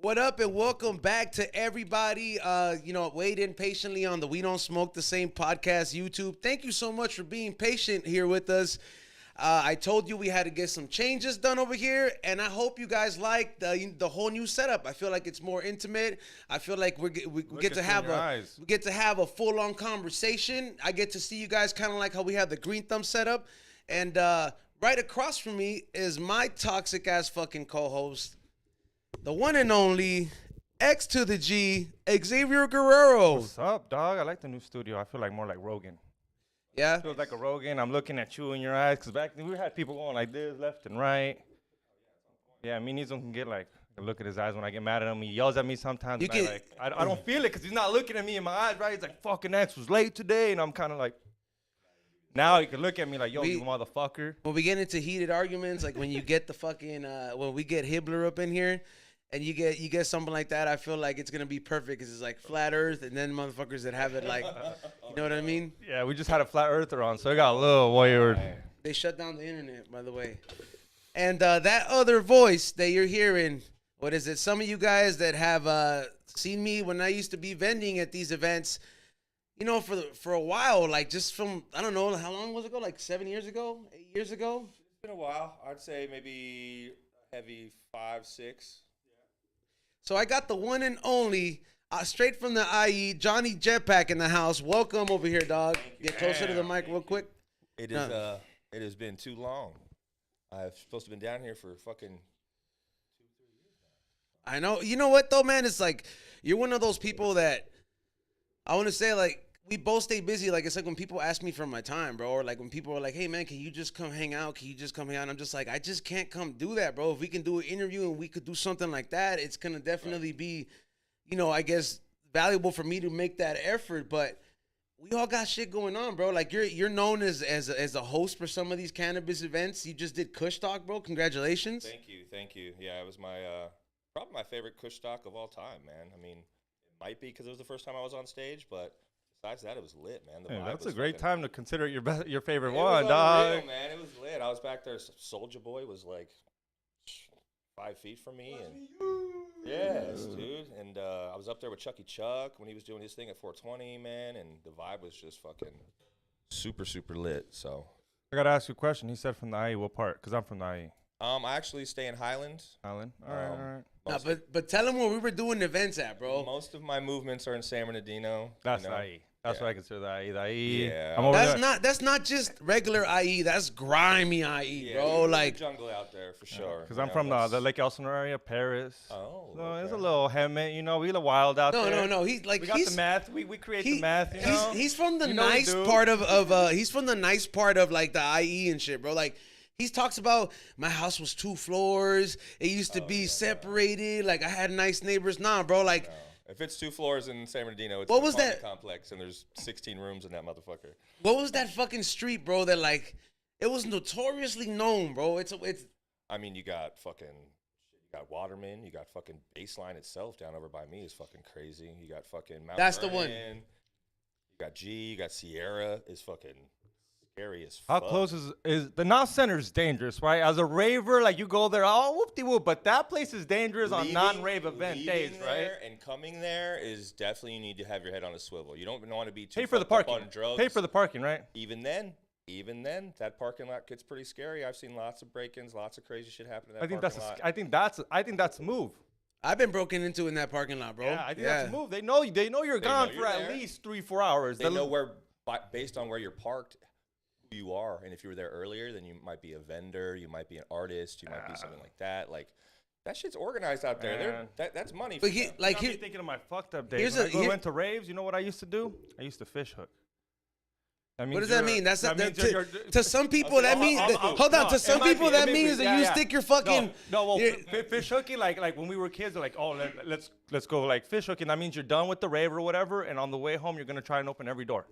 What up and welcome back to everybody. Waiting patiently on the We Don't Smoke the Same podcast YouTube. Thank you so much for being patient here with us. I told you we had to get some changes done over here, and I hope you guys like the whole new setup. I feel like it's more intimate. I feel like we get to have a full-on conversation. I get to see you guys kind of like how we have the green thumb setup, and right across from me is my toxic ass fucking co-host. The one and only X to the G, Xavier Guerrero. What's up, dog? I like the new studio. I feel like more like Rogan. Yeah? Feels like a Rogan. I'm looking at you in your eyes. Because back then we had people going like this, left and right. Yeah, me neither can get like a look at his eyes when I get mad at him. He yells at me sometimes. I don't feel it because he's not looking at me in my eyes, right? He's like, fucking X was late today. And I'm kind of like, now he can look at me like, yo, you motherfucker. When we get into heated arguments, like when you get the fucking, when we get Hibbler up in here, and you get something like that, I feel like it's gonna be perfect because it's like flat Earth, and then motherfuckers that have it like, you know what I mean? Yeah, we just had a flat earther on, so it got a little weird. They shut down the internet, by the way. And that other voice that you're hearing, what is it? Some of you guys that have seen me when I used to be vending at these events, you know, for a while, like just from, I don't know, how long was it ago? Like 7 years ago, 8 years ago? It's been a while. I'd say maybe heavy 5, 6. So I got the one and only, straight from the IE, Johnny Jetpack in the house. Welcome over here, dog. Get closer to the mic real quick. It has been too long. I've supposed to have been down here for fucking 2-3 years now. I know. You know what though, man? It's like you're one of those people that I want to say like we both stay busy. Like it's like when people ask me for my time, bro, or like when people are like, "Hey, man, can you just come hang out? Can you just come hang out?" I'm just like, I just can't come do that, bro. If we can do an interview and we could do something like that, it's gonna definitely be, you know, I guess valuable for me to make that effort. But we all got shit going on, bro. Like you're known as a host for some of these cannabis events. You just did Kush Talk, bro. Congratulations. Thank you. Yeah, it was my probably my favorite Kush Talk of all time, man. I mean, it might be because it was the first time I was on stage, but besides that, it was lit, man. The vibe That's was a great time to consider it your favorite It one, was dog. unreal, man. It was lit. I was back there. Soulja Boy was like 5 feet from me, and yes, dude. And I was up there with Chucky Chuck when he was doing his thing at 420, man. And the vibe was just fucking super, super lit. So I got to ask you a question. He said from the IE. What part? Because I'm from the IE. I actually stay in Highland. Island? All right. Nah, but tell them where we were doing events at, bro. Most of my movements are in San Bernardino. That's the IE. That's what I consider the IE. The IE. Yeah. I'm over That's not just regular IE. That's grimy IE, bro. There's Like a jungle out there for sure. Because I'm from the Lake Elsinore area, Paris. Oh, So okay. it's a little hemet, you know. We a little wild out there. no. He's like We got the math. We create the math, you know. He's from the You know we nice do. part of he's from the nice part of like the IE and shit, bro. Like he talks about my house was 2 floors. It used to be separated. Like I had nice neighbors. Nah, bro. Like. No. If it's 2 floors in San Bernardino, it's What an was apartment that? complex, and there's 16 rooms in that motherfucker. What was that fucking street, bro? That like it was notoriously known, bro. It's. I mean, you got Waterman, you got fucking Baseline itself down over by me is fucking crazy. You got fucking Mount That's the Vernon. one. You got G, you got Sierra is fucking scary as How fuck. close is the Knott Center is dangerous, right? As a raver, like you go there, oh whoop-de-whoop, but that place is dangerous on non-rave event days, right? And coming there is definitely you need to have your head on a swivel. You don't want to be too Pay for the fucked up parking. on drugs. Pay for the parking, right? Even then, that parking lot gets pretty scary. I've seen lots of break-ins, lots of crazy shit happen in that parking lot. I think that's a move. I've been broken into in that parking lot, bro. Yeah, I think that's a move. They know you're gone for at least 3-4 hours. They know where, based on where you're parked, who you are. And if you were there earlier, then you might be a vendor, you might be an artist, you might be something like that. Like that shit's organized out there. That's money. But for them. I'm thinking of my fucked up days. When I went to raves, you know what I used to do? I used to fish hook. What does that mean? That's that not, means to some people that means hold on. To some people that means that you stick your fucking fish hooking like when we were kids, they're like, oh, let's go like fish hooking. That means you're done with the rave or whatever, and on the way home you're gonna try and open every door.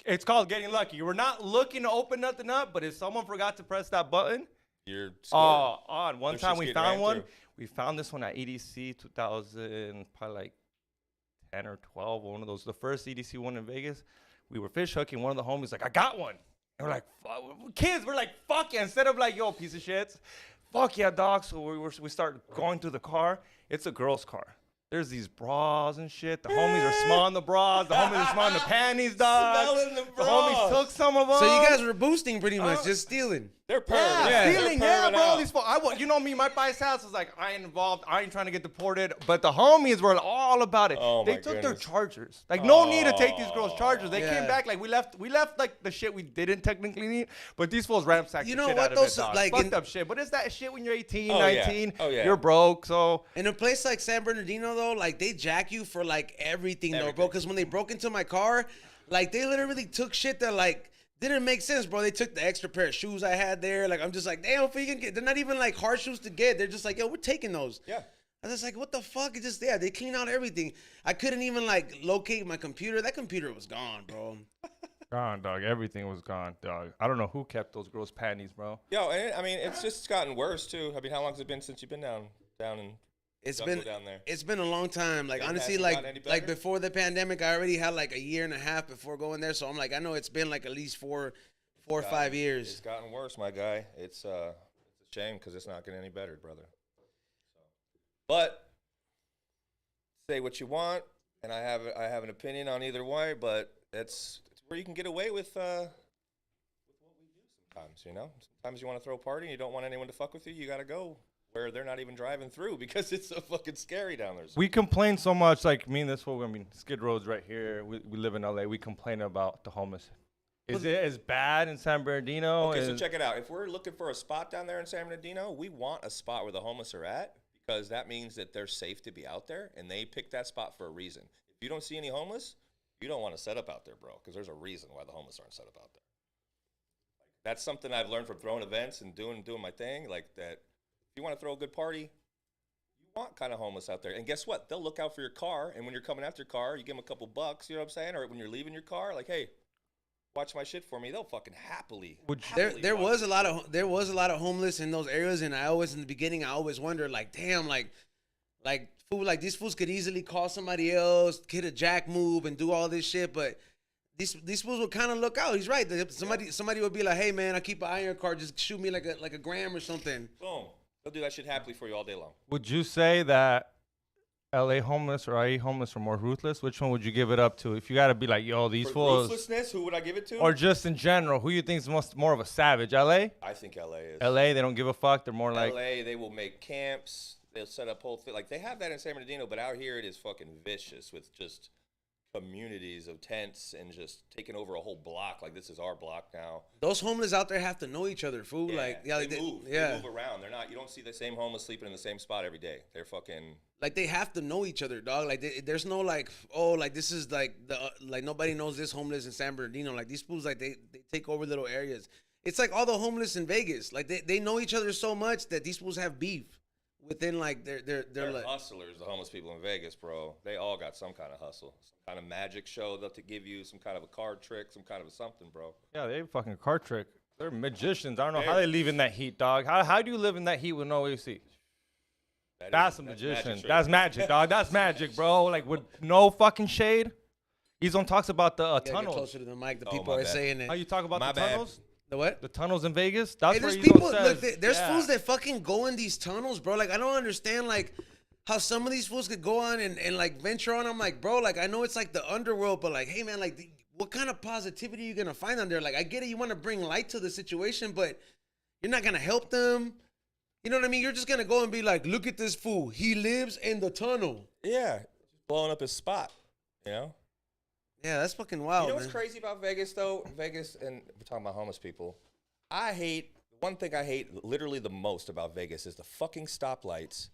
It's called getting lucky. We're not looking to open nothing up, but if someone forgot to press that button, you're on one Their time shit's we getting found ran one. through. We found this one at EDC 2000, probably like 10 or 12. One of those, the first EDC one in Vegas. We were fish hooking. One of the homies like, I got one. And we're like, kids, we're like, fuck it. Instead of like, yo, piece of shit, fuck yeah, dog. So we start going through the car. It's a girl's car. There's these bras and shit. The homies are smelling the bras. The homies are smelling the panties, dog. Smelling the The homies took some of them. So you guys were boosting pretty much, just stealing. They're perving. Yeah, They're stealing, perving bro. out. These you know me, my bias house is like, I ain't involved. I ain't trying to get deported. But the homies were all about it. Oh, they my took their goodness. chargers. Like, no need to take these girls' chargers. They Yeah. came back, like, we left like the shit we didn't technically need. But these fools ransacked You the know shit what, out of those, it, dog. like, Fucked up shit. But it's that shit when you're 18, Oh, yeah. 19. Oh, yeah. You're broke, so. In a place like San Bernardino, though, like, they jack you for, like, everything, though, bro. Because when they broke into my car, like, they literally took shit that, like, didn't make sense, bro. They took the extra pair of shoes I had there. Like, I'm just like, damn, if we can get, they're not even, like, hard shoes to get. They're just like, yo, we're taking those. Yeah. I was just like, what the fuck? It's just, yeah, they clean out everything. I couldn't even, like, locate my computer. That computer was gone, bro. Gone, dog. Everything was gone, dog. I don't know who kept those girls' panties, bro. Yo, and I mean, it's just gotten worse too. I mean, how long has it been since you've been down in It's jungle been down there? it's been a long time. Like, It honestly, hasn't gotten any like better? before the pandemic, I already had like a year and a half before going there. So I'm like, I know it's been like at least four or 5 It's years. gotten worse, my guy. It's a shame because it's not getting any better, brother. But say what you want, and I have an opinion on either way, but it's where you can get away with what we do sometimes. You know, sometimes you want to throw a party and you don't want anyone to fuck with you. You got to go where they're not even driving through because it's so fucking scary down there. We complain so much, like me and this fool. I mean, Skid Row's right here. We live in LA. We complain about the homeless. Is it as bad in San Bernardino? Okay, so check it out. If we're looking for a spot down there in San Bernardino, we want a spot where the homeless are at because that means that they're safe to be out there, and they picked that spot for a reason. If you don't see any homeless, you don't want to set up out there, bro, because there's a reason why the homeless aren't set up out there. That's something I've learned from throwing events and doing my thing. Like that, if you want to throw a good party, you want kind of homeless out there. And guess what? They'll look out for your car, and when you're coming after your car, you give them a couple bucks. You know what I'm saying? Or when you're leaving your car, like, hey, watch my shit for me. They'll fucking happily. There was a lot of homeless in those areas, and I always in the beginning I always wondered like, damn, like fool, like these fools could easily call somebody else, get a jack move, and do all this shit, but these fools would kind of look out. He's right. Somebody would be like, hey man, I keep an eye on your car, just shoot me like a gram or something. Boom. They'll do that shit happily for you all day long. Would you say that LA homeless or IE homeless are more ruthless? Which one would you give it up to? If you got to be like, yo, these For fools. ruthlessness, who would I give it to? Or just in general, who you think is more of a savage? LA? I think LA is. LA, they don't give a fuck. They're more like. LA, they will make camps. They'll set up whole thing. Like, they have that in San Bernardino, but out here it is fucking vicious with just communities of tents and just taking over a whole block. Like, this is our block now. Those homeless out there have to know each other, fool. They move. They move around. They're not. You don't see the same homeless sleeping in the same spot every day. They're fucking. Like, they have to know each other, dog. Like, there's no like, oh, like this is like like nobody knows this homeless in San Bernardino. Like, these fools, like they take over little areas. It's like all the homeless in Vegas. Like, they know each other so much that these fools have beef within like they're like hustlers. The homeless people in Vegas, bro. They all got some kind of hustle, some kind of magic show. They'll give you some kind of a card trick, some kind of a something, bro. Yeah, they fucking card trick. They're magicians. I don't know how they live in that heat, dog. How do you live in that heat with no AC? That's a magician. That's magic, dog. That's magic, bro. Like, with no fucking shade. Ezone talks about the get tunnels. closer to the mic. The Oh, people my are bad. saying it. How you talk about My the bad. tunnels? The what? The tunnels in Vegas? That's Hey, where there's Ezone people. says. Look, there's fools that fucking go in these tunnels, bro. Like, I don't understand like how some of these fools could go on and like venture on. I'm like, bro, like I know it's like the underworld, but like, hey man, like what kind of positivity are you gonna find on there? Like, I get it, you want to bring light to the situation, but you're not gonna help them. You know what I mean? You're just gonna go and be like, look at this fool. He lives in the tunnel. Yeah, blowing up his spot. You know. Yeah, that's fucking wild. You know what's man. crazy about Vegas, though? Vegas, and we're talking about homeless people. One thing I hate literally the most about Vegas is the fucking stoplights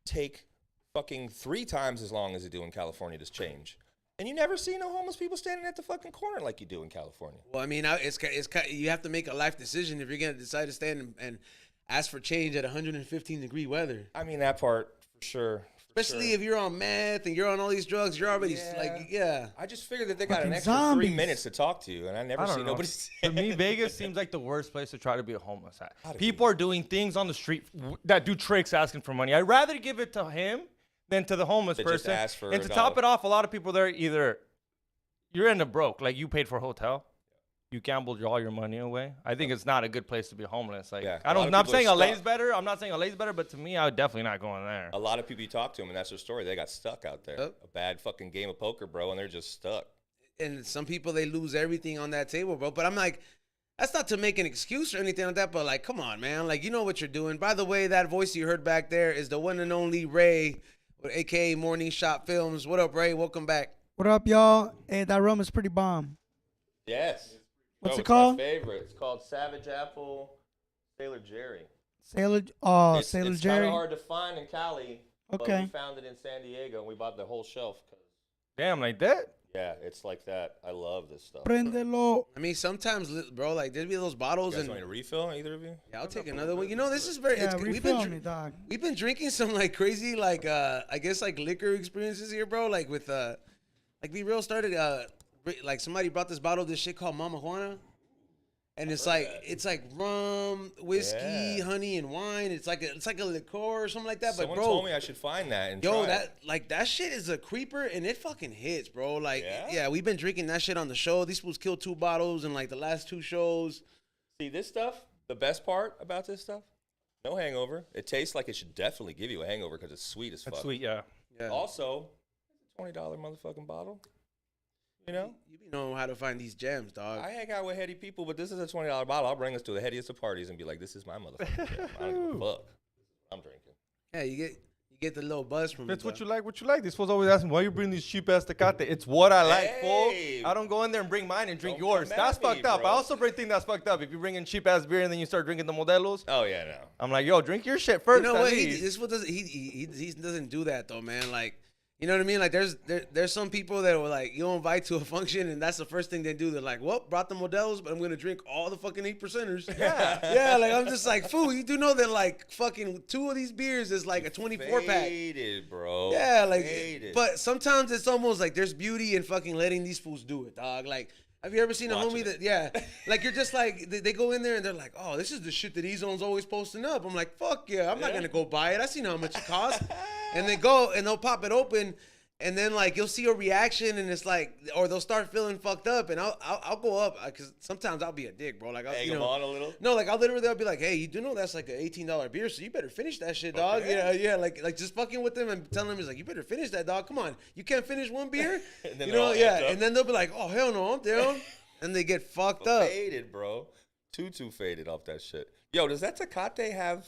take fucking 3 times as long as they do in California to change. And you never see no homeless people standing at the fucking corner like you do in California. Well, I mean, it's you have to make a life decision if you're gonna decide to stand and ask for change at 115-degree weather. I mean, that part, for sure. Especially if you're on meth and you're on all these drugs, you're already I just figured that they got Fucking an extra zombies. 3 minutes to talk to you, and I never I see don't know. nobody. To me, Vegas seems like the worst place to try to be a homeless at. People are doing things on the street that do tricks asking for money. I'd rather give it to him than to the homeless That just person. ask for And to $1. top it off, a lot of people there either you're in the broke, like you paid for a hotel, you gambled all your money away. I think it's not a good place to be homeless. Like, Yeah, I a lot don't. of I'm people saying are LA's stuck. better. I'm not saying LA's better, but to me, I would definitely not go in there. A lot of people you talk to them, and that's their story. They got stuck out there. Yep. A bad fucking game of poker, bro, and they're just stuck. And some people, they lose everything on that table, bro. But I'm like, that's not to make an excuse or anything like that, but like, come on, man. Like, you know what you're doing. By the way, that voice you heard back there is the one and only Ray, a.k.a. Morning Shot Films. What up, Ray? Welcome back. What up, y'all? Hey, that rum is pretty bomb. Yes. What's Bro, it it's called? My favorite. It's called Savage Apple Sailor Jerry. Sailor It's kind Jerry. of hard to find in Cali, but Okay. we found it in San Diego, and we bought the whole shelf. Damn, like that. Yeah, it's like that. I love this stuff. Prendelo. I mean, sometimes, bro, like, there'd be those bottles. You guys and want me to refill, either of you? yeah, I'll take another one. You know, this is very. Yeah, we've refill been me, dog. we've been drinking some like crazy like I guess like liquor experiences here, bro. Like with like Be Real started like somebody brought this bottle of this shit called Mama Juana. And it's like rum, whiskey, Yeah. honey, and wine. It's like a liqueur or something like that. But Someone bro, told me I should find that and yo, try it. that shit is a creeper and it fucking hits, bro. Like Yeah? we've been drinking that shit on the show. These fools killed 2 bottles in like the last 2 shows. See, this stuff, the best part about this stuff, no hangover. It tastes like it should definitely give you a hangover because it's sweet as fuck. That's sweet, yeah. Yeah. Also, it's a $20 motherfucking bottle. You know? You be knowing how to find these gems, dog. I hang out with heady people, but this is a $20 bottle. I'll bring this to the headiest of parties and be like, this is my motherfucking gem. I don't give a fuck. I'm drinking. Yeah, you get the little buzz from That's it. what you like. What you like. These fools always ask me, why you bring these cheap ass Tecate? It's what I like, fool. Hey. I don't go in there and bring mine and drink Don't yours. come at That's me, fucked up. bro. I also think that's fucked up. If you bring in cheap ass beer and then you start drinking the Modelos, Oh, yeah, no. I'm like, yo, drink your shit first. You know at what? least. This fool doesn't. He doesn't do that though, man. Like, you know what I mean? Like, there's some people that were like, you invite to a function and that's the first thing they do. They're like, well, brought the Modelos, but I'm gonna drink all the fucking 8%ers. Yeah. Yeah. Like, I'm just like, fool. You do know that like fucking 2 of these beers is like a 24 pack. Faded, bro. Yeah, like, Faded. but sometimes it's almost like there's beauty in fucking letting these fools do it, dog. Like, have you ever seen a Watching homie it. that, yeah, like you're just like, they go in there and they're like, oh, this is the shit that E-Zone's always posting up. I'm like, fuck yeah, I'm not gonna go buy it. I seen how much it costs. And they go and they'll pop it open. And then like you'll see a reaction, and it's like, or they'll start feeling fucked up, and I'll go up because sometimes I'll be a dick, bro. Like I'll, Egg you them know, on a little. no, like I'll be like, hey, you do know that's like an $18 beer, so you better finish that shit, dog. Okay. Yeah, like just fucking with them and telling them, he's like, you better finish that, dog. Come on, you can't finish one beer, And then you they're know, all yeah. amped up. And then they'll be like, oh hell no, I'm down, and they get fucked up. Faded, bro. Too faded off that shit. Yo, does that Tecate have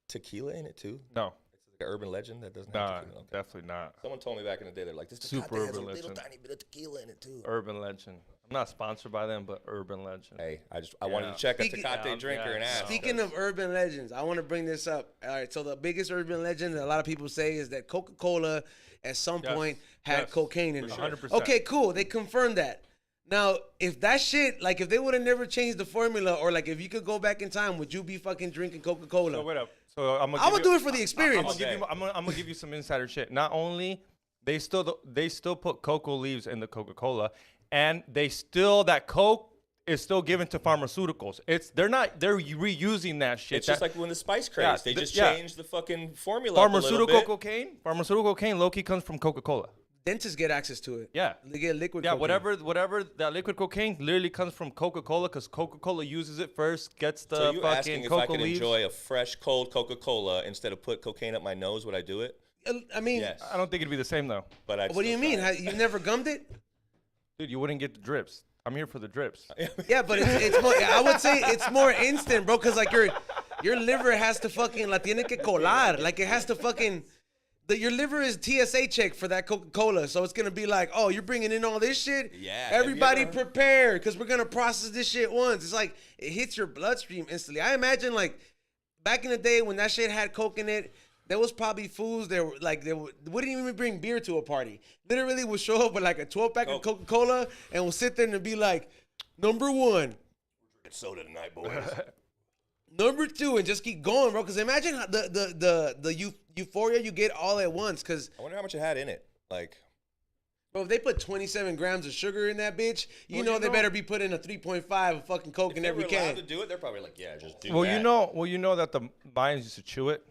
tequila in it too? No, It's like an urban legend that doesn't nah, have tequila. Okay. definitely not. Someone told me back in the day, they're like, this Super Tecate has a urban little legend. tiny bit of tequila in it too. Urban Legend. I'm not sponsored by them, but Urban Legend. Hey, I wanted Yeah. to check a Speaking- Tecate Yeah, drinker yeah. and ask. Speaking of urban legends, I want to bring this up. All right, so the biggest urban legend that a lot of people say is that Coca-Cola at some Yes, point had yes, cocaine in it. 100%. Okay, cool. They confirmed that. Now, if that shit, like if they would have never changed the formula, or like if you could go back in time, would you be fucking drinking Coca-Cola? So wait up. So I'm I would do it for the experience. I'm gonna give you some insider shit. Not only they still put cocoa leaves in the Coca-Cola, and that Coke is still given to pharmaceuticals. They're reusing that shit. It's just like when the spice craze, Yeah, they just yeah. changed the fucking formula up a little bit. Pharmaceutical cocaine, low-key comes from Coca-Cola. Dentists get access to it. Yeah. They get liquid Yeah, cocaine. whatever that liquid cocaine literally comes from Coca-Cola because Coca-Cola uses it first, gets the So you asking fucking if I cocoa could leaves. enjoy a fresh, cold Coca-Cola instead of put cocaine up my nose, would I do it? I mean, Yes. I don't think it'd be the same though. But I'd what do you still mean? try it. You've never gummed it? Dude, you wouldn't get the drips. I'm here for the drips. Yeah, but it's more, I would say it's more instant, bro, because like your liver has to fucking, la tiene que colar. Like it has to fucking, your liver is TSA check for that Coca-Cola. So it's going to be like, oh, you're bringing in all this shit? Yeah, have you Everybody ever- prepare because we're going to process this shit once. It's like, it hits your bloodstream instantly. I imagine like back in the day when that shit had Coke in it, there was probably fools that were like, wouldn't even bring beer to a party. Literally would show up with like a 12-pack of Coca-Cola and will sit there and be like, number 1. It's soda tonight, boys. Number 2, and just keep going, bro. Because imagine how the euphoria you get all at once. Because, I wonder how much it had in it. Like, bro, if they put 27 grams of sugar in that bitch, you Well, know they better be putting a 3.5 of fucking Coke if in they every were allowed can. to do it, they're probably like, yeah, just do Well, that. you know that the Mayans used to chew it.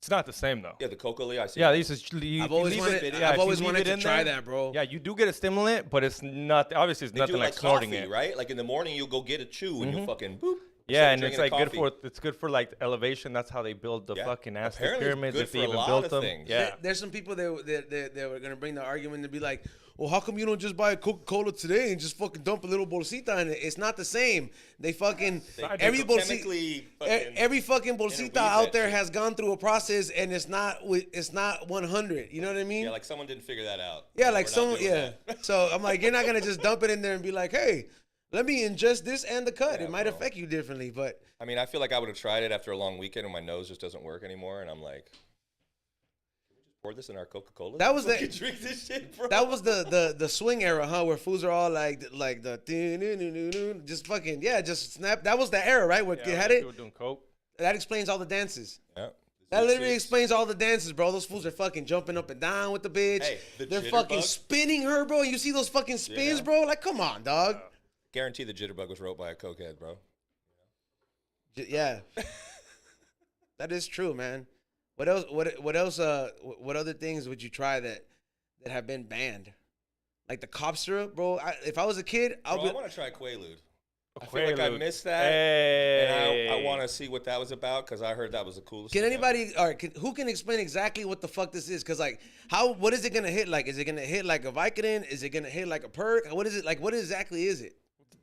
It's not the same though. Yeah, the Coca-Cola. I see. Yeah, these is I've always wanted to try that, bro. Yeah, you do get a stimulant, but it's not. Obviously, it's They nothing do like coffee, snorting it. right? Like in the morning, you go get a chew and you fucking boop. Yeah, instead of and it's drinking like coffee. it's good for like elevation. That's how they build the fucking Aztec Apparently it's pyramids good if they for a even lot built of them. things. Yeah. There's some people that were gonna bring the argument to be like, well, how come you don't just buy a Coca-Cola today and just fucking dump a little bolsita in it? It's not the same. They fucking every chemically fucking every fucking bolsita interweave out that there shit. has gone through a process, and it's not 100. You know what I mean? Yeah, like someone didn't figure that out. Yeah, No, like we're not someone. doing Yeah. that. So I'm like, you're not gonna just dump it in there and be like, hey, let me ingest this and the cut. Yeah, It might bro. affect you differently, but I mean, I feel like I would have tried it after a long weekend and my nose just doesn't work anymore, and I'm like, can we just pour this in our Coca-Cola? That was the- Fucking drink this shit, bro. that was the swing era, huh? Where fools are all like the just fucking just snap. That was the era, right? Where you had it. People doing coke. That explains all the dances. Yeah. That literally Chicks. explains all the dances, bro. Those fools are fucking jumping up and down with the bitch. Hey, the They're fucking jitterbug. spinning her, bro. You see those fucking spins, Yeah. bro? Like, come on, dog. Guarantee the jitterbug was wrote by a cokehead, bro. Yeah. That is true, man. What else? What else? What other things would you try that have been banned? Like the cop syrup, bro. If I was a kid, I I'll be. want to try Quaalude. I feel like I Quaalude. missed that, Hey. and I want to see what that was about because I heard that was the coolest. Can thing anybody, all right, who can explain exactly what the fuck this is? Because, like, what is it going to hit like? Is it going to hit like a Vicodin? Is it going to hit like a perk? What is it? Like, what exactly is it?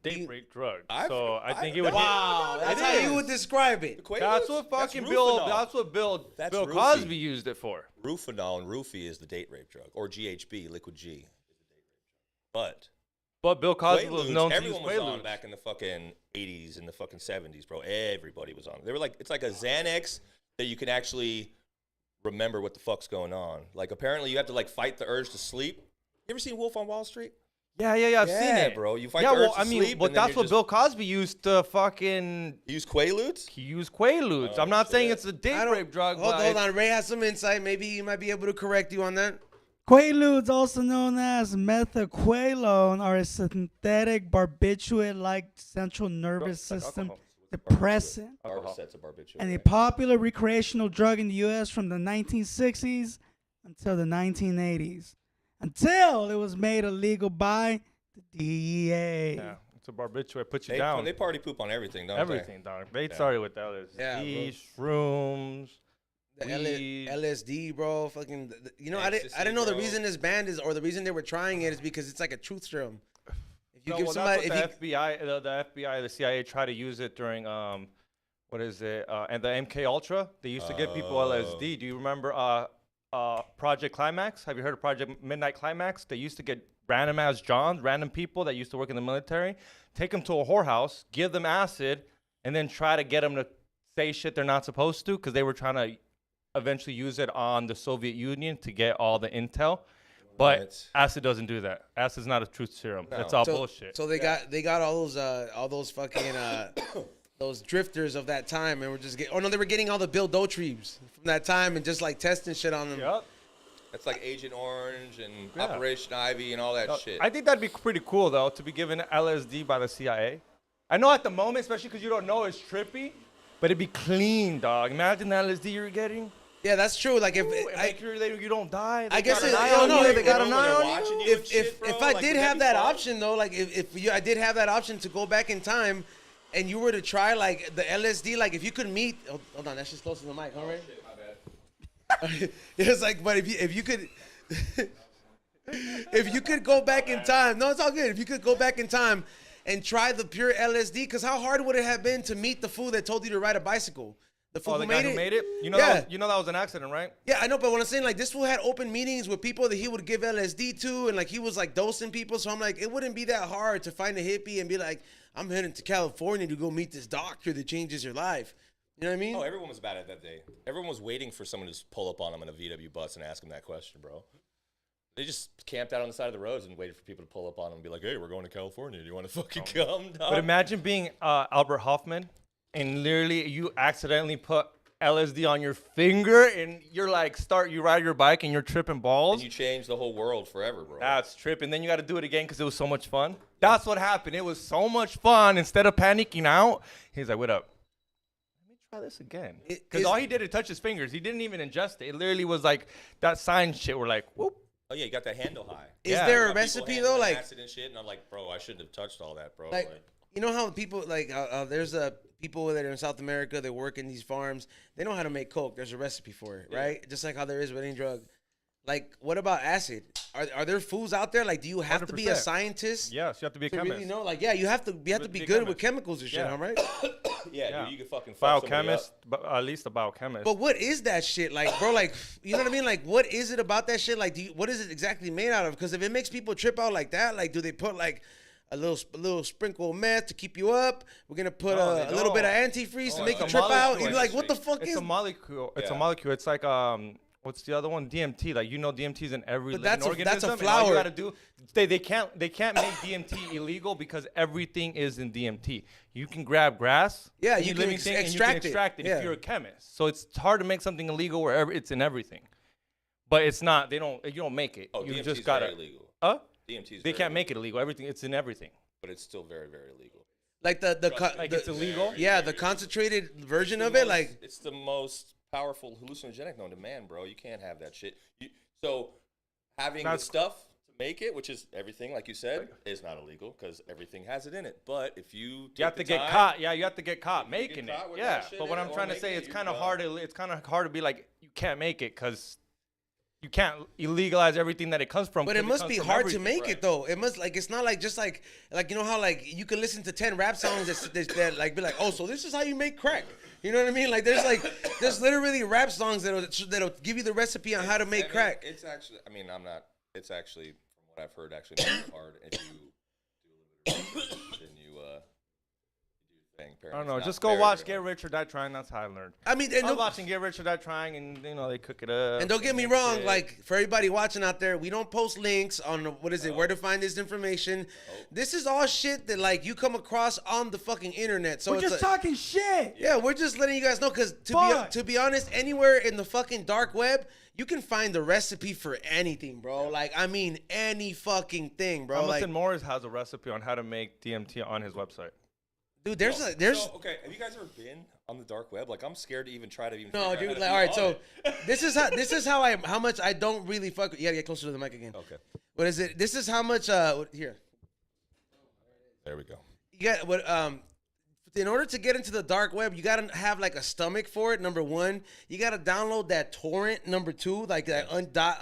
Date rape drug. I've- So I think I- it would. Wow, It that's how you is. would describe it. ever. Quaaludes? That's what fucking That's Bill. Rufinol. That's what Bill. That's Bill roofie. Cosby used it for. Rufinol and roofie is the date rape drug, or GHB, liquid G. But But Bill Cosby was Quaaludes, known to use everyone was on Quaaludes. back in the fucking 80s and the fucking 70s, bro. Everybody was on it. They were like, it's like a Xanax that you can actually remember what the fuck's going on. Like, apparently you have to like fight the urge to sleep. You ever seen Wolf on Wall Street? Yeah, I've seen it, bro. You fight Yeah, the urge well, to I mean, sleep, but and then that's you're what Bill Cosby used to fucking. You use Quaaludes? He used Quaaludes. Oh, I'm not saying shit. it's a date I don't- rape drug, Hold, but hold on. Ray has some insight. Maybe he might be able to correct you on that. Quaaludes, also known as methaqualone, are a synthetic barbiturate-like central nervous like system alcohol. depressant Barbicets of barbiturate. and a right? popular recreational drug in the U.S. from the 1960s until the 1980s, until it was made illegal by the DEA. yeah, it's a barbiturate. Puts you They, down. they party poop on everything, don't Everything, dog. They started with LSD, Yeah, shrooms. The weed. LSD, bro. Fucking, you know, I Ecstasy, didn't know the bro. reason it's banned is, or the reason they were trying it is because it's like a truth serum. If you No, give well, somebody, that's if what you, the FBI, the CIA tried to use it during what is it? And the MK Ultra. They used to give people LSD. Do you remember Project Climax? Have you heard of Project Midnight Climax? They used to get random ass Johns, random people that used to work in the military, take them to a whorehouse, give them acid, and then try to get them to say shit they're not supposed to because they were trying to eventually use it on the Soviet Union to get all the intel. But Right. acid doesn't do that. Acid's not a truth serum. That's all so, bullshit. So they got all those fucking those drifters of that time, and they were getting all the Bill Dotriebs from that time and just like testing shit on them. Yep. That's like Agent Orange and Yeah. Operation Ivy and all that shit. I think that'd be pretty cool though to be given LSD by the CIA. I know at the moment, especially because you don't know, it's trippy, but it'd be clean, dog. Imagine the LSD you're getting. Yeah, that's true. Like if Ooh, and make sure you don't die. I guess got an it- eye I don't on know, you. if They it- got you an know, eye they're on you. watching you. if I did have that option though, like I did have that option to go back in time, and you were to try like the LSD, like if you could meet, hold on, that's just close to the mic, all right? It's like, but if you could. If you could go back in time, no, it's all good. If you could go back in time and try the pure LSD, because how hard would it have been to meet the fool that told you to ride a bicycle? The fool Oh, the who guy made who it? made it? You know, Yeah. that was an accident, right? Yeah, I know, but what I'm saying, like, this fool had open meetings with people that he would give LSD to, and like he was like dosing people. So I'm like, it wouldn't be that hard to find a hippie and be like, I'm heading to California to go meet this doctor that changes your life. You know what I mean? Oh, everyone was about it that day. Everyone was waiting for someone to just pull up on them in a VW bus and ask them that question, bro. They just camped out on the side of the roads and waited for people to pull up on them and be like, hey, we're going to California. Do you want to fucking come, dog? But imagine being Albert Hoffman and literally you accidentally put LSD on your finger and you're like, you ride your bike and you're tripping balls. And you changed the whole world forever, bro. That's tripping. Then you got to do it again because it was so much fun. That's what happened. It was so much fun. Instead of panicking out, he's like, what up? Let me try this again. Is- Because all he did is touch his fingers. He didn't even ingest it. It literally was like that sign shit. We're like, whoop. Oh yeah, you got that handle high. Is Yeah. there a Got people recipe handling though? Like, acid and shit, and I'm like, bro, I shouldn't have touched all that, bro. like you know how people like there's people that are in South America, they work in these farms, they know how to make coke. There's a recipe for it, right? Just like how there is with any drug. Like, what about acid? Are there foods out there? Like, do you have to be a 100%. scientist Yes, you have to be a to chemist. really know? Like, yeah, you have to be a good chemist. with chemicals and shit, Yeah. huh, right? yeah, dude, you can fucking fuck somebody Biochemist, up. but at least a biochemist. But what is that shit? Like, bro, like, you know what I mean? Like, what is it about that shit? Like, what is it exactly made out of? Because if it makes people trip out like that, like, do they put like a little sprinkle of meth to keep you up? We're gonna put No, they a little bit of don't. antifreeze to Oh, make it's you a trip out. molecule You're like, what the fuck It's is? a molecule. It's a Yeah. molecule. It's like what's the other one? DMT. Like DMT's in every But living that's a organism. and all flower. you gotta do, they can't make DMT illegal because everything is in DMT. You can grab grass. Yeah, any you can living thing, and you extract can it. extract it Yeah. if you're a chemist. So it's hard to make something illegal wherever it's in everything. But it's not. You don't make it. Oh, you DMT just is gotta. very illegal. Huh? DMT is They very can't make illegal, it illegal. Everything. It's in everything. but it's still very, very illegal. Like Like it's illegal. yeah, the concentrated version It's of the it, most- like it's the most powerful hallucinogenic known to man, bro. You can't have that shit. So having the That's- stuff to make it, which is everything, like you said, is not illegal because everything has it in it. But if you You have take to the get time- caught. Yeah, you have to get caught If you get making caught it. with Yeah, that shit but what in I'm it or trying to making say, it, it's you kind of done. hard. It's kind of hard to be like you can't make it because you can't illegalize everything that it comes from. but it 'cause must comes be from hard to everything. make it though. It must like it's not like just like you know how like you can listen to 10 rap songs that like be like, oh, so this is how you make crack. You know what I mean? Like there's literally rap songs that'll give you the recipe on how to make crack. It's actually, I mean, I'm not. It's actually, from what I've heard, actually not hard if you do a little bit of research and you do your thing. I don't Apparently know. it's Just not go very, watch very Get hard. Rich or Die Trying. That's how I learned. I mean, I was watching Get Rich or Die Trying, and they cook it up. and don't get me mix wrong, it. like for everybody watching out there, we don't post links on what is it, where to find this information. This is all shit that like you come across on the fucking internet. So We're it's just like, talking shit. yeah, we're just letting you guys know because Fuck. to be honest, anywhere in the fucking dark web, you can find the recipe for anything, bro. Like I mean, any fucking thing, bro. Like, Hamilton Morris has a recipe on how to make DMT on his website. dude, there's So, okay, have you guys ever been on the dark web? Like, I'm scared to even try to even. no, figure dude. out Like, how all to right, be on so it. this is how much I don't really fuck. You gotta get closer to the mic again. Okay, What is it? This is how much. Here, there we go. you got what? In order to get into the dark web, you gotta have like a stomach for it. Number one, you gotta download that torrent. Number two, like that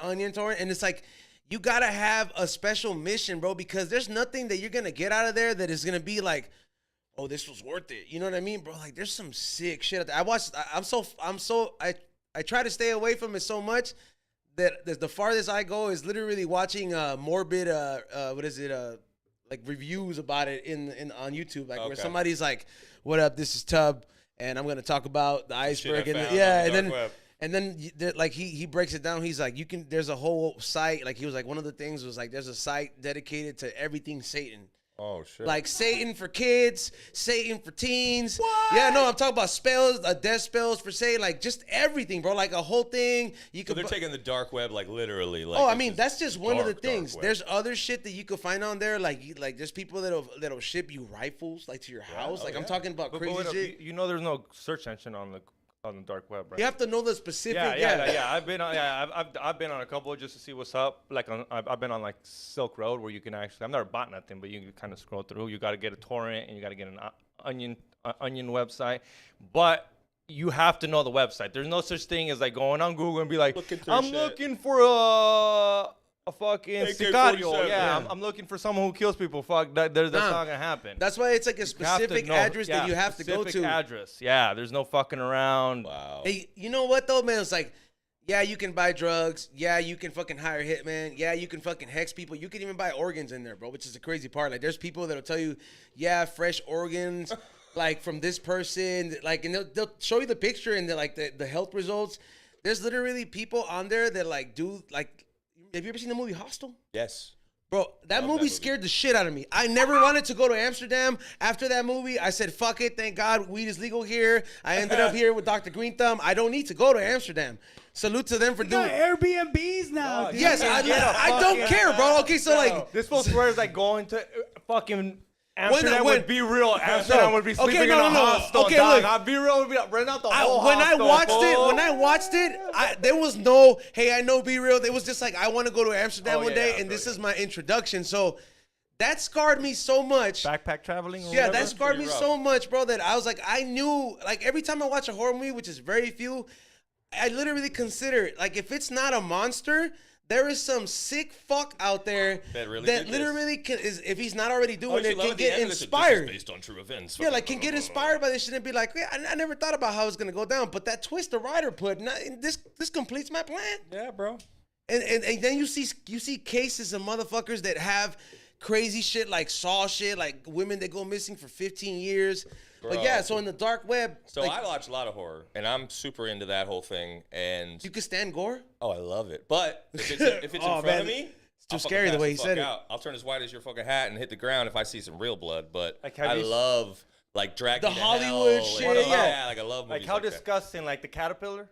onion torrent, and it's like you gotta have a special mission, bro, because there's nothing that you're gonna get out of there that is gonna be like, oh, this was worth it. You know what I mean, bro? Like there's some sick shit out there. I try to stay away from it so much that the farthest I go is literally watching morbid like reviews about it in on YouTube, like where Okay. somebody's like, "What up? This is Tub, and I'm gonna talk about the shit I iceberg." And found yeah, on the and dark then web. and then like he breaks it down. He's like, you can. There's a whole site. Like he was like, one of the things was like, there's a site dedicated to everything Satan. Oh shit. Like Satan for kids, Satan for teens. Yeah, no, I'm talking about spells, death spells for Satan, like just everything, bro. Like a whole thing. You so could. they're taking the dark web like literally. Like, Oh, I this mean, is that's just one of the dark, dark things. web. There's other shit that you could find on there, like there's people that'll ship you rifles like to your house. oh, Like I'm yeah. talking about But crazy wait up, shit. you know, there's no search engine on the dark web, right? You have to know the specific. Yeah. I've been on, I've been on a couple just to see what's up. Like I've been on like Silk Road where you can actually. I've never bought nothing, but you can kind of scroll through. You got to get a torrent and you got to get an onion website, but you have to know the website. There's no such thing as like going on Google and be like, Looking through I'm shit. looking for a fucking AK-47, sicario. yeah. I'm looking for someone who kills people. Fuck, that's not gonna happen. That's why it's like a You have to specific know- address that yeah, you have to go specific to. address. Yeah, there's no fucking around. Wow. Hey, you know what though, man? It's like, yeah, you can buy drugs. Yeah, you can fucking hire hitman. Yeah, you can fucking hex people. You can even buy organs in there, bro, which is the crazy part. Like, there's people that'll tell you, yeah, fresh organs, like from this person, like, and they'll show you the picture and the health results. There's literally people on there that like do like. Have you ever seen the movie Hostel? Yes. Bro, that Love movie that movie. scared the shit out of me. I never wanted to go to Amsterdam. After that movie, I said, fuck it. Thank God weed is legal here. I ended up here with Dr. Green Thumb. I don't need to go to Amsterdam. Salute to them for You doing got Airbnbs now. Oh, dude. Yes, You can get a I don't fucking- care, bro. Okay, so like, This fool swears like going to fucking Amsterdam when- would be real. Amsterdam would be sleeping in a hostel. Okay, dog. look. I'd be real. Would be rent out the whole when hostel. I watched it, there was no, hey, I know Be Real. It was just like, I want to go to Amsterdam one day, and this is my introduction. So that scarred me so much. Backpack traveling. Or Yeah, whatever? that scarred me rough. so much, bro, that I was like, I knew, like, every time I watch a horror movie, which is very few, I literally consider, like, if it's not a monster, there is some sick fuck out there That really that did this. literally if he's not already doing it, can At the get end, this is inspired. based on true events. Yeah, like can get inspired by this shit and be like, yeah, I never thought about how it's gonna go down, but that twist the writer put, this completes my plan. Yeah, bro. And then you see cases of motherfuckers that have crazy shit like Saw shit, like women that go missing for 15 years. But Bro. yeah, so in the dark web, So like, I watch a lot of horror, and I'm super into that whole thing. And you can stand gore. oh, I love it. But if it's in Oh, front man. of me, It's too I'll fucking scary the pass way he fuck said it. out. I'll turn as white as your fucking hat and hit the ground if I see some real blood. But Like, have I you love like Drag The Me to Hollywood Hell shit, and- yeah. like I love movies Like how that. disgusting, like the caterpillar.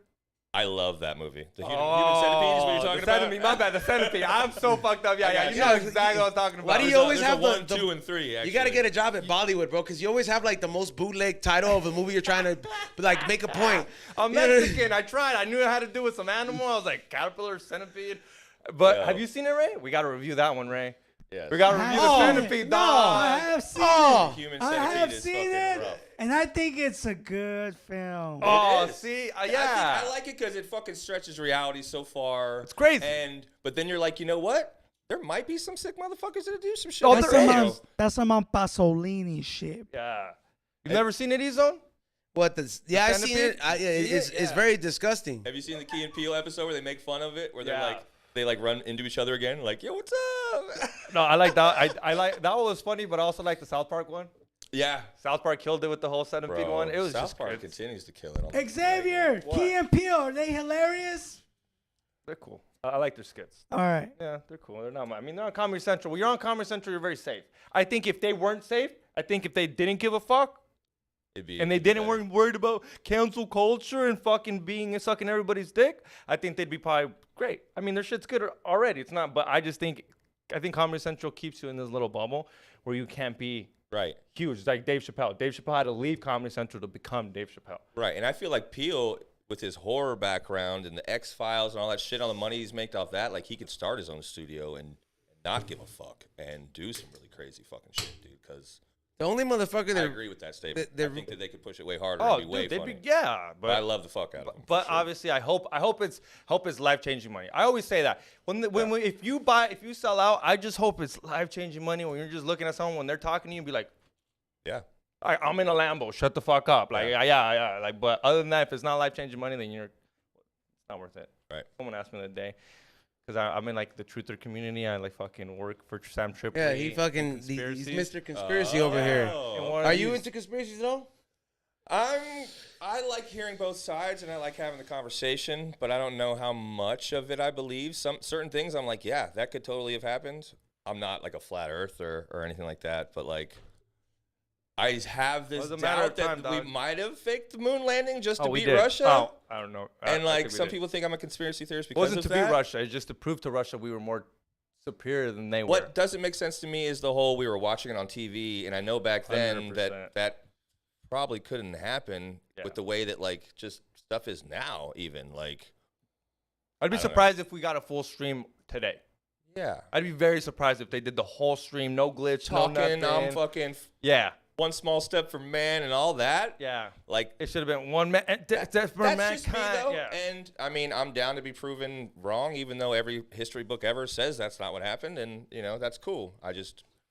I love that movie. The human Oh, centipede is what you're talking the about. centipede. My bad, the centipede. I'm so fucked up. Yeah, yeah. You know you. exactly what I'm talking about. Why do you There's always there's have one, the 2, and 3? Actually. You gotta get a job at Bollywood, bro, because you always have like the most bootleg title of a movie you're trying to like make a point. I'm You know what I mean? Mexican. I tried. I knew it had to do with some animal. I was like caterpillar, centipede. But Yeah. have you seen it, Ray? We got to review that one, Ray. Yes. We got to review the Oh, centipede, No, dog. I have seen Oh. it. Human I centipede have is seen fucking it, rough. and I think it's a good film. Oh, It is. see, Yeah. yeah. I like it because it fucking stretches reality so far. It's crazy. But then you're like, you know what? There might be some sick motherfuckers that do some shit. Oh, like That's there that. is. some Pasolini shit. Yeah. You've never seen it, E-Zone? What the? Yeah, I seen it. centipede? It's very disgusting. Have you seen the Key and Peele episode where they make fun of it? Where they're Yeah. like, they like run into each other again, like, yo, what's up? No, I like that. I like that one was funny, but I also like the South Park one. Yeah. South Park killed it with the whole centipede Bro, one. It was South just Park good. continues to kill it. On the Xavier, What? Key and Peele, are they hilarious? They're cool. I like their skits. All right. Yeah, they're cool. They're not. I mean, they're on Comedy Central. When you're on Comedy Central, you're very safe. I think if they weren't safe, I think if they didn't give a fuck and they didn't weren't worried about cancel culture and fucking being sucking everybody's dick, I think they'd be probably great. I mean, their shit's good already. It's not, but I think Comedy Central keeps you in this little bubble where you can't be Right. huge. It's like Dave Chappelle. Dave Chappelle had to leave Comedy Central to become Dave Chappelle. Right. And I feel like Peele, with his horror background and the X-Files and all that shit, all the money he's made off that, like he could start his own studio and not give a fuck and do some really crazy fucking shit, dude. Because The only motherfucker I that agree with that statement. they're- I think that they could push it way harder Oh, and be way dude, they'd funny. be yeah, But I love the fuck out of them. But obviously, I hope it's life changing money. I always say that if you sell out, I just hope it's life changing money. When you're just looking at someone when they're talking to you, and be like, Yeah. I'm in a Lambo, shut the fuck up. Like yeah. Like, but other than that, if it's not life changing money, then it's not worth it. Right. Someone asked me the other day. Because I'm in like the truther community. I like fucking work for Sam Tripoli. yeah, he fucking he's Mr. Conspiracy over here. And one of Are you these- into conspiracies at all? I like hearing both sides and I like having the conversation, but I don't know how much of it I believe. Some certain things I'm like, yeah, that could totally have happened. I'm not like a flat earther or anything like that, but like I have this It was a matter of doubt time, that we dog. might have faked the moon landing just to we beat did. Russia. Oh, I don't know. I And like think we some did. people think I'm a conspiracy theorist It because wasn't of to that. beat Russia. It's just to prove to Russia we were more superior than they were. What doesn't make sense to me is the whole we were watching it on TV, and I know back then 100%. that probably couldn't happen Yeah. with the way that like just stuff is now. Even like, I'd be I don't know. surprised if we got a full stream today. yeah, I'd be very surprised if they did the whole stream, no glitch, no talking, nothing. I'm fucking Yeah, one small step for man and all that. yeah. Like It should have been one man. Death for that's just me mankind. though. Yeah. And I mean, I'm down to be proven wrong, even though every history book ever says that's not what happened, and you know that's cool.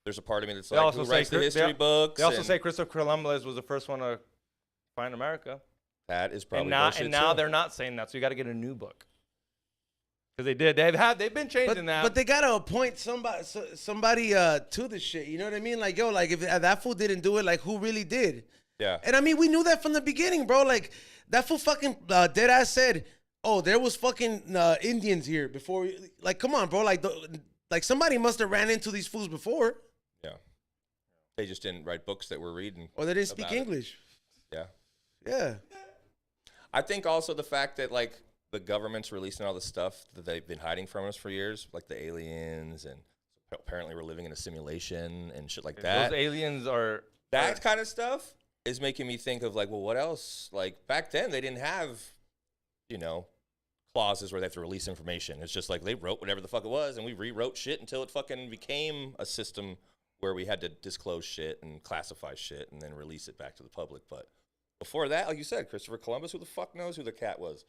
There's a part of me that's They like, also who say writes the Chris- history books? They also and say Christopher Columbus was the first one to find America, that is probably and bullshit now too. they're not saying that. So you got to get a new book because they did. They've been changing that. But they gotta appoint somebody to the shit. You know what I mean? Like, yo, like if that fool didn't do it, like who really did? Yeah. And I mean, we knew that from the beginning, bro. Like that fool fucking dead ass said, "Oh, there was fucking Indians here before." Like, come on, bro. Like somebody must have ran into these fools before, Yeah. They just didn't write books that we're reading. or they didn't speak about it. English. Yeah. Yeah. I think also the fact that like the government's releasing all the stuff that they've been hiding from us for years, like the aliens and apparently we're living in a simulation and shit like that. Those aliens are That kind of stuff is making me think of like, well, what else? Like back then they didn't have, you know, clauses where they have to release information. It's just like they wrote whatever the fuck it was, and we rewrote shit until it fucking became a system where we had to disclose shit and classify shit and then release it back to the public. But before that, like you said, Christopher Columbus, who the fuck knows who the cat was?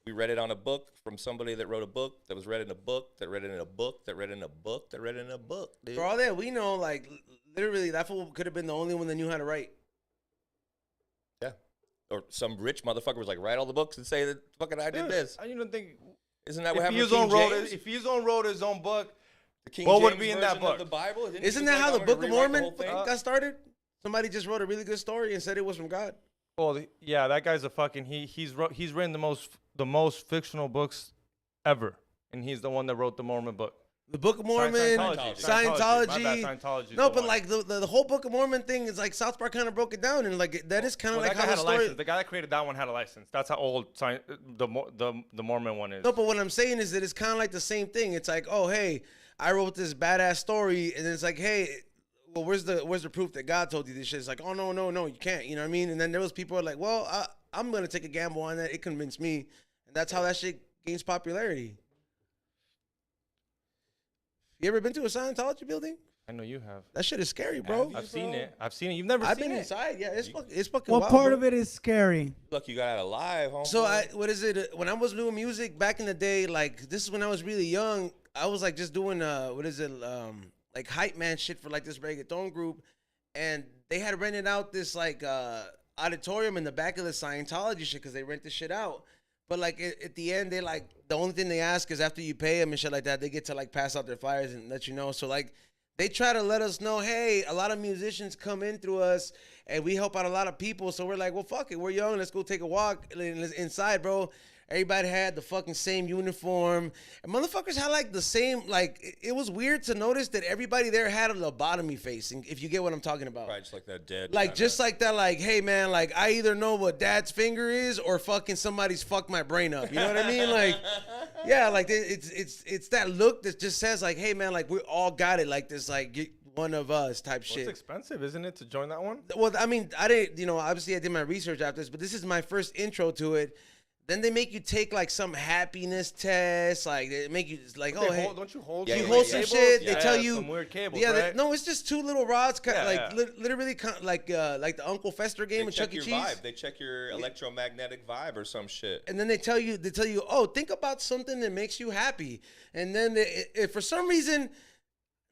We read it on a book from somebody that wrote a book that was read in a book that read it in a book that read it in a book that read it in a book, dude. For all that we know, like literally, that fool could have been the only one that knew how to write. Yeah. Or some rich motherfucker was like, write all the books and say that fucking I did this. I don't think. Isn't that what If happened he with King James? if he's on wrote his own book, The King what would James be in that version of book? The Bible? Didn't he Isn't just that how like, the I'm gonna Book of rewrite the Mormon whole thing? got started? Somebody just wrote a really good story and said it was from God. well, yeah, that guy's a fucking. He's written the most fictional books ever, and he's the one that wrote the Mormon book. The Book of Mormon, Scientology. My bad, Scientology. Scientology's No, the but one. like the whole Book of Mormon thing is like South Park kind of broke it down, and like that is kind of Well, like that guy how had the a story. license. The guy that created that one had a license. That's how old the Mormon one is. No, but what I'm saying is that it's kind of like the same thing. It's like, oh hey, I wrote this badass story, and then it's like, hey, well, where's the proof that God told you this shit? It's like, oh no, you can't. You know what I mean? And then there was people who are like, well, I'm gonna take a gamble on that. It convinced me, and that's how that shit gains popularity. You ever been to a Scientology building? I know you have. That shit is scary, bro. I've seen it. I've seen it. You've never I've seen been it. inside. Yeah, it's fucking. What wild, part bro. of it is scary? Look, you got out alive, homie. So what is it? When I was doing music back in the day, like this is when I was really young. I was like just doing like hype man shit for like this reggaeton group, and they had rented out this like auditorium in the back of the Scientology shit because they rent this shit out. But like at the end, they like the only thing they ask is after you pay them and shit like that, they get to like pass out their flyers and let you know. So like they try to let us know, hey, a lot of musicians come in through us and we help out a lot of people. So we're like, well, fuck it, we're young, let's go take a walk inside, bro. Everybody had the fucking same uniform. And motherfuckers had like the same, like, it was weird to notice that everybody there had a lobotomy face, if you get what I'm talking about. Probably just like that dead. Like, just like that, like, hey, man, like, I either know what dad's finger is or fucking somebody's fucked my brain up. You know what I mean? Like, yeah, like, it's that look that just says, like, hey, man, like, we all got it, like this, like, one of us type shit. It's expensive, isn't it, to join that one? Well, I mean, I didn't, obviously I did my research after this, but this is my first intro to it. Then they make you take like some happiness test, like they make you like, oh hey, don't you hold? you hold some shit. They tell you some weird cables. yeah, right? no, it's just two little rods, Yeah. literally like the Uncle Fester game in Chuck E. your Cheese. vibe. They check your electromagnetic vibe or some shit. And then they tell you, oh, think about something that makes you happy. And then if for some reason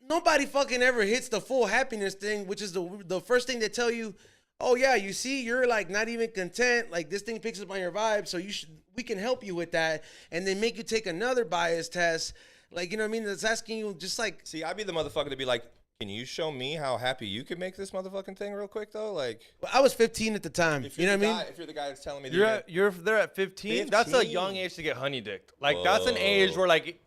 nobody fucking ever hits the full happiness thing, which is the first thing they tell you. Oh yeah, you see, you're like not even content. Like this thing picks up on your vibe, so we can help you with that. And they make you take another bias test. Like, you know what I mean? That's asking you just like. See, I'd be the motherfucker to be like, can you show me how happy you can make this motherfucking thing real quick though? Like, I was 15 at the time. You know what I mean? If you're the guy that's telling me that You're there at 15. That's a 15? young age to get honey dicked. Like that's an age where like,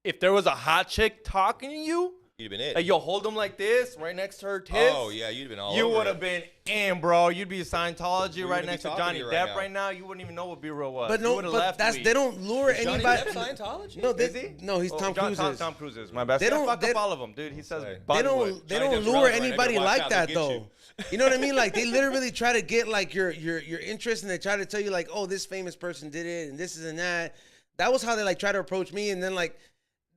if there was a hot chick talking to you. you'd have been it. Like, you'll hold them like this, right next to her tits. Oh yeah, you'd have been all You over would have it. been in, bro. You'd be Scientology We right wouldn't next be to talking Johnny to you Depp right right now. You wouldn't even know what B-roll was. But You no, would've but left that's weak. they don't lure Johnny anybody. Depp Scientology? No, Is he? no, he's Tom Cruise. Tom Cruise is. My best. They don't- Fuck they- up all of them, dude. He says They They Bollywood. don't Johnny Depp's lure relevant right anybody there. Watch like out, that they'll though. get You know what I mean? Like they literally try to get like your interest, and they try to tell you like, oh, this famous person did it, and this is and that. That was how they like try to approach me, and then like,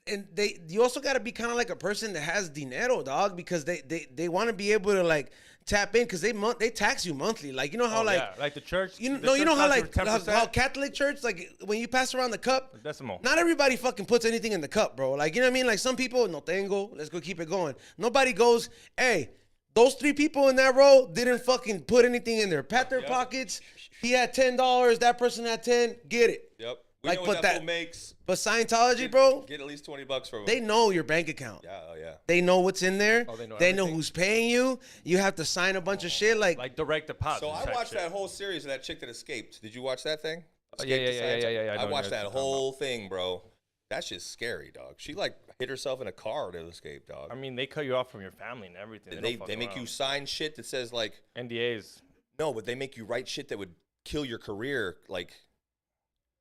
and you also got to be kind of like a person that has dinero, dog, because they want to be able to like tap in because they tax you monthly. Like you know how like yeah, like the church. you the know you church know how tax like you how 10%? Catholic church like when you pass around the cup. Decimal. Not everybody fucking puts anything in the cup, bro. Like, you know what I mean? Like, some people, no tengo, let's go keep it going. Nobody goes, hey, those 3 people in that row didn't fucking put anything in there. Pat their pockets. He had $10. That person had 10. Get it. Yep. We Like, know but what that- fool makes. But Scientology, bro, Get at least $20 from him. they know your bank account. Yeah, oh yeah. They know what's in there. Oh, they know they know everything. who's paying you. You have to sign a bunch of shit. Like direct deposit. So I type watched shit. that whole series of that chick that escaped. Did you watch that thing? Yeah, Escape to Scientology? yeah. I I know watched what that you're talking whole thing, bro. That's just scary, dog. She like hit herself in a car to escape, dog. I mean, they cut you off from your family and everything. They make you sign shit that says like NDAs. no, but they make you write shit that would kill your career. Like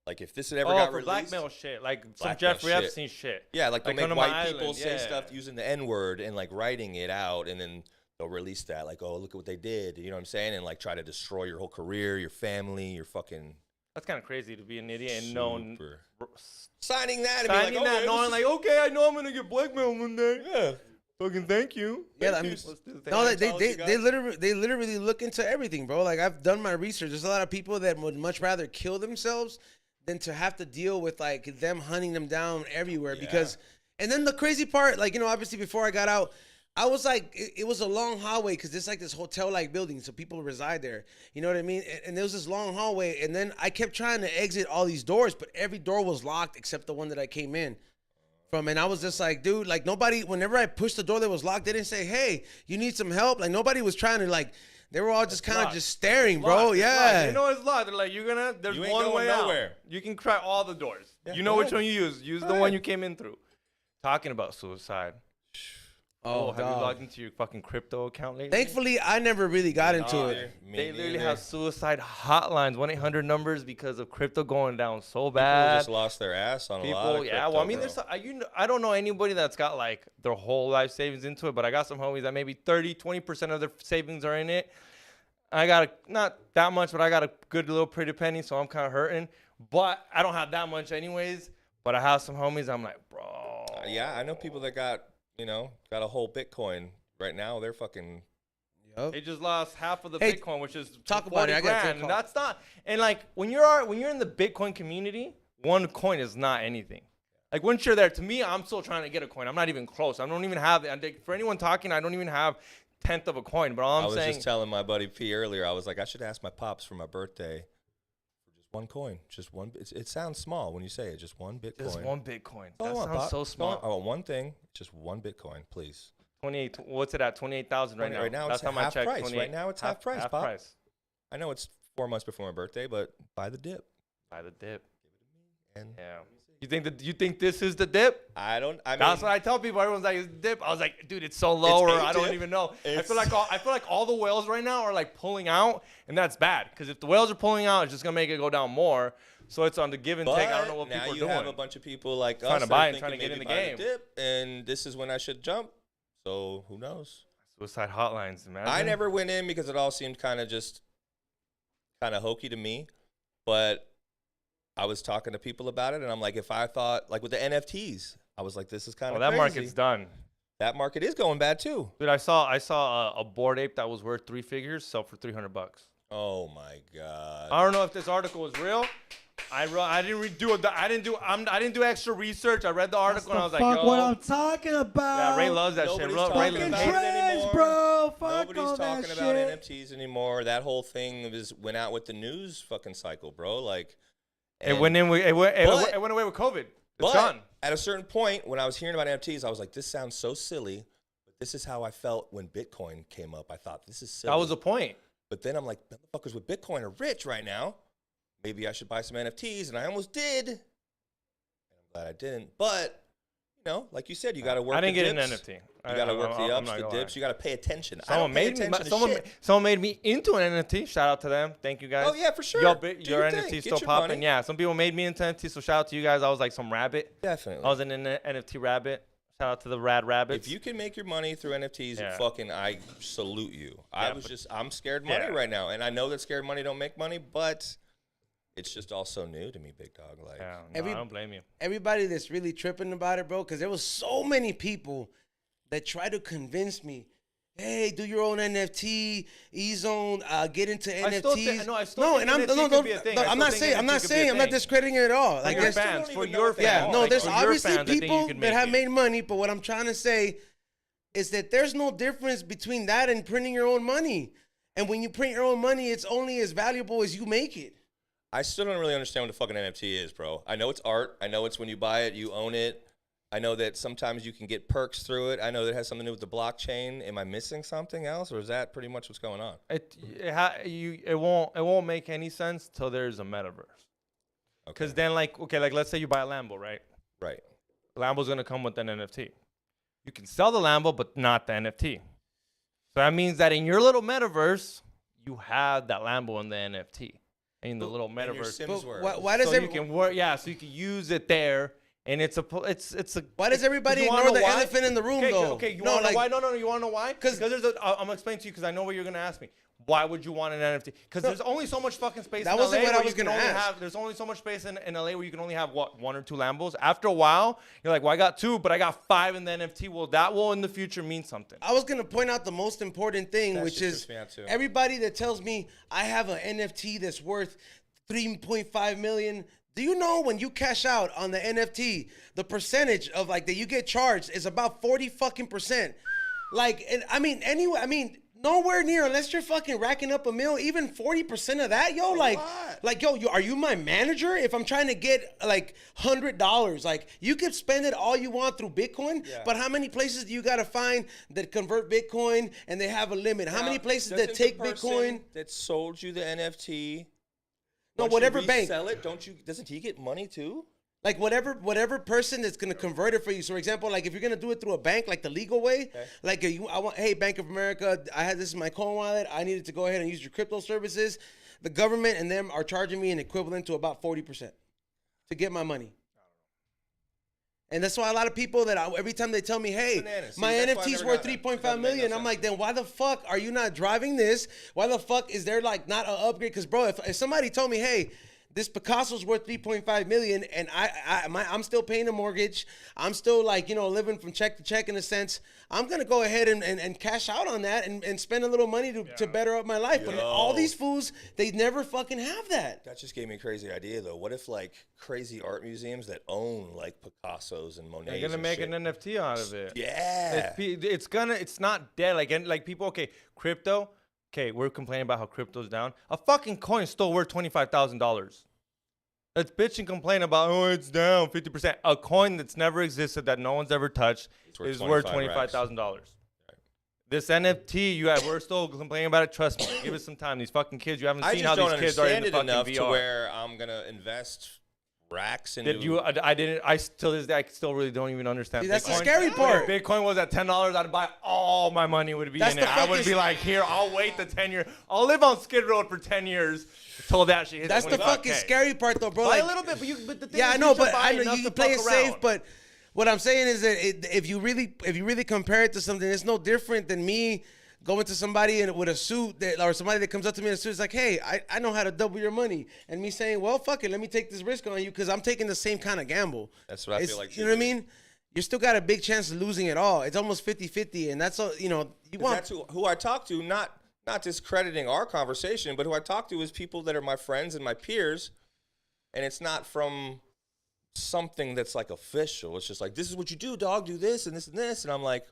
Like if this had ever got for released, blackmail shit, like some Blackmail Jeffrey shit. Epstein shit. yeah, like they'll Like, make come to my white people island, say yeah. stuff using the N-word and like writing it out, and then they'll release that, like, oh, look at what they did. You know what I'm saying? And like try to destroy your whole career, your family, your fucking. That's kind of crazy to be an idiot and knowing. Signing that and Signing be like, that, okay, knowing this like, okay, I know I'm gonna get blackmailed one day. is- yeah. Fucking thank you. Yeah, Thank I mean, you. Let's do the thing. no, Scientology guy. they literally look into everything, bro. Like I've done my research. There's a lot of people that would much rather kill themselves than to have to deal with like them hunting them down everywhere. Yeah. Because, and then the crazy part, like, you know, obviously before I got out, I was like, it was a long hallway because it's like this hotel-like building, so people reside there. You know what I mean? And there was this long hallway, and then I kept trying to exit all these doors, but every door was locked except the one that I came in from. And I was just like, dude, like nobody, whenever I pushed the door that was locked, they didn't say, hey, you need some help? Like nobody was trying to like, they were all just kind of locked. just staring, It's bro. locked. It's Yeah. locked. You know it's locked. They're like, there's You ain't one going way nowhere. out. You can try all the doors. Yeah, you know go which ahead. one you use. Use Go the one ahead. you came in through. Talking about suicide. Oh, have you dog. logged into your fucking crypto account lately? Thankfully, I never really got into it. They literally neither. have suicide hotlines, 1-800 numbers because of crypto going down so People bad. just lost their ass on a lot People, of yeah. crypto, Well, I mean, bro. I don't know anybody that's got like their whole life savings into it, but I got some homies that maybe 30-20% of their savings are in it. I got not that much, but I got a good little pretty penny, so I'm kind of hurting. But I don't have that much anyways. But I have some homies. I'm like, bro. Yeah, I know people that got a whole Bitcoin right now. They're fucking. Yup. They just lost half of the Hey, Bitcoin, which is talk about it. 40 I gotta take a grand. call. And that's not. And like when you're in the Bitcoin community, one coin is not anything. Like once you're there, to me, I'm still trying to get a coin. I'm not even close. I don't even have. For anyone talking, I don't even have tenth of a coin. But all I I'm was saying, just telling my buddy P earlier. I was like, I should ask my pops for my birthday for just one coin, just one. It sounds small when you say it, just one Bitcoin. just one Bitcoin. That's all I That want, sounds Pop. so That's all I want. small. I want one thing, just one Bitcoin, please. 28. What's it at? 28,000 right now. Right now Last it's time I half checked, price. 28. Right now it's half price, Half Pop. price. I know it's 4 months before my birthday, but buy the dip. Buy the dip. And Yeah. You think this is the dip? I mean, That's what I tell people. Everyone's like, "It's dip." I was like, "Dude, it's so low, or a I don't dip. even know." I It's- feel like all the whales right now are like pulling out, and that's bad because if the whales are pulling out, it's just gonna make it go down more. So it's on the give and take. I don't know what now people are you doing. have a bunch of people like Trying us to that buy are and trying to thinking get in maybe the buy game. dip, and this is when I should jump. So who knows? Suicide hotlines, man. I never went in because it all seemed kind of hokey to me, but I was talking to people about it, and I'm like, if I thought like with the NFTs, I was like, this is kind Oh, of that crazy. market's done. That market is going bad too. Dude, I saw a Bored Ape that was worth 3 figures sell for $300. Oh my god! I don't know if this article was real. I didn't do extra research. I read the That's article and I was the like, fuck yo. what I'm talking about. Yeah, Ray loves that Nobody's shit. talking Ray, Fucking about Ray- it trends, anymore. bro. Fuck Nobody's all talking that about shit. NFTs anymore. That whole thing went out with the news fucking cycle, bro. Like, It and- went away with COVID. It's But gone. at a certain point, when I was hearing about NFTs, I was like, this sounds so silly. But this is how I felt when Bitcoin came up. I thought, this is silly. That was the point. But then I'm like, motherfuckers with Bitcoin are rich right now. Maybe I should buy some NFTs. And I almost did. And I'm glad I didn't. But, like you said, you got to work I didn't the get an dips. NFT. You got to work I'm the ups, not the gonna dips. lie. You got to pay attention. I Someone don't pay made me. attention to shit. Someone made me into an NFT. Shout out to them. Thank you guys. Oh, yeah, for sure. Your Do your your thing. NFT Get still your popping. money. Yeah, some people made me into NFT. So shout out to you guys. I was like some rabbit. Definitely. I was an NFT rabbit. Shout out to the rad rabbits. If you can make your money through NFTs, Yeah. I salute you. Yeah, I'm scared money Yeah. right now. And I know that scared money don't make money, but it's just all so new to me, big dog. Like, Yeah, no, I don't blame you. Everybody that's really tripping about it, bro, because there was so many people that tried to convince me, hey, do your own NFT, E-Zone, get into NFTs. I still think NFT could be a thing. I I'm still not think saying, I'm NFT not could be a saying, I'm not thing. discrediting it at all. Like Like, your there's, fans, don't for even know your what they fans. are. no, Like, there's for your obviously fans, I think you people could that make have it. made money, but what I'm trying to say is that there's no difference between that and printing your own money. And when you print your own money, it's only as valuable as you make it. I still don't really understand what a fucking NFT is, bro. I know it's art. I know it's when you buy it, you own it. I know that sometimes you can get perks through it. I know that it has something to do with the blockchain. Am I missing something else, or is that pretty much what's going on? It won't make any sense till there's a metaverse. Because then like let's say you buy a Lambo, right? Right. Lambo's gonna come with an NFT. You can sell the Lambo, but not the NFT. So that means that in your little metaverse, you have that Lambo and the NFT. in the little And your metaverse. Sims But world. why does So you can work, so you can use it there, and it's a. Why does everybody You wanna ignore know the why? elephant in the room though? Okay, you no, want to like, know why? No, you want to know why? Because there's I'm gonna explain to you because I know what you're gonna ask me. Why would you want an NFT? Because there's only so much fucking space That in wasn't LA what I where was you can gonna only ask. have. There's only so much space in LA where you can only have what 1 or 2 Lambos. After a while, you're like, well, I got 2, but I got 5 in the NFT. Well, that will in the future mean something. I was gonna point out the most important thing, That which shit is trips me out, too. everybody that tells me I have an NFT that's worth 3.5 million. Do you know when you cash out on the NFT, the percentage of like that you get charged is about 40 fucking %. Like, and I mean, anyway, I mean, nowhere near unless you're fucking racking up a meal, even 40% of that, yo, like, yo, are you my manager? If I'm trying to get like $100, like you could spend it all you want through Bitcoin, but how many places do you gotta find that convert Bitcoin and they have a limit? How many places that Doesn't take the person Bitcoin? that sold you the NFT? No, once whatever you bank. sell it, doesn't he get money too? Like whatever person that's gonna convert it for you. So, for example, like if you're gonna do it through a bank, like the legal way, like hey, Bank of America, I had this in my coin wallet. I needed to go ahead and use your crypto services. The government and them are charging me an equivalent to about 40% to get my money. And that's why a lot of people that every time they tell me, hey, Bananas. See, my that's why I NFT's never worth got that. 3.5 Doesn't make million, no I'm sense. like, then why the fuck are you not driving this? Why the fuck is there like not an upgrade? Because bro, if somebody told me, hey, this Picasso's worth 3.5 million, and I'm still paying a mortgage. I'm still like, you know, living from check to check in a sense. I'm gonna go ahead and cash out on that and spend a little money to better up my life. But all these fools, they never fucking have that. That just gave me a crazy idea though. What if like crazy art museums that own like Picasso's and Monet's They're gonna and make shit. an NFT out of it. Yeah. It's not dead. Like people, okay, crypto. Okay, we're complaining about how crypto's down. A fucking coin still worth $25,000. Let's bitch and complain about, oh, it's down 50%. A coin that's never existed, that no one's ever touched, is worth $25,000. This NFT, we're still complaining about it. Trust me, give it some time. These fucking kids, you haven't I seen just how don't these kids are in understand the it fucking enough VR. to where I'm gonna invest racks into. Did you? I didn't. I till this day, I still really don't even understand. See, that's the Bitcoin. scary part. If Bitcoin was at $10, I'd buy all my money would be That's in the it. I would fucking- be like, here, I'll wait the 10 years. I'll live on Skid Row for 10 years till that shit hits. That's the fucking scary part, though, bro. Buy like, a little bit, but the thing yeah, is, I know, you should but buy I know enough you to play it fuck safe. around. But what I'm saying is that if you really compare it to something, it's no different than me going to somebody with a suit or somebody that comes up to me in a suit is like, hey, I know how to double your money, and me saying, well, fuck it, let me take this risk on you because I'm taking the same kind of gamble. That's what I feel like. You know what I mean? You still got a big chance of losing it all. It's almost 50-50, and that's all. You know, you want. That's who I talk to, not discrediting our conversation, but who I talk to is people that are my friends and my peers, and it's not from something that's like official. It's just like, this is what you do, dog. Do this and this and this, and I'm like,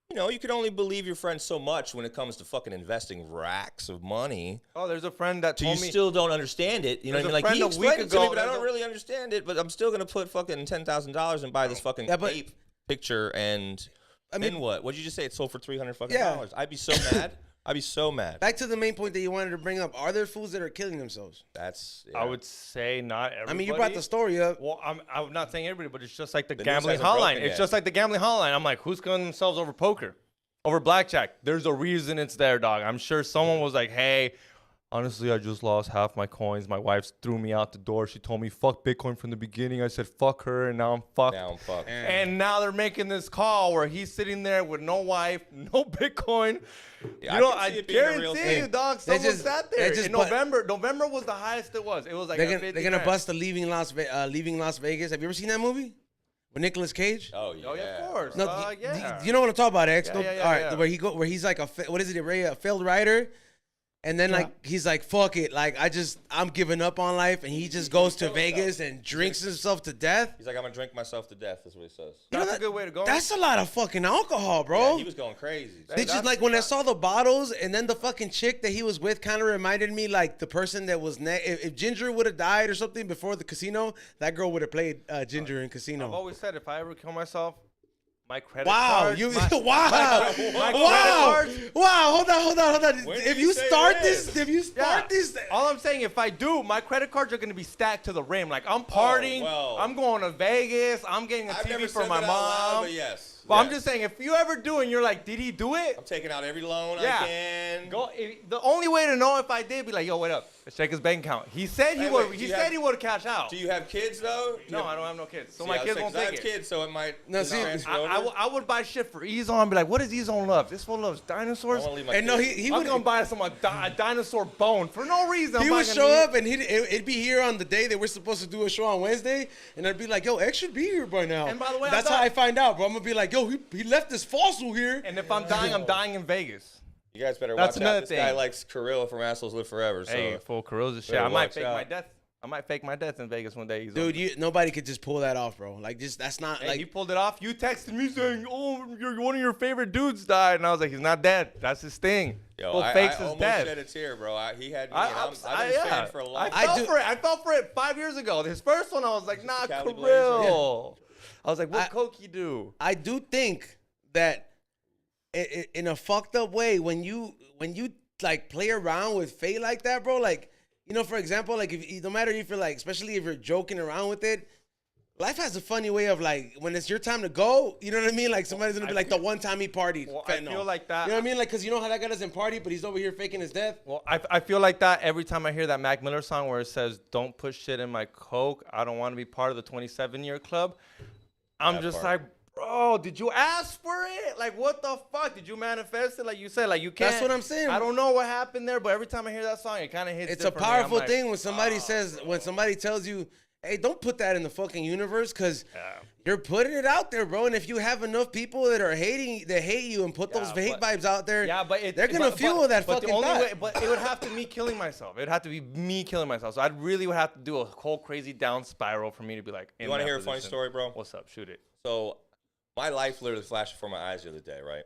you know, you can only believe your friends so much when it comes to fucking investing racks of money. Oh, there's a friend that So told you me. still don't understand it. You know what I There's mean? a Like, friend he a week explained it to me, ago, but I there's don't really understand it. But I'm still going to put fucking $10,000 and buy this fucking ape picture. And I mean, then what? What'd you just say? It sold for $300 fucking Yeah. dollars. I'd be so mad. I'd be so mad. Back to the main point that you wanted to bring up. Are there fools that are killing themselves? That's. I would say not everybody. I mean, you brought the story up. Well, I'm not saying everybody, but it's just like the news gambling hasn't hotline. broken It's yet. just like the gambling hotline. I'm like, who's killing themselves over poker? Over blackjack? There's a reason it's there, dog. I'm sure someone was like, hey, honestly, I just lost half my coins. My wife threw me out the door. She told me, fuck Bitcoin from the beginning. I said, fuck her, and now I'm fucked. Now I'm fucked. And now they're making this call where he's sitting there with no wife, no Bitcoin. Yeah, You know, I can see I it being a real guarantee thing. you, dog, They someone just- sat they there. just In bu- November was the highest it was. It was like They're a 50 gonna grand. bust the Leaving Las Vegas. Have you ever seen that movie with Nicolas Cage? Oh, yeah. Oh, yeah, of course. No, Yeah. you know what I'm talking about, X? Yeah, No, yeah, yeah, all right, yeah. where he's like what is it? A failed writer, and then like he's like, fuck it, like I'm giving up on life, and he just goes to Vegas and drinks himself to death. He's like, I'm going to drink myself to death, is what he says. You know That's a good way to go. That's a lot of fucking alcohol, bro. Yeah, he was going crazy. Did you like when I saw the bottles and then the fucking chick that he was with kind of reminded me like the person that was if Ginger would have died or something before the casino, that girl would have played Ginger in Casino. I've always said if I ever kill myself, my credit Wow, card. you my, wow, my wow, credit wow. Hold on. When If did you you say start that? this, All I'm saying, if I do, my credit cards are gonna be stacked to the rim. Like I'm partying, well. I'm going to Vegas, I'm getting a I've TV never for said my that out loud, mom. but yes. Well, I'm Yes. just saying, if you ever do and you're like, did he do it? I'm taking out every loan Yeah. I can. man. The only way to know if I did be like, yo, wait up. Let's check his bank account. He said he would. He said he would cash out. Do you have kids though? No, I don't have no kids. So See, my kids won't take I have it. kids, so it might. No, see, I would buy shit for Ezon and be like, what does Ezon love? This fool loves dinosaurs. And no, he I'm would gonna buy some a dinosaur bone for no reason. He would show up and it'd be here on the day that we're supposed to do a show on Wednesday, and I'd be like, yo, X should be here by now. And by the way, that's how I find out, bro. I'm gonna be like, yo, he left this fossil here. And if I'm dying in Vegas. You guys better That's watch another out. This thing. guy likes Carrillo from Assholes Live Forever. So. Hey, full Carrillo's shit. Better I might watch fake out. my death. I might fake my death in Vegas one day. Dude, nobody could just pull that off, bro. Like, just that's not Hey, like. he pulled it off. You texted me saying, "Oh, one of your favorite dudes died," and I was like, "He's not dead. That's his thing." Yo, I fakes his almost death. shed a tear, bro. He had me. I've I've been a fan for a long time. I fell for it 5 years ago. His first one, I was like, "Nah, Cali Kirill." I was like, "What coke you do?" I do think that in a fucked up way, when you like play around with fate like that, bro, like, you know, for example, like if no matter if you're like, especially if you're joking around with it, life has a funny way of like when it's your time to go, you know what I mean? Like somebody's gonna be like the one time he partied. Well, I feel like that. You know what I mean? Like, cause you know how that guy doesn't party, but he's over here faking his death. Well, I feel like that every time I hear that Mac Miller song where it says, "Don't push shit in my coke. I don't want to be part of the 27-year club." I'm That just part. like, bro, did you ask for it? Like, what the fuck? Did you manifest it? Like you said, like you can't. That's what I'm saying. I don't know what happened there, but every time I hear that song, it kind of hits. It's a differently. I'm powerful like, thing when somebody oh, when somebody tells you, hey, don't put that in the fucking universe, because Yeah. you're putting it out there, bro. And if you have enough people that hate you and put those hate vibes out there, Yeah, but they're gonna fuel that but fucking the only thought. way, but it would have to be me killing myself. It would have to be me killing myself. So I'd really would have to do a whole crazy down spiral for me to be like. You want to hear a funny story, bro? What's up? Shoot it. So, my life literally flashed before my eyes the other day, right?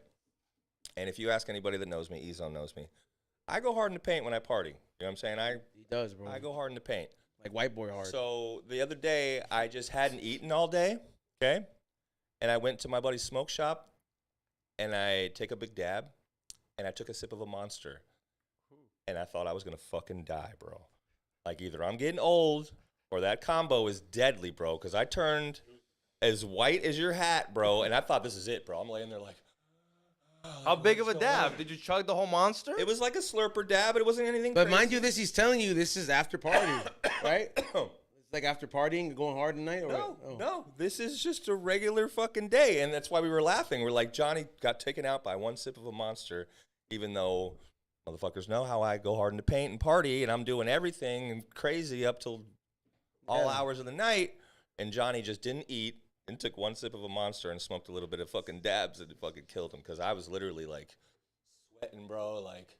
And if you ask anybody that knows me, Ezon knows me. I go hard in the paint when I party. You know what I'm saying? He does, bro. I go hard in the paint. Like white boy hard. So the other day, I just hadn't eaten all day, okay? And I went to my buddy's smoke shop, and I take a big dab, and I took a sip of a Monster, and I thought I was gonna fucking die, bro. Like either I'm getting old, or that combo is deadly, bro. Because I turned as white as your hat, bro, and I thought this is it, bro. I'm laying there like. How big of a dab? Did you chug the whole Monster? It was like a slurper dab, but it wasn't anything But crazy. mind you, he's telling you this is after party, right? It's like after partying, going hard tonight, or No, what? Oh. no, this is just a regular fucking day, and that's why we were laughing. We're like, Johnny got taken out by one sip of a Monster, even though motherfuckers know how I go hard in the paint and party, and I'm doing everything and crazy up till all hours of the night, and Johnny just didn't eat and took one sip of a Monster and smoked a little bit of fucking dabs, and it fucking killed him, because I was literally like sweating, bro, like,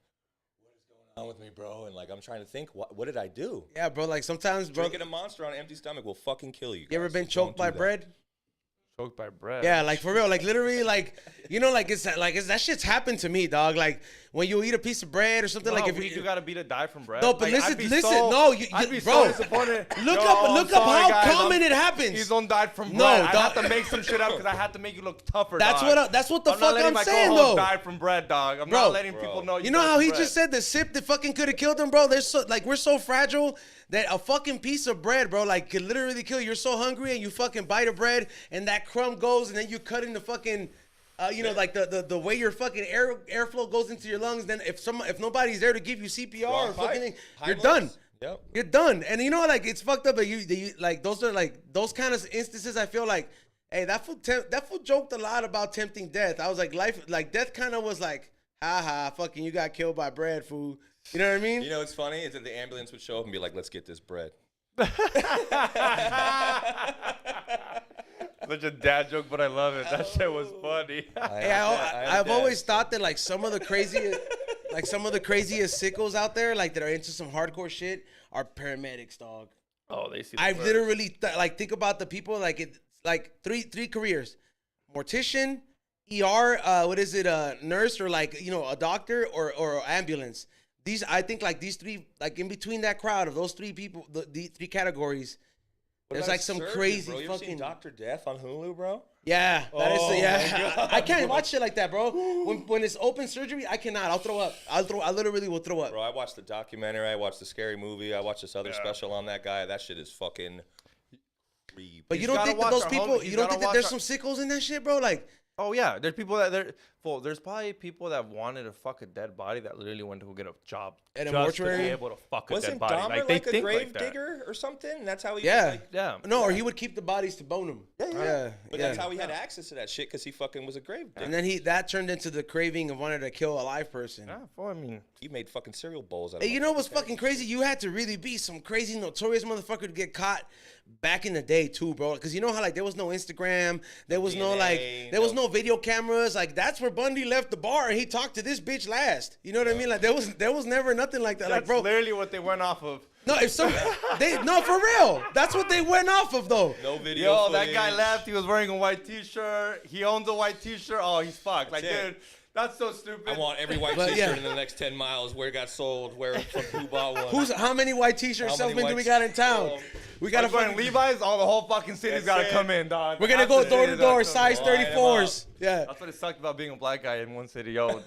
what is going on with me, bro? And like, I'm trying to think, what did I do? Yeah, bro. Like sometimes, bro. Drinking a Monster on an empty stomach will fucking kill you. You ever guys, been so don't choked by do that. bread? Choked by bread. Yeah, like for real, like literally, like you know, like it's that shit's happened to me, dog. Like when you eat a piece of bread or something, like if you gotta be to die from bread. No, but Like, listen, I'd be listen, so- no, I'd be bro. so disappointed. Look Yo, up I'm how sorry, guys, common it happens. He's on died from bread. No, I dog. have to make some shit up because I have to make you look tougher. That's dog. that's what the I'm fuck not letting I'm my saying co-host though. Die from bread, dog. I'm Bro. not letting people know. You know died how from he bread. just said the sip that fucking could have killed him, bro? We're so fragile that a fucking piece of bread, bro, like could literally kill you. You're so hungry and you fucking bite a bread and that crumb goes and then you cut in the fucking, you know, like the way your fucking airflow goes into your lungs. Then if nobody's there to give you CPR or Wrong fucking pipe. thing, you're Timeless. done. Yep. You're done. And you know, like it's fucked up. But you like those are like those kind of instances. I feel like, hey, that fool joked a lot about tempting death. I was like, death kind of was like, ha, fucking, you got killed by bread, fool. You know what I mean? You know what's funny is that the ambulance would show up and be like, "Let's get this bread." Such a dad joke, but I love it. That shit was funny. Hey, I've always thought that like some of the craziest sickos out there, like that are into some hardcore shit, are paramedics, dog. Oh, they see. The I've birds. literally think about the people like three careers: mortician, ER, nurse, or like a doctor or ambulance. I think like these three, like in between that crowd of those three people, the three categories. What There's about like some surgery, crazy bro? You ever seen fucking Dr. Death on Hulu, bro? yeah. That is Oh, yeah. my God, I can't watch shit like that, bro. When it's open surgery, I cannot. I'll throw up. I literally will throw up. Bro, I watched the documentary. I watched the scary movie. I watched this other special on that guy. That shit is fucking creepy. But you He's don't gotta think that watch those our people? homie. You He's don't gotta think that watch there's our- some sickos in that shit, bro? Like, Oh yeah, there's people that there's probably people that wanted to fuck a dead body that literally went to go get a job At a just to mortuary? be able to fuck a Wasn't dead body. Dahmer They like a think grave like that. digger or something? And that's how he Yeah. was like, Yeah. No, or he would keep the bodies to bone them. Yeah. but that's how he had access to that shit because he fucking was a grave digger. And then that turned into the craving of wanting to kill a live person. Yeah, well, I mean, He made fucking cereal bowls out of Hey, you know what's fucking crazy? You had to really be some crazy notorious motherfucker to get caught back in the day too, bro. Because you know how like there was no Instagram, there was no DNA, there was no video cameras. Like that's where Bundy left the bar and he talked to this bitch last. You know what I mean? Like there was never nothing like that. that's Like bro, literally what they went off of. no, if some no for real. That's what they went off of though. No video Yo, footage. that guy left. He was wearing a white T-shirt. He owns a white T-shirt. Oh, he's fucked. Like, That's it. dude, that's so stupid. I want every white But, T-shirt yeah. in the next 10 miles. Where it got sold, where from who bought one. How many white t-shirt How many salesmen do white- we got in town? Oh, We gotta Like, wearing fucking, Levi's. All the whole fucking city's That's got to it. come in, dog. we're gonna Half go the door to city's door, gotta come size in. Line 'em 34s. Yeah. That's what it sucked about being a black guy in one city. Yo,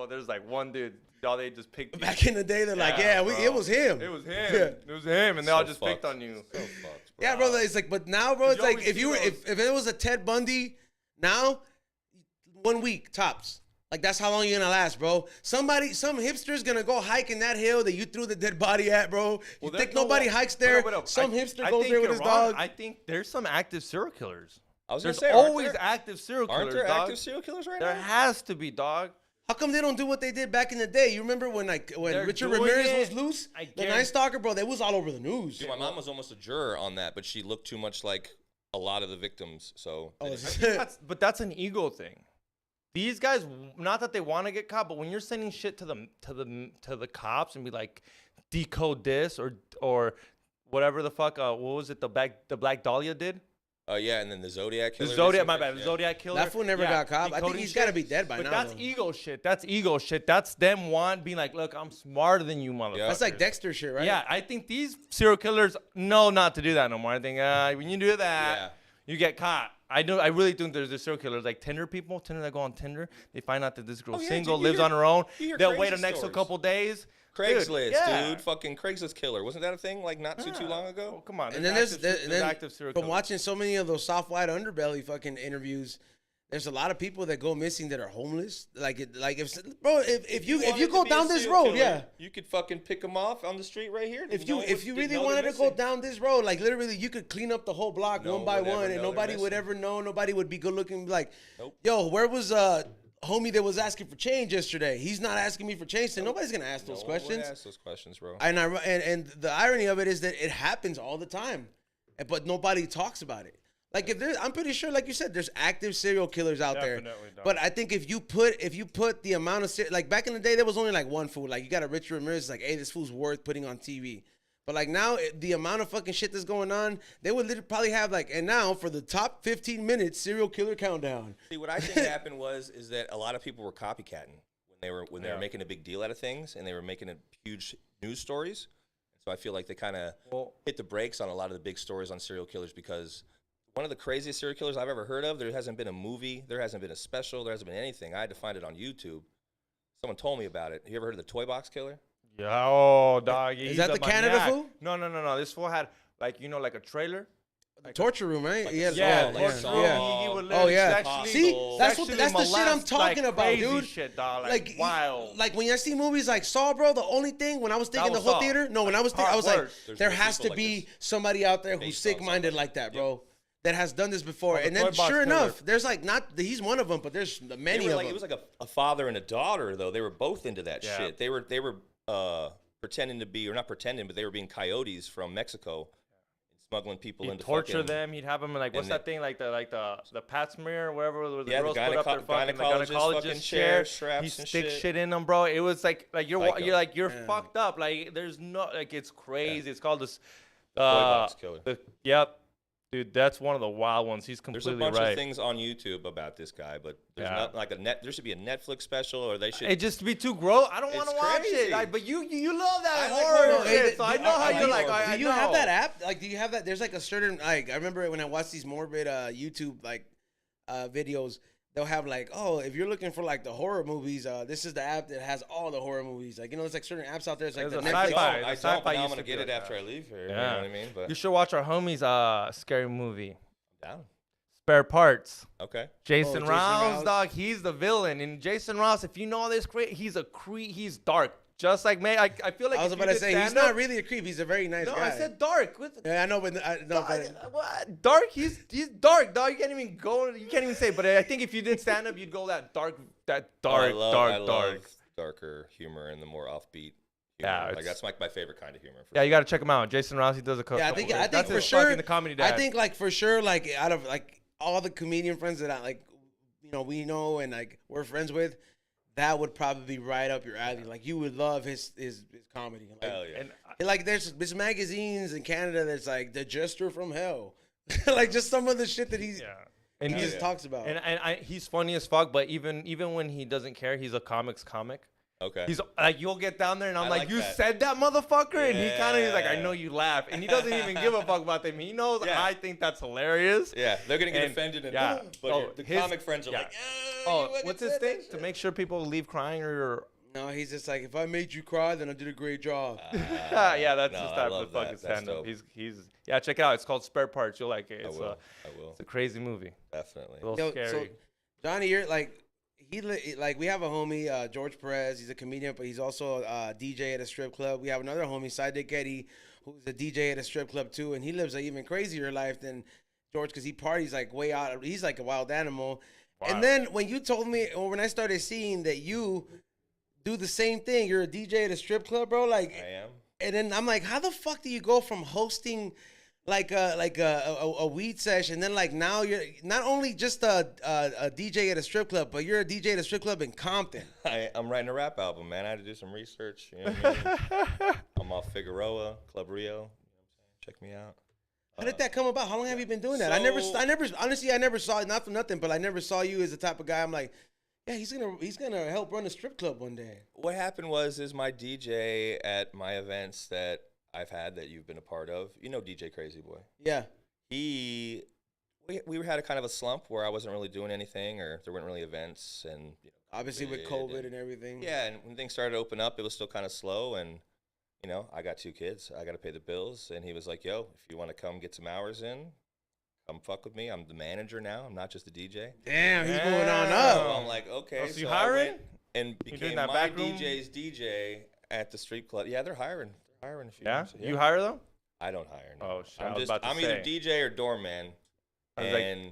there's like one dude. All they just picked. Back in the day, they're like, yeah, bro. it was him. It was him. Yeah. It was him, and they all So just fucked. picked on you. So fucked, Yeah, bro. It's like, but now, bro, it's You like always if you were, see if it was a Ted Bundy, now 1 week tops. Like that's how long you're gonna last, bro. Some hipster's gonna go hike in that hill that you threw the dead body at, bro. You think nobody hikes there? Some hipster goes think there with you're his wrong. dog. I think there's some active serial killers. I was gonna There's say, always active serial killers. aren't there dog. active serial killers right There now? has to be, dog. How come they don't do what they did back in the day? You remember when They're Richard doing Ramirez it. was loose? I The guarantee- Night Stalker, bro, they was all over the news. Dude, my mom was almost a juror on that, but she looked too much like a lot of the victims. So Oh, they it's- didn't- That's an ego thing. These guys, not that they want to get caught, but when you're sending shit to the cops and be like, decode this or whatever the fuck, what was it? The Black Dahlia did. yeah, and then the Zodiac The killer. they Zodiac, said my that- bad. The yeah. Zodiac killer. That fool never got caught. I think decoding he's gotta shit. be dead by but now, that's though. ego shit. That's ego shit. That's them being like, look, I'm smarter than you, motherfucker. Yeah. That's like Dexter shit, right? Yeah, I think these serial killers know not to do that no more. I think when you do that, Yeah. you get caught. I really think there's the serial killers, like Tinder people, that go on Tinder. They find out that this girl's Oh, yeah, single, dude, you lives hear- on her own. you hear They'll wait crazy the next stories. couple days. Craigslist, yeah. dude. Fucking Craigslist killer. Wasn't that a thing like not too long Oh, ago? come on. And then there's active serial from killers. watching so many of those soft white underbelly fucking interviews, there's a lot of people that go missing that are homeless. If you wanted go to be a down this serial road, killer, yeah. you could fucking pick them off on the street right here. If No you one if you didn't really know they're wanted to go missing. down this road, like literally, you could clean up the whole block No one by one would one, ever and know nobody they're would missing. ever know. Nobody would be good looking. Like, Nope. yo, where was homie that was asking for change yesterday? He's not asking me for change, so nobody's gonna ask those No one would questions. ask those questions, bro. And the irony of it is that it happens all the time, but nobody talks about it. Like I'm pretty sure, like you said, there's active serial killers out there. Definitely, dog. But I think if you put the amount of like back in the day, there was only like one fool. Like you got a Richard Ramirez, it's like, hey, this fool's worth putting on TV. But like now, the amount of fucking shit that's going on, they would literally probably have like, and now for the top 15 minutes serial killer countdown. See, what I think happened is that a lot of people were copycatting when they were making a big deal out of things and they were making a huge news stories. So I feel like they kind of hit the brakes on a lot of the big stories on serial killers because one of the craziest serial killers I've ever heard of, there hasn't been a movie, there hasn't been a special, there hasn't been anything. I had to find it on YouTube. Someone told me about it. You ever heard of the Toy Box Killer? Yeah, oh, dog. Is that the Canada fool? No. This fool had, like a trailer. Torture room, right? Like Yeah, Yeah, like torture Saw. room. He would Oh, yeah. sexually- See, that's sexually the shit I'm molest, talking like, about, crazy dude. Shit, dog. Like wild. Like when I see movies like Saw, bro, the only thing when I was thinking the was whole Saw. theater, no, when I was thinking, I was Hard like, work. There's there more has people to like be this. somebody out there who's Based on sick-minded something. like that, Yep. bro, that has done this before. Well, the And then Toy Box sure Killer. enough, there's like he's one of them, but there's many of them. It was like a father and a daughter, though. They were both into that Yeah. shit. They were pretending to be, or not pretending, but they were being coyotes from Mexico, smuggling people He'd into torture fucking, them. He'd have them in, like, what's and that thing? Like the Pat smear or whatever, where the Yeah, the girls put up their fucking gynecologist fucking gynecologist chair, chair. straps He and sticks shit. shit in them, bro. It was like Psycho. you're fucked up. Like there's no, like, it's crazy. It's called this. Box Killer. Yep, dude, that's one of the wild ones. He's There's a completely bunch right. of things on YouTube about this guy, but there's Yeah. not like there should be a Netflix special, or they should. It just to be too gross. I don't want to It's watch crazy. it. Like, but you love that I like horror horror. shit, Hey, so I know how I you're like like. horror. Do you have that app? Like, do you have that? There's like a certain, like, I remember when I watched these morbid YouTube like videos, they'll have like, oh, if you're looking for like the horror movies, this is the app that has all the horror movies. Like, you know, there's like certain apps out there. It's like There's the a Netflix. sci-fi. I The don't, sci-fi but now I'm used gonna to get be it like after that. I leave here. Yeah. You know what I mean? But You should watch our homies' scary movie. down. Spare Parts. Okay. Jason Jason Rouse, Rouse. dog, he's the villain. And Jason Rouse, if you know this, he's a creep. He's dark, just like me. I feel like I was if you about to did say he's stand-up- not really a creep. He's a very nice No, guy. I said dark. Yeah, I know, but What? Dark? He's dark, dog. You can't even go. You can't even say. But I think if you did stand up, you'd go that dark, I love darker humor and the more offbeat. Yeah, like that's like my favorite kind of humor. Yeah, you got to check him out. Jason Rouse, he does a couple. Yeah, I think that's for his sure fucking the comedy dad. I think like for sure like out of like all the comedian friends that I like, we know and like we're friends with, that would probably be right up your alley. Like you would love his comedy. Like, Hell yeah. And like there's magazines in Canada that's like the Jester from Hell, like just some of the shit that he just talks about. And he's funny as fuck. But even when he doesn't care, he's a comic. Okay. He's like, you'll get down there and I'm I like, like you that. said that, motherfucker? And he kind of is like, I Yeah. know you laugh. And he doesn't even give a fuck about them. He knows I think that's hilarious. Yeah, they're gonna get And- offended. And, yeah. but His- comic friends are yeah. like, Oh, what's his thing? To make sure people leave crying or... No, he's just like, if I made you cry, then I did a great job. yeah, that's no, his I type love of fucking that. That's stand-up. dope. He's yeah, check it out. It's called Spare Parts. You'll like it. I It's will. it's a crazy movie. Definitely. A little Yo, scary. so Johnny, you're like, like we have a homie, George Perez. He's a comedian, but he's also a DJ at a strip club. We have another homie, Sidekick Eddie, who's a DJ at a strip club too, and he lives an even crazier life than George because he parties like way out. He's like a wild animal. Wow. And then when you told me, or when I started seeing that you do the same thing, you're a DJ at a strip club, bro. Like, I am. and then I'm like, how the fuck do you go from hosting like a weed session, then like now you're not only just a DJ at a strip club, but you're a DJ at a strip club in Compton. I'm writing a rap album, man. I had to do some research. You know what I mean? I'm off Figueroa, Club Rio. You know what I'm saying? Check me out. How did that come about? How long have you been doing that? I never honestly I never saw, not for nothing, but I never saw you as the type of guy. I'm like, yeah, he's gonna help run a strip club one day. What happened is my DJ at my events that I've had that you've been a part of. You know DJ Crazy Boy. Yeah. We had a kind of a slump where I wasn't really doing anything, or there weren't really events, and Obviously with COVID and everything. Yeah, and when things started to open up, it was still kind of slow, and I got 2 kids, I got to pay the bills, and he was like, "Yo, if you want to come get some hours in, come fuck with me. I'm the manager now. I'm not just a DJ." Damn, he's going on So up. I'm like, okay. Oh, so you I hiring? went and doing became that my back room? DJ's DJ at the street club. Yeah, they're hiring. They're hiring a few. Yeah? So, You hire them? I don't hire. No. Oh, shit, I was about to I'm either say. DJ or doorman. I was like- And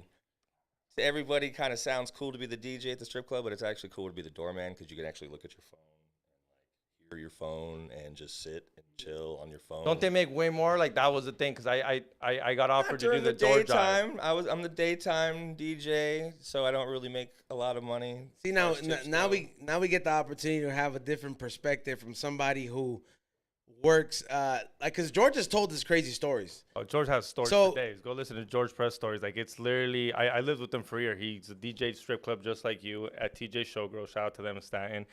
to everybody kind of sounds cool to be the DJ at the strip club, but it's actually cool to be the doorman because you can actually look at your phone and hear your phone and just sit and chill on your phone. Don't they make way more? Like, that was the thing, because I got offered to do During the door job. daytime. I'm the daytime DJ, so I don't really make a lot of money. See now, As tips now go. we get the opportunity to have a different perspective from somebody who works like because George has told us crazy stories. Oh, George has stories So- for days. Go listen to George Press stories. Like, it's literally, I lived with him for a year. He's a DJ strip club just like you at TJ Showgirl. Shout out to them in Staten.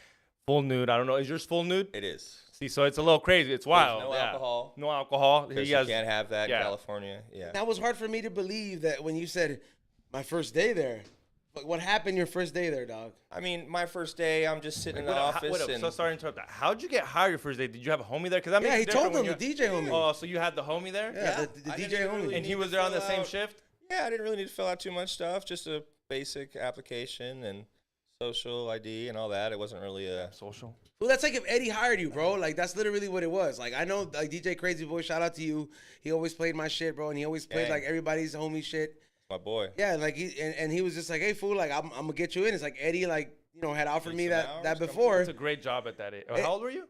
Full nude. I don't know. Is yours full nude? It is. See, so it's a little crazy. It's wild. no yeah. alcohol. No alcohol. Because He you has, can't have that yeah. in California. Yeah. That was hard for me to believe that when you said my first day there. But what happened your first day there, dog? I mean, my first day, I'm just sitting in the office. What up? And So sorry to interrupt that. How'd you get hired your first day? Did you have a homie there? Because that Yeah, makes he it different told when him, the you- DJ homie. Oh, so you had the homie there? Yeah, the I DJ didn't homie. really And he need was to there on the fill same out- shift? Yeah, I didn't really need to fill out too much stuff. Just a basic application and social ID and all that. It wasn't really a... Social. Well, that's like if Eddie hired you, bro. Like, that's literally what it was. Like, I know, like, DJ Crazy Boy, shout out to you. He always played my shit, bro, and he always played, Dang. like, everybody's homie shit. My boy. Yeah, like, and he was just like, hey, fool, like, I'm going to get you in. It's like Eddie, like, had offered Need me some that hours, come before. It's a great job at that age. Eh, How old were you?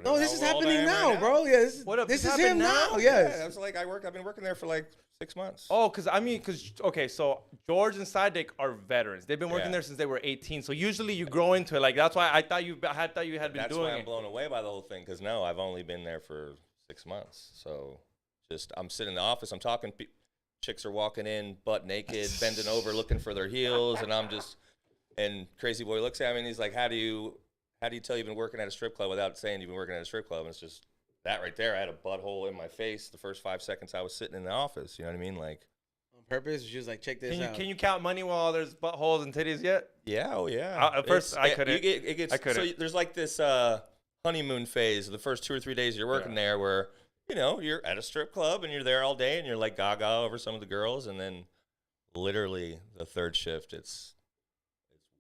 No, this is How old I happening am right now, now? bro. Yeah, What up, this this is him happened now. now? Yes. Yeah, I was like, I've been working there for like 6 months. Oh, okay, so George and Sidekick are veterans. They've been working Yeah. there since they were 18. So usually you grow into it. Like, that's why I thought you had been That's doing why I'm it. blown away by the whole thing. Because no, I've only been there for 6 months. So just, I'm sitting in the office, I'm talking, chicks are walking in butt naked, bending over, looking for their heels. And I'm just, and Crazy Boy looks at me and he's like, how do you tell you've been working at a strip club without saying you've been working at a strip club? And it's just that right there. I had a butthole in my face the first 5 seconds I was sitting in the office. You know what I mean? Like, On purpose. She was like, check this out. Can you count money while there's buttholes and titties yet? yeah, oh yeah. At first, I couldn't. It gets, I couldn't. So there's like this honeymoon phase. The first 2 or 3 days you're working there, where you're at a strip club and you're there all day and you're like gaga over some of the girls, and then literally the third shift, it's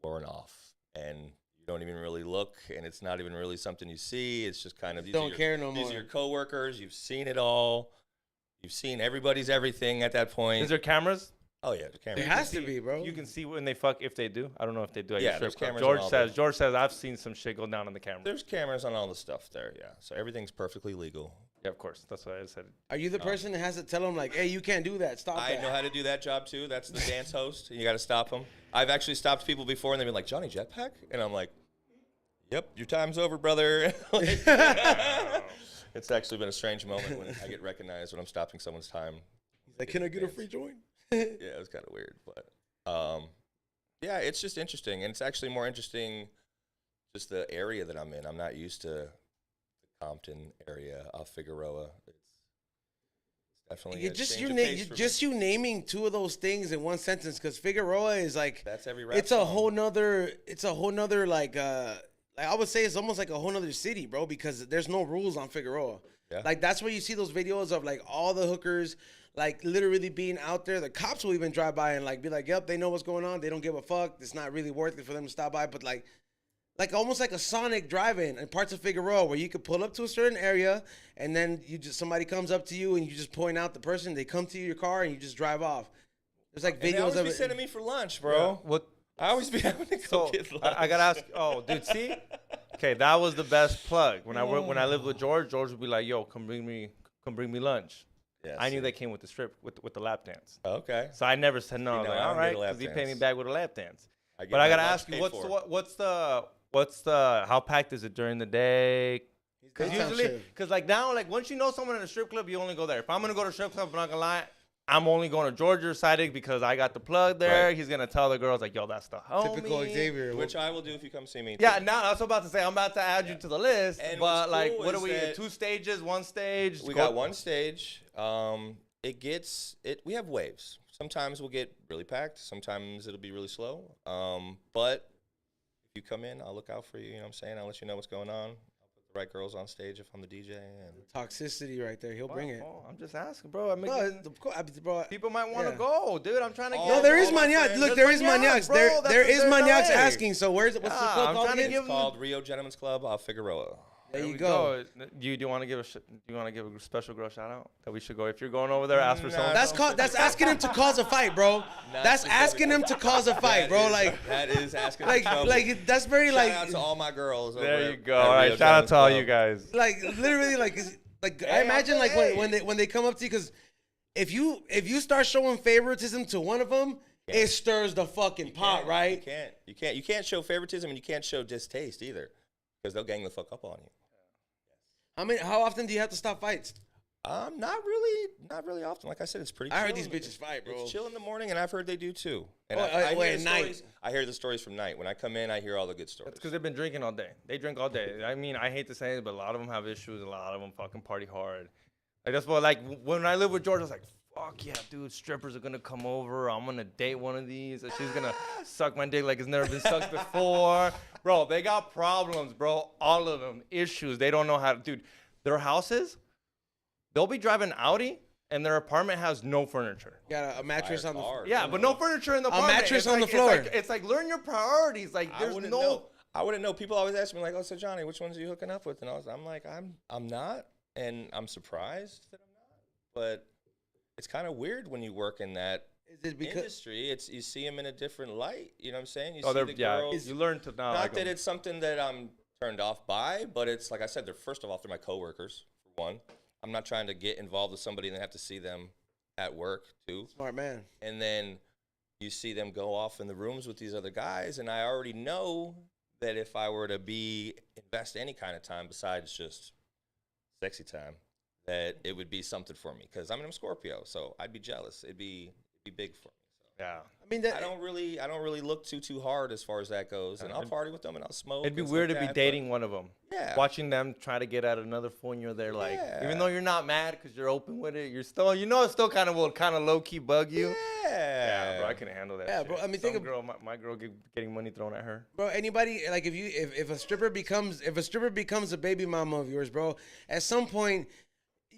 worn off, and you don't even really look, and it's not even really something you see. It's just kind of Don't care no more. These are your coworkers. You've seen it all. You've seen everybody's everything at that point. Is there cameras? Oh yeah, the camera. There has to be, bro. You can see when they fuck if they do. I don't know if they do. At Yeah, your there's strip club. cameras on all the- George says I've seen some shit go down on the camera. There's cameras on all the stuff there. Yeah, so everything's perfectly legal. Yeah, of course. That's what I said. Are you the person that has to tell them like, hey, you can't do that. Stop I that. know how to do that job too. That's the dance host. You got to stop them. I've actually stopped people before, and they've been like, Johnny Jetpack, and I'm like, yep, your time's over, brother. Like, it's actually been a strange moment when I get recognized when I'm stopping someone's time. Like, can I get a free joint? Yeah, it was kind of weird, but yeah, it's just interesting, and it's actually more interesting just the area that I'm in. I'm not used to the Compton area of Figueroa. It's definitely You a just change you of pace for me. just you naming two of those things in one sentence, because Figueroa is like That's every rap it's a song. whole nother like I would say it's almost like a whole nother city, bro, because there's no rules on Figueroa. Yeah. Like that's where you see those videos of like all the hookers like literally being out there. The cops will even drive by and like be like, yep, they know what's going on. They don't give a fuck. It's not really worth it for them to stop by. But like almost like a Sonic drive-in in parts of Figueroa where you could pull up to a certain area and then somebody comes up to you and you just point out the person. They come to your car and you just drive off. There's like And they videos always of be it. sending me for lunch, bro. What? I always be having to go So get lunch. I gotta ask. Oh, dude, see? Okay, that was the best plug. When I lived with George would be like, "Yo, come bring me lunch." Yeah, I knew see. they came with the strip with the lap dance. Okay. So I never said no. I was know, like, I all don't get right, a lap because he paid me dance. back with a lap dance. I get But I my gotta lunch ask you, paid what's the how packed is it during the day? Because Daytime usually, shift. because like now, like once you know someone in a strip club, you only go there. If I'm gonna go to a strip club, I'm not gonna lie, I'm only going to Georgia Siding because I got the plug there. Right. He's gonna tell the girls like, yo, that's the homie. Typical Xavier. Which I will do if you come see me. Yeah, too. now I was about to say I'm about to add you to the list, And but what's like, cool what is are we? that 2 stages, 1 stage? We got 1 stage. We have waves. Sometimes we'll get really packed. Sometimes it'll be really slow. But if you come in, I'll look out for you. You know what I'm saying? I'll let you know what's going on. I'll put the right girls on stage if I'm the DJ. And Toxicity right there. He'll bring it. Oh, I'm just asking, bro. I mean, Bro, people might want to Yeah. go, dude. I'm trying to Oh, get. no, there is all my maniacs. friends- Look, There's there is maniacs, maniacs. bro. There That's is what they're maniacs LA. asking. So what's the Yeah, club I'm called trying to again? give it's called Rio Gentlemen's Club of Figueroa. There you we go. Do you want to give a special girl shout out that we should go? If you're going over there, ask for Nah, someone. That's asking him to cause a fight, bro. Not That's asking him to cause a fight, bro. That is asking for trouble. Like that's very Shout like out to all my girls. over There you at go. Rio All right, shout out Gentlemen's to all Club. you guys. like literally like I Hey, imagine like hey. when they come up to you, because if you start showing favoritism to one of them, it stirs the fucking pot, right? You can't show favoritism, and you can't show distaste either, because they'll gang the fuck up on you. I mean, how often do you have to stop fights? Not really often. Like I said, it's pretty. I heard chill these in the- bitches fight, bro. It's chill in the morning, and I've heard they do too. And Oh, I wait, hear at the night? stories. I hear the stories from night. When I come in, I hear all the good stories. It's because they've been drinking all day. They drink all day. I mean, I hate to say it, but a lot of them have issues. A lot of them fucking party hard. Like that's what, like when I lived with George, I was like, fuck yeah, dude, strippers are gonna come over. I'm gonna date one of these. And she's gonna suck my dick like it's never been sucked before. Bro, they got problems, bro. All of them. Issues. They don't know how to, dude. Their houses, they'll be driving Audi and their apartment has no furniture. Got a mattress on the Cars, Yeah, but no furniture in the apartment. mattress It's on like- the floor. It's like learn your priorities. Like I there's wouldn't no. know. I wouldn't know. People always ask me like, "Oh, so Johnny, which ones are you hooking up with?" And I'm like, I'm not, and I'm surprised that I'm not. But it's kind of weird when you work in that Is it because industry. You see them in a different light. You know what I'm saying? You Oh, see they're the yeah. girls. You learn to not. Not like that 'em. it's something that I'm turned off by, but it's like I said, they're first of all, they're my coworkers, for one. I'm not trying to get involved with somebody and then have to see them at work, too. smart man? And then you see them go off in the rooms with these other guys, and I already know that if I were to invest any kind of time besides just sexy time, that it would be something for me, because I'm Scorpio, so I'd be jealous. It'd be big for me. Yeah. I mean, that, I don't really look too hard as far as that goes, and I'll party with them and I'll smoke. It'd be and stuff weird to like be that, dating one of them. Yeah. Watching them try to get at another fool, and you're there like, Yeah. even though you're not mad because you're open with it, you're still, it still kind of will kind of low key bug you. Yeah, Bro, I couldn't handle that. Yeah, shit. bro, I mean, Some think of- girl, my girl getting money thrown at her. bro, anybody like if a stripper becomes a baby mama of yours, bro, at some point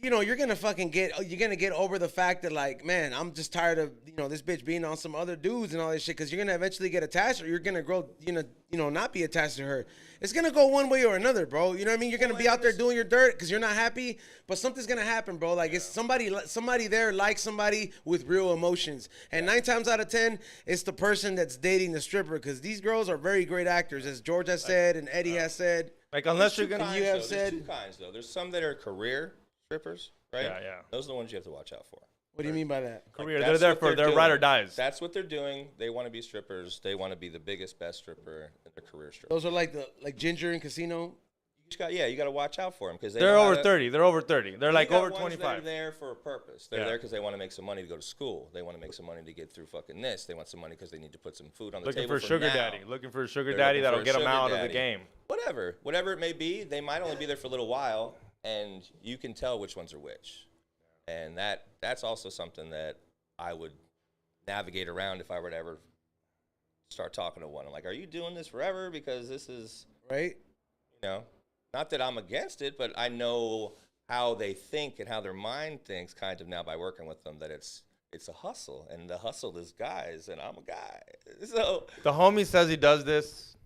you know, you're gonna get over the fact that, like, man, I'm just tired of, you know, this bitch being on some other dudes and all this shit, because you're gonna eventually get attached, or you're gonna grow, you know, not be attached to her. It's gonna go one way or another, bro. You know what I mean? You're gonna be out there doing your dirt because you're not happy, but something's gonna happen, bro. Like, it's somebody there likes somebody with real emotions, and 9 times out of 10, it's the person that's dating the stripper, because these girls are very great actors, as George has said and Eddie has said. Like, unless you're gonna, There's two kinds though. There's some that are career strippers, right? Yeah. Those are the ones you have to watch out for. What do you mean by that? career, Like, they're there for their ride or dies. That's what they're doing. They want to be strippers. They want to be the biggest, best stripper in their career stripper. Those are like Ginger in Casino. You got to watch out for them because They're over 30. They're over 30. They're like over 25. They're there for a purpose. They're there because they want to make some money to go to school. They want to make some money to get through fucking this. They want some money because they need to put some food on the Looking table. for sugar now. daddy. Looking for a sugar They're daddy looking that'll for a get them sugar out of the daddy. game. Whatever it may be, they might only be there for a little while, and you can tell which ones are which. And that's also something that I would navigate around if I were to ever start talking to one. I'm like, are you doing this forever? Because this is, Right? you know, not that I'm against it, but I know how they think and how their mind thinks kind of now by working with them, that it's a hustle, and the hustle is guys, and I'm a guy. So The homie says he does this.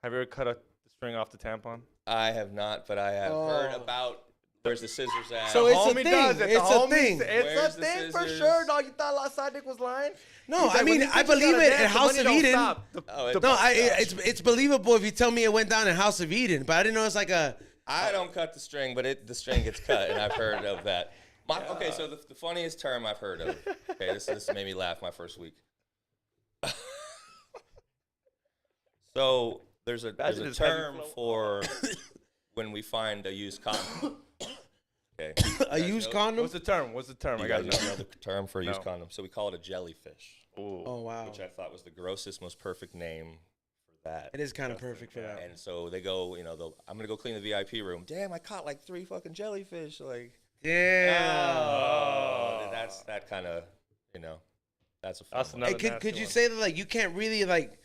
Have you ever cut the string off the tampon? I have not, but I have heard about where's the scissors at. So it's a Homie thing. does it. The It's a homie thing. sa- It's Where's a the thing for scissors? sure, dog. You thought last Dick was lying? No, He's like, I mean, when you I think you believe gotta it dance, in the House money of don't Eden. stop. It's believable if you tell me it went down in House of Eden, but I didn't know it's like a. I don't cut the string, but the string gets cut, and I've heard of that. Okay, so the funniest term I've heard of. Okay, this made me laugh my first week. So there's a his term heavy flow. for when we find a used condom. Okay. A used condom? What's the term? I You got guys to know the term for a used No. condom. So we call it a jellyfish, Oh, wow. which I thought was the grossest, most perfect name for that. It is kind of perfect for that. And so they go, I'm gonna go clean the VIP room. Damn, I caught like 3 fucking jellyfish. Like, Yeah. oh, that's that kind of, that's a fun That's one. another Hey, nasty could you one. say that, like, you can't really, like,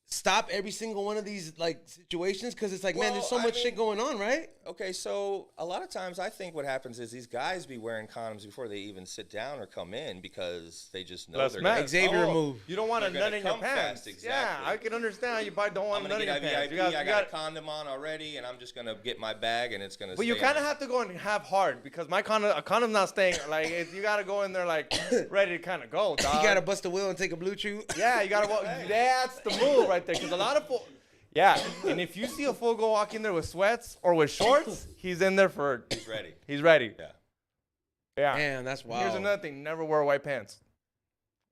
stop every single one of these, like, situations? Because it's like, man, there's so Well, much I shit mean- going on, right? Okay, so a lot of times I think what happens is these guys be wearing condoms before they even sit down or come in because they just know Less they're mess. gonna, Xavier move. You don't want a They're nut gonna in your come pants. fast, exactly. Yeah, I can understand. You probably don't I'm want a gonna nut in get your a pants. VIP. You I got a condom on already, and I'm just gonna get my bag, and it's gonna. But you stay kind of on. have to go and have hard because a condom's not staying. Like, you got to go in there like ready to kind of go, dog. You got to bust a wheel and take a blue chew. Yeah, you got to. That's the move right there. Because a lot of fools. Yeah, and if you see a fool go walk in there with sweats or with shorts, he's in there for. He's ready. He's ready. Yeah. Yeah. Damn, that's wild. Here's another thing: never wear white pants.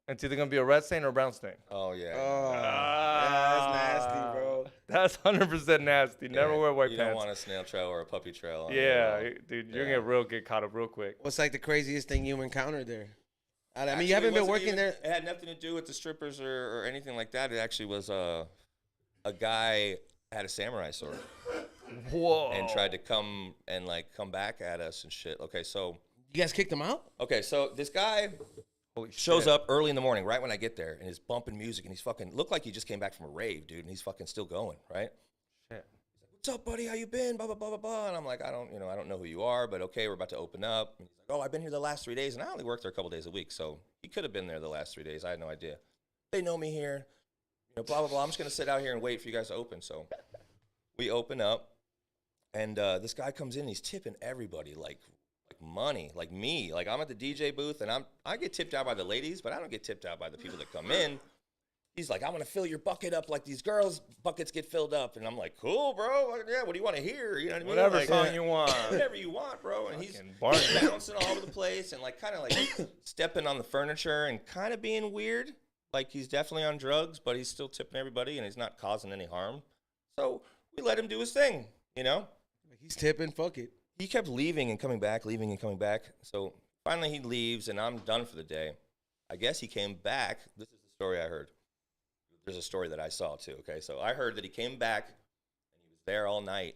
It's either gonna be a red stain or a brown stain. Oh yeah. Oh, yeah, that's nasty, bro. That's 100% nasty. Never wear white You pants. don't want a snail trail or a puppy trail. On Yeah, the road. dude, you're Yeah. gonna get caught up real quick. What's, like, the craziest thing you encountered there? I mean, Actually, you haven't it been wasn't working even- there. It had nothing to do with the strippers or anything like that. It actually was a guy had a samurai sword Whoa. and tried to come back at us and shit. Okay, so Kicked him out? this guy Holy shows shit. up early in the morning, right when I get there, and is bumping music, and he's fucking looked like he just came back from a rave, dude, and he's fucking still going, right? Shit. What's up, buddy? How you been? Blah blah blah blah blah. And I'm like, I don't know who you are, but okay, we're about to open up. And he's like, oh, I've been here the last 3 days, and I only work there a couple days a week, so he could have been there the last 3 days. I had no idea. They know me here, blah blah blah. I'm just gonna sit out here and wait for you guys to open. So we open up, and this guy comes in, and he's tipping everybody like money, like me. Like, I'm at the DJ booth, and I get tipped out by the ladies, but I don't get tipped out by the people that come in. He's like, I'm gonna fill your bucket up like these girls' buckets get filled up, and I'm like, cool, bro. Yeah, what do you want to hear? You know what I mean? Whatever Like, song you want. whatever you want, bro. And he's Fucking Barney. bouncing all over the place and kind of stepping on the furniture and kind of being weird. Like, he's definitely on drugs, but he's still tipping everybody, and he's not causing any harm. So we let him do his thing, Like, he's tipping. Fuck it. He kept leaving and coming back, leaving and coming back. So finally he leaves, and I'm done for the day. I guess he came back. This is the story I heard. There's a story that I saw too, okay? So I heard that he came back, and he was there all night,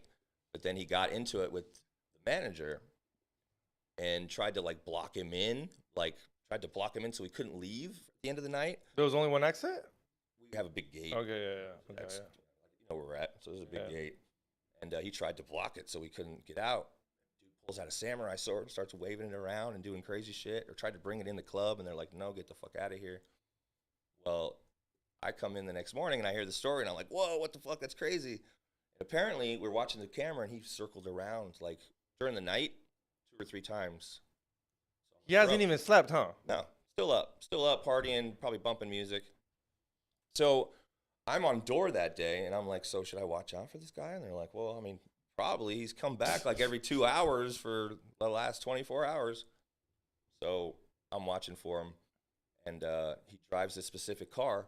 but then he got into it with the manager and tried to, block him in, so he couldn't leave at the end of the night. There was only one exit? We have a big gate. Okay, yeah. Okay, That's, yeah. you know where we're at, so there's a big Yeah. gate. And he tried to block it so we couldn't get out. Dude pulls out a samurai sword and starts waving it around and doing crazy shit, or tried to bring it in the club, and they're like, no, get the fuck out of here. Well, I come in the next morning and I hear the story and I'm like, whoa, what the fuck? That's crazy. And apparently we're watching the camera and he circled around like during the night 2 or 3 times. He hasn't even slept, huh? No, still up partying, probably bumping music. So I'm on door that day and I'm like, so should I watch out for this guy? And they're like, well, I mean, probably. He's come back like every 2 hours for the last 24 hours. So I'm watching for him. And he drives this specific car.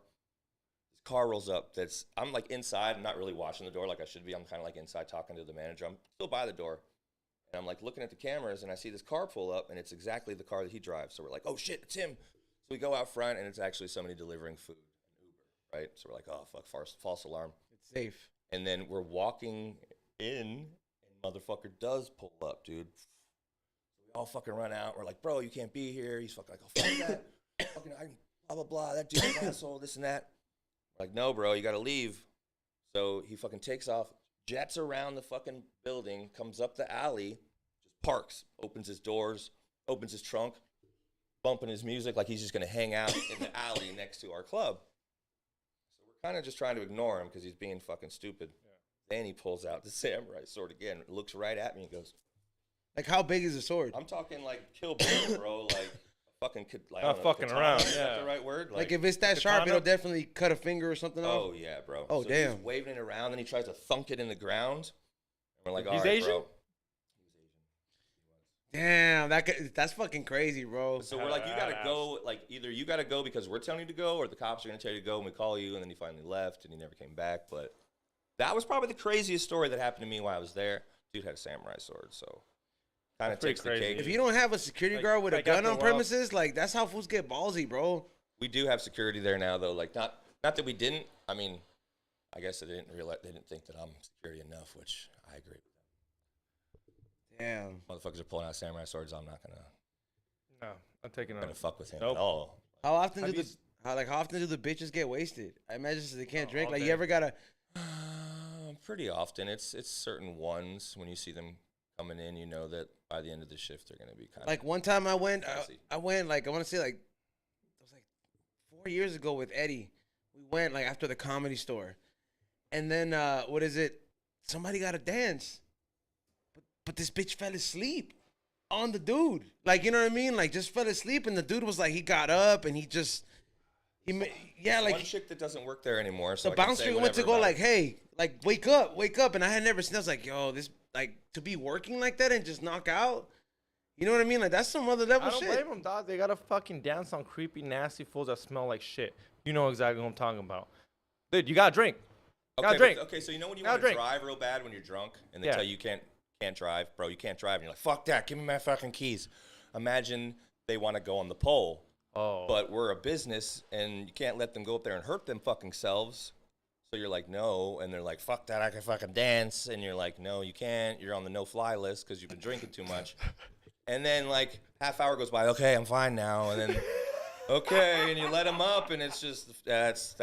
His car rolls up. I'm like inside. I'm not really watching the door like I should be. I'm kind of like inside talking to the manager. I'm still by the door. And I'm like looking at the cameras and I see this car pull up and it's exactly the car that he drives. So we're like, oh shit, it's him. So we go out front and it's actually somebody delivering food, an Uber, right? So we're like, oh fuck, false alarm. It's safe. And then we're walking in and motherfucker does pull up, dude. So we all fucking run out. We're like, bro, you can't be here. He's fucking like, oh fuck that. Fucking blah blah blah. That dude's an asshole, this and that. We're like, no, bro, you gotta leave. So he fucking takes off, jets around the fucking building, comes up the alley, just parks, opens his doors, opens his trunk, bumping his music like he's just gonna hang out in the alley next to our club. So we're kind of just trying to ignore him because he's being fucking stupid. Yeah. Then he pulls out the samurai sword again, looks right at me and goes, like, how big is the sword? I'm talking like Kill Bill, bro, like fucking like, not fucking around. Is that the right word? Like if it's that sharp, it'll definitely cut a finger or something off. Oh yeah, bro. Oh so damn. He's waving it around, then he tries to thunk it in the ground. And we're like, all He's right, Asian? bro. Damn, that's fucking crazy, bro. So we're like, you gotta go. Like either you gotta go because we're telling you to go, or the cops are gonna tell you to go, and we call you, and then he finally left, and he never came back. But that was probably the craziest story that happened to me while I was there. Dude had a samurai sword, so kind of takes the crazy. cake. If you don't have a security guard with a gun on premises, like that's how fools get ballsy, bro. We do have security there now, though. Like not that we didn't. I mean, I guess they didn't think that I'm security enough, which I agree. Damn. Motherfuckers are pulling out samurai swords. I'm not gonna. No, I'm taking Gonna it. fuck with him Nope. at all. How often do the bitches get wasted? I imagine they can't drink. Like day. you ever gotta? Pretty often. It's certain ones when you see them coming in, you know that by the end of the shift they're gonna be kind of Like one time I went like I want to say like it was like 4 years ago with Eddie. We went like after the Comedy Store, and then what is it? Somebody got to dance, but this bitch fell asleep on the dude. Like you know what I mean? Like just fell asleep, and the dude was like he got up and like one chick that doesn't work there anymore. So the bouncer went to go like, hey, like wake up, and I had never seen. I was like, yo, this like to be working like that and just knock out. You know what I mean? Like that's some other level shit. I don't blame them, dog. They gotta fucking dance on creepy, nasty fools that smell like shit. You know exactly what I'm talking about, dude. You gotta drink. Okay, so you know when you want to drink. drive real bad when you're drunk and they Yeah. tell you can't drive, bro, you can't drive, and you're like, fuck that, give me my fucking keys. Imagine they want to go on the pole. Oh. But we're a business, and you can't let them go up there and hurt them fucking selves. So you're like, no. And they're like, fuck that, I can fucking dance. And you're like, no, you can't. You're on the no-fly list because you've been drinking too much. And then, like, half hour goes by. Okay, I'm fine now. And then, okay, and you let them up, and it's just, that's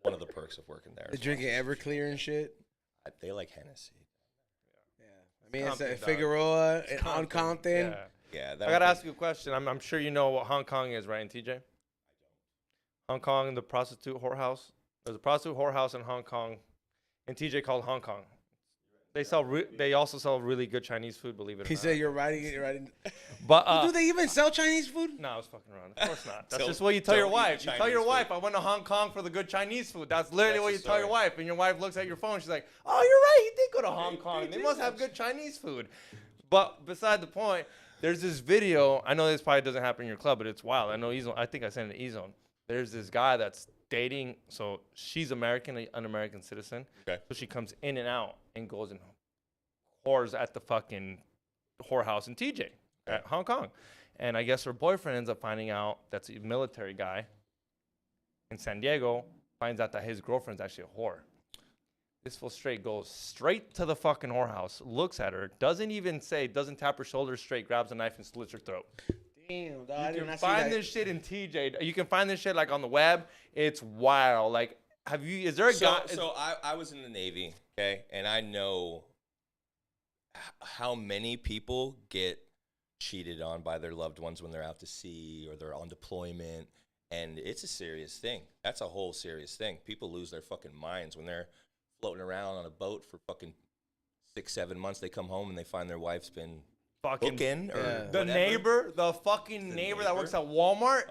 one of the perks of working there. They're drinking Everclear and shit. They like Hennessy. Yeah. I mean, it's Compton, at dog. Figueroa and on Compton. Yeah. Yeah. I gotta ask you a question. I'm sure you know what Hong Kong is, right, TJ? Hong Kong, the prostitute whorehouse. There's a prostitute whorehouse in Hong Kong, in TJ called Hong Kong. They also sell really good Chinese food, believe it or not. He said you're riding. But Do they even sell Chinese food? no, I was fucking around. Of course not. That's Don't- just what you tell your don't eat wife. You tell your Chinese wife, food. I went to Hong Kong for the good Chinese food. That's literally That's what the you tell your story. wife. And your wife looks at your phone. She's like, oh, you're right. You did go to Hong Kong. They must have good Chinese food. But beside the point, there's this video. I know this probably doesn't happen in your club, but it's wild. I know E-Zone. I think I sent it to E-Zone. There's this guy that's dating. So she's American, an American citizen. Okay. So she comes in and out and goes and whores at the fucking whorehouse in TJ at Hong Kong. And I guess her boyfriend ends up finding out that's a military guy in San Diego, finds out that his girlfriend's actually a whore. This fool goes straight to the fucking whorehouse, looks at her, doesn't tap her shoulder straight, grabs a knife and slits her throat. Damn, dog. I You did can not see find that. this shit in TJ. You can find this shit like on the web. It's wild. Like, is there a guy? So I was in the Navy, okay, and I know how many people get cheated on by their loved ones when they're out to sea or they're on deployment. And it's a serious thing. That's a whole serious thing. People lose their fucking minds when they're floating around on a boat for fucking 6-7 months. They come home and they find their wife's been booking or the whatever. neighbor, the fucking neighbor that works at Walmart.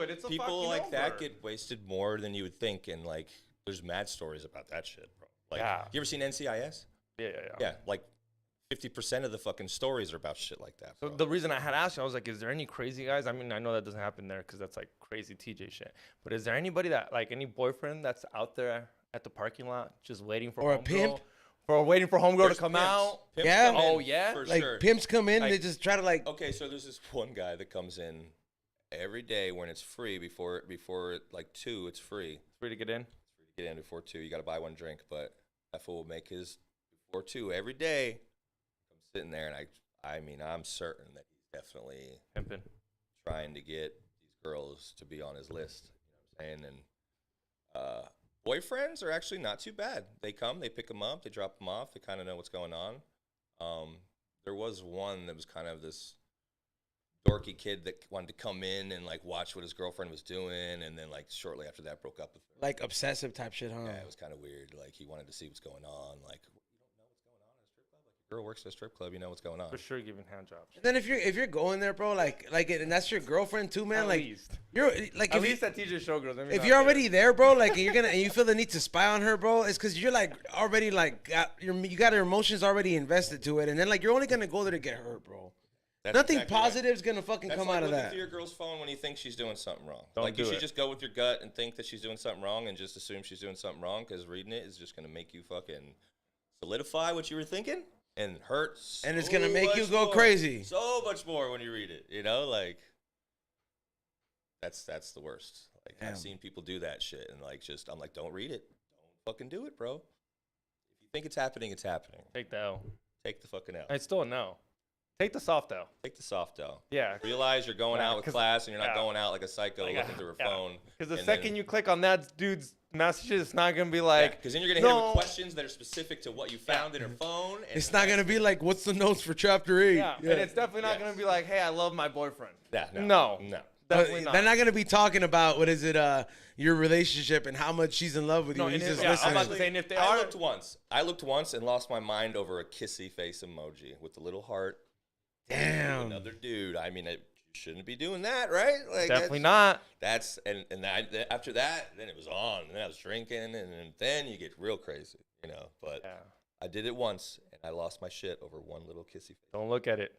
Dude, it's a people fucking like over. that get wasted more than you would think, and like there's mad stories about that shit, bro. Like, you ever seen NCIS? Yeah, like 50% of the fucking stories are about shit like that, bro. So the reason I had asked you, I was like, is there any crazy guys? I mean, I know that doesn't happen there because that's like crazy TJ shit. But is there anybody that, like, any boyfriend that's out there at the parking lot just waiting for or a pimp? For waiting for homegirl to come pimps. out? Pimps Yeah. come in, Oh, yeah? for Like sure. pimps come in, Like- they just try to like. Okay, so there's this one guy that comes in every day when it's free before like 2, it's free. Free to get in? Get in before 2, you got to buy one drink, but that fool will make his before 2 every day. I'm sitting there, and I mean, I'm certain that he's definitely Pimping. trying to get these girls to be on his list. You know what I'm saying? And boyfriends are actually not too bad. They come, they pick them up, they drop them off, they kind of know what's going on. There was one that was kind of this dorky kid that wanted to come in and like watch what his girlfriend was doing, and then like shortly after that broke up with her. Like obsessive type shit, huh? Yeah, it was kind of weird. Like he wanted to see what's going on. Like you don't know what's going on at a strip club. Like your girl works at a strip club, you know what's going on. For sure giving hand jobs. And then if you're going there, bro, like and that's your girlfriend too, man. At like least. you're like At if least at TJ Showgirls. if you're already there, bro, like and you feel the need to spy on her, bro, it's because you're like already like you got your emotions already invested to it, and then like you're only gonna go there to get hurt, bro. That's Nothing exactly right. positive is gonna fucking That's come like out of looking that. through your girl's phone when you think she's doing something wrong. Don't like you do should it. just go with your gut and think that she's doing something wrong and just assume she's doing something wrong, because reading it is just gonna make you fucking solidify what you were thinking and hurt. And it's so gonna make you much go more. crazy. So much more when you read it. You know, like that's the worst. Like Damn. I've seen people do that shit, and like just I'm like, don't read it. Don't fucking do it, bro. If you think it's happening, it's happening. Take the L. Take the fucking L. It's still a no. Take the soft L. Take the soft L. Yeah. Realize you're going Yeah, out with 'cause- class, and you're not yeah. going out like a psycho Like, looking through her yeah. phone. Because the and second then- you click on that dude's messages, it's not going to be like, because then you're gonna hit her no. with questions that are specific to what you found in her phone. And It's not gonna be like, what's the notes for chapter 8? yeah. And it's definitely not Yes. going to be like, hey, I love my boyfriend. No. Definitely not. They're not gonna be talking about what is it, your relationship and how much she's in love with you. No, He's and just yeah, I'm listening. about to say, and if they I are, looked once. I looked once and lost my mind over a kissy face emoji with the little heart. Damn. Another dude. I mean, you shouldn't be doing that, right? Like definitely not. That's after that, then it was on. And then I was drinking, and then you get real crazy, you know. But Yeah. I did it once, and I lost my shit over one little kissy face. Don't look at it.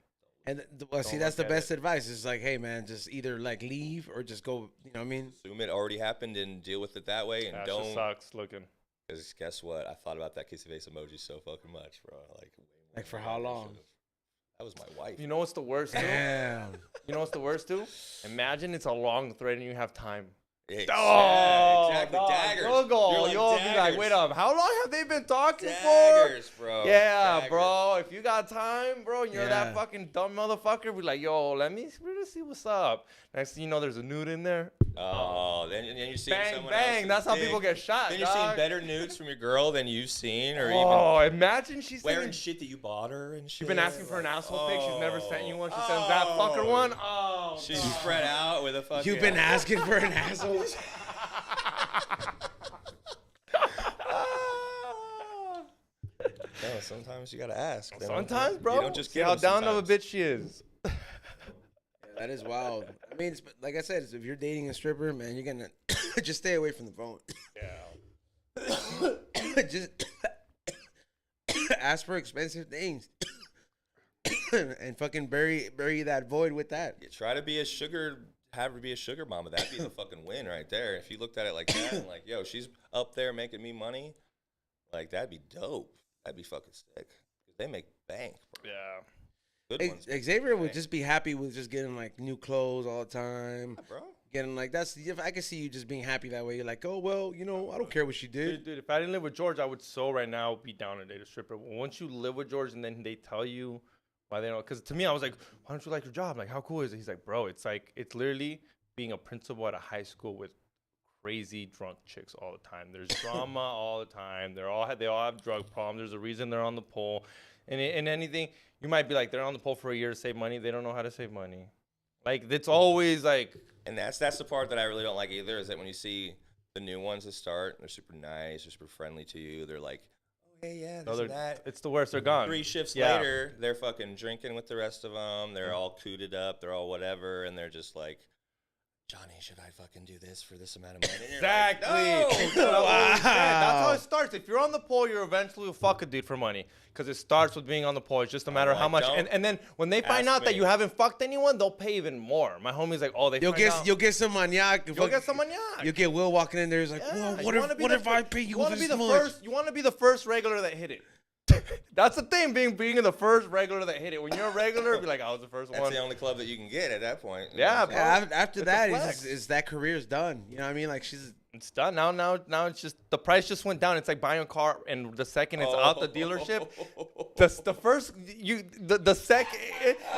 And well, see, Don't that's the look at best advice. It's like, hey, man, just either like leave or just go. You know what I mean? Assume it already happened and deal with it that way, and That don't. just sucks looking. Because guess what? I thought about that kissy face emoji so fucking much, bro. Like way more Like, for than how I long? should've. That was my wife. You know what's the worst, too? Damn. You know what's the worst, too? Imagine it's a long thread and you have time. Exactly. dog, Daggers. You'll go. You're like You'll be like, daggers. wait up. How long have they been talking Daggers, bro. for? Yeah, Daggers. bro. If you got time, bro, and you're Yeah. that fucking dumb motherfucker, be like, yo, let me really see what's up. Next thing you know, there's a nude in there. Oh, then you're seeing Bang, someone bang. else's That's how dick. people get shot, Then you're dog. seeing better nudes from your girl than you've seen, or Oh, imagine she's even wearing sending, shit that you bought her and shit. she's been asking for an asshole pic. She's never sent you one. She Oh. sends that fucker one. Oh, She's dog. spread out with a fucking. You've been asking for an asshole. No, sometimes you gotta ask. They don't- Sometimes, bro. You don't just see get how them down of a sometimes. bitch she is. That is wild. I mean, it's, like I said, if you're dating a stripper, man, you're gonna just stay away from the phone. Yeah. Just ask for expensive things and fucking bury that void with that. You try to be have her be a sugar mama. That'd be the fucking win right there. If you looked at it like that, and like, yo, she's up there making me money, like that'd be dope. That'd be fucking sick. They make bank, bro. Yeah. Good ones, Xavier would just be happy with just getting like new clothes all the time. bro. Getting like I can see you just being happy that way. You're like, oh well, you know, I don't care what she did. Dude, if I didn't live with George, I would so right now be down to date a stripper. But once you live with George and then they tell you why they don't, because to me, I was like, why don't you like your job? Like, how cool is it? He's like, bro, it's literally being a principal at a high school with crazy drunk chicks all the time. There's drama all the time. They all have drug problems. There's a reason they're on the pole. And anything, you might be like, they're on the pole for a year to save money. They don't know how to save money. Like, it's always like. And that's the part that I really don't like either, is that when you see the new ones that start, they're super nice, they're super friendly to you. They're like, oh, yeah, this and that. It's the worst. They're gone. 3 shifts later, they're fucking drinking with the rest of them. They're all cooted up. They're all whatever. And they're just like, Johnny, should I fucking do this for this amount of money? Exactly. Like, no. Wow. That's how it starts. If you're on the pole, you're eventually will fuck a dude for money. Because it starts with being on the pole. It's just a matter of how much. And then when they find out that you haven't fucked anyone, they'll pay even more. My homie's like, oh, you'll get some maniac. You'll get some maniac. You'll get Will walking in there. He's like, well, what if I pay you this much? You want to be the first regular that hit it. That's the thing, being the first regular that hit it. When you're a regular, be like, I was the first one. That's the only club that you can get at that point. Yeah, bro. After that, is that career's done. You know what I mean? Like, it's done. Now it's just, the price just went down. It's like buying a car, and the second it's out the dealership, the first, the second,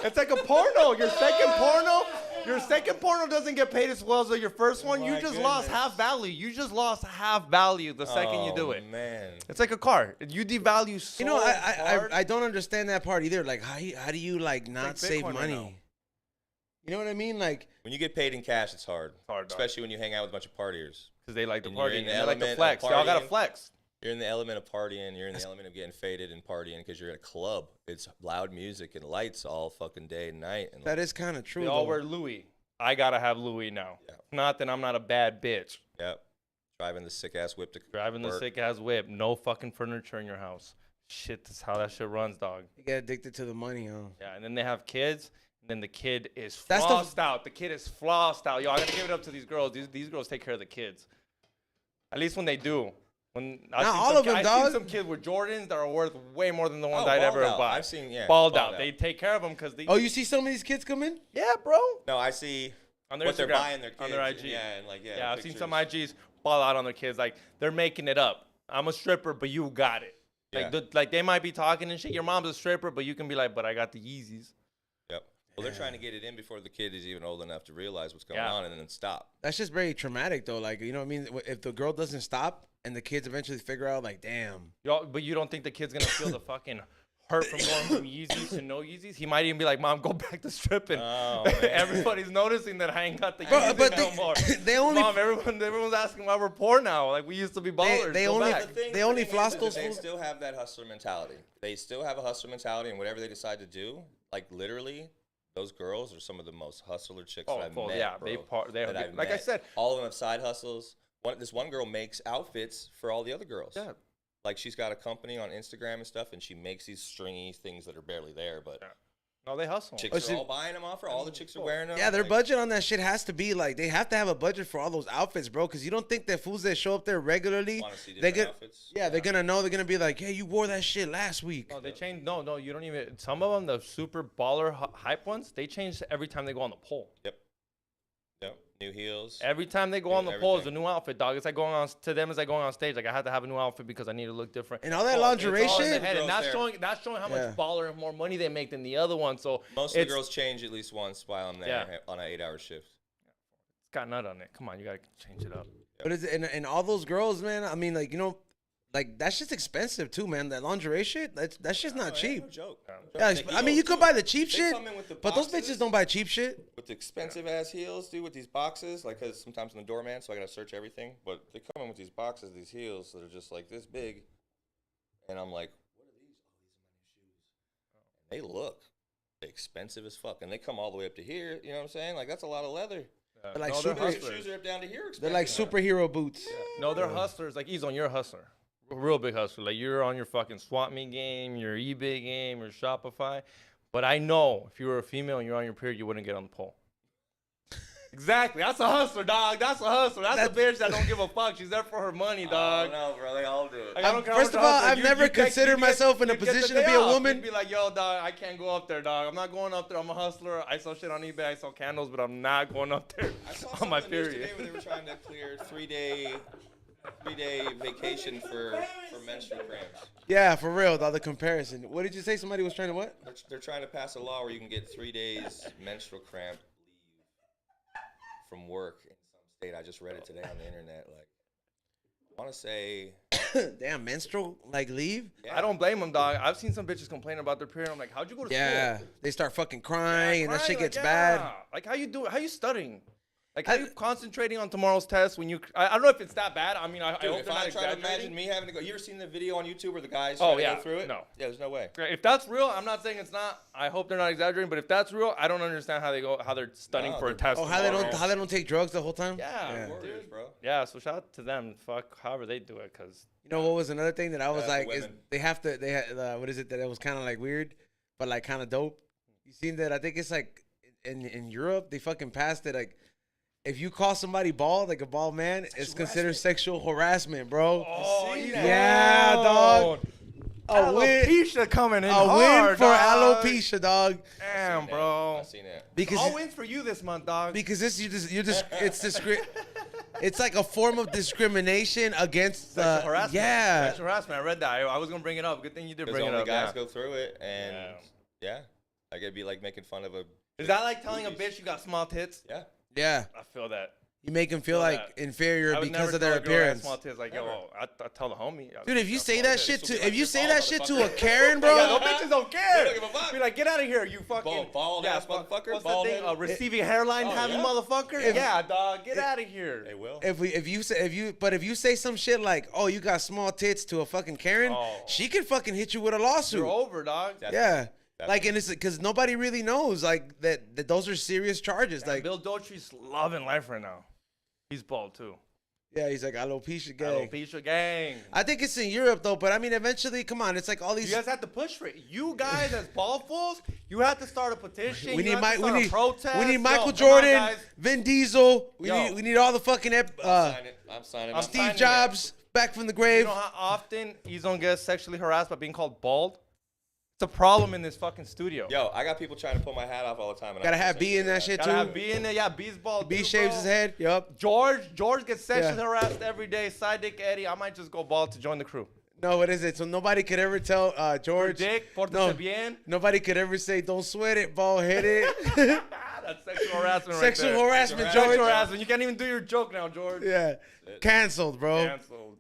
it's like a porno. Your second porno doesn't get paid as well as your first one. You just lost half value. You just lost half value the second you do it. Man, it's like a car. You devalue so hard. I don't understand that part either. Like, how do you like not save money? Right, you know what I mean? Like, when you get paid in cash, it's hard. Especially when you hang out with a bunch of partiers. Because they like to party. They like to flex. They all got to flex. You're in the element of partying. You're in the element of getting faded and partying because you're at a club. It's loud music and lights all fucking day and night. And that is kind of true. They all wear Louis. I got to have Louis now. Yeah. Not that I'm not a bad bitch. Yep. Driving the sick-ass whip to Driving work. the sick-ass whip. No fucking furniture in your house. Shit, that's how that shit runs, dog. You get addicted to the money, huh? Yeah, and then they have kids. And then the kid is flossed out. The kid is flossed out. Yo, I gotta give it up to these girls. These girls take care of the kids. At least when they do. Not all of them, dog. I've seen some kids with Jordans that are worth way more than the ones I'd ever buy. I've seen, balled out. They take care of them because they. Oh, you see some of these kids come in? Yeah, bro. No, I see on their what Instagram, they're buying their kids. on their IG. Yeah, I've seen some IGs ball out on their kids. Like, they're making it up. I'm a stripper, but you got it. Like they might be talking and shit. Your mom's a stripper, but you can be like, but I got the Yeezys. Yep. Well, they're trying to get it in before the kid is even old enough to realize what's going on and then stop. That's just very traumatic, though. Like, you know what I mean? If the girl doesn't stop and the kids eventually figure out, like, damn. But you don't think the kid's going to feel the fucking hurt from going from Yeezys to no Yeezys? He might even be like, Mom, go back to stripping. Oh, everybody's noticing that I ain't got the Yeezys no more. Mom, everyone's asking why we're poor now. Like, we used to be ballers. They only floss those They still have that hustler mentality. They still have a hustler mentality, and whatever they decide to do, like, literally, those girls are some of the most hustler chicks that I've met. Yeah, I said, all of them have side hustles. This one girl makes outfits for all the other girls. Yeah. Like, she's got a company on Instagram and stuff, and she makes these stringy things that are barely there, but no, they hustle. Chicks are all buying them off her. All the chicks are wearing them. Yeah, their budget on that shit has to be like, they have to have a budget for all those outfits, bro. Because you don't think that fools that show up there regularly, outfits. Yeah, they're gonna know. They're gonna be like, hey, you wore that shit last week. No, they change. No, you don't even. Some of them, the super baller hype ones, they change every time they go on the pole. Yep. New heels. Every time they go on the pole, it's a new outfit, dog. It's like going on to them. It's like going on stage. Like, I had to have a new outfit because I need to look different. And all that lingerie shit. And that's showing how much baller and more money they make than the other one. So most of the girls change at least once while I'm there on an 8-hour shift. It's got nut on it. Come on, you gotta change it up. But and all those girls, man. I mean, like, you know, like, that's just expensive too, man. That lingerie shit, that's just not cheap. No joke. Yeah, I mean, you could buy the cheap shit, but those bitches don't buy cheap shit. With the expensive ass heels, dude, with these boxes, like, cause sometimes I'm the doorman, so I gotta search everything. But they come in with these boxes, these heels that are just like this big, and I'm like, what are these? Oh, these are my new shoes. They look expensive as fuck, and they come all the way up to here. You know what I'm saying? Like, that's a lot of leather. They're like shoes are up down to here. They're like superhero boots. Yeah. No, they're hustlers. Like, he's on your hustler. Real big hustler. Like, you're on your fucking swap meet game, your eBay game, your Shopify. But I know if you were a female and you're on your period, you wouldn't get on the pole. Exactly. That's a hustler, dog. That's a hustler. That's a bitch that don't give a fuck. She's there for her money, dog. No, bro. They all do it. Like, first of all, I've never considered myself in a position to be a woman. You'd be like, yo, dog, I can't go up there, dog. I'm not going up there. I'm a hustler. I sell shit on eBay. I sell candles, but I'm not going up there on my period. Today where they were trying to clear 3-day vacation for menstrual cramps. Yeah, for real, dog. The comparison. What did you say? Somebody was trying to what? They're trying to pass a law where you can get 3 days menstrual cramp leave from work in some state. I just read it today on the internet. Like, I want to say, Damn, menstrual like leave. yeah. I don't blame them, dog. I've seen some bitches complain about their period. I'm like, how'd you go to Yeah, school? they start fucking crying, and that shit Crying, gets like, bad. yeah. Like, how you do it? How you studying? Like, how you concentrating on tomorrow's test when you? I don't know if it's that bad. I mean, I Dude, hope if they're not I try to imagine exaggerating. me having to go, you ever seen the video on YouTube where the guys Oh, trying to yeah. go through it? No. Yeah, there's no way. If that's real, I'm not saying it's not. I hope they're not exaggerating. But if that's real, I don't understand how they're studying No, for a they're- test. Oh, how they tomorrow. don't take drugs the whole time? Yeah, Warriors, bro. Yeah, so shout out to them. Fuck, however they do it, cause You know what was another thing that I was the like, is women. they have to, they had, what is it that it was kind of like weird, but like kind of dope. You seen that? I think it's like in Europe they fucking passed it. Like if you call somebody bald, like a bald man, it's considered sexual harassment, bro. oh Yeah, dog. A win, Alopecia coming in a hard, win for dog. alopecia, dog. Damn, bro. I've seen that. Because All wins for you this month, dog. because this it's like a form of discrimination against Sexual harassment. yeah. Sexual harassment. I read that. I was gonna bring it up. Good thing you did Because bring it only up. guys Yeah. go through it, and Yeah. like it'd be like making fun of a. Is that like telling a bitch you got small tits? Yeah. Yeah. I feel that. You make them feel Feel like that. inferior I would because never of their tell a girl I had appearance. Small tits, like, Never. yo, I tell the homie. Dude, if you got say small that tits. shit This to will be if like you your say ball, that shit to a motherfucker. Karen, Yeah, those bro, bitches don't They care. don't give a fuck. Be like, get out of here, you fucking Bald ass motherfucker, What's bald the thing? head. Receiving hairline Oh, having yeah? motherfucker. Yeah, dog, get out of here. They will. if you say some shit like, oh, you got small tits to a fucking Karen, Oh. she could fucking hit you with a lawsuit. You're over, dog. Yeah. That's- Like, and it's because nobody really knows like that those are serious charges. Like, Bill Dotrie's loving life right now. He's bald too. yeah, he's like alopecia gang. Alopecia gang. I think it's in Europe though, but I mean, eventually, come on, it's like all these. You guys have to push for it. You guys as bald fools, you have to start a petition. We you need have to start a protest. we need Yo, Michael come on, Jordan, guys. Vin Diesel. Yo. We need all the fucking I'm signing. I'm Steve signing Jobs back from the You grave. know how often he's gonna get sexually harassed by being called bald? It's a problem in this fucking studio. Yo, I got people trying to pull my hat off all the time. And Gotta I'm have just B in that like, shit Gotta have too. B in there. Yeah, B's bald. B too, shaves bro. his head. Yup. George gets sexually Yeah. harassed every day. Side dick Eddie. I might just go bald to join the crew. No, what is it? So nobody could ever tell George. Dick, pórtese No. bien. Nobody could ever say, "Don't sweat it, bald headed." That's sexual harassment right Sexual there. harassment, Sexual George. Sexual harassment. You can't even do your joke now, George. Yeah, canceled, bro. Canceled.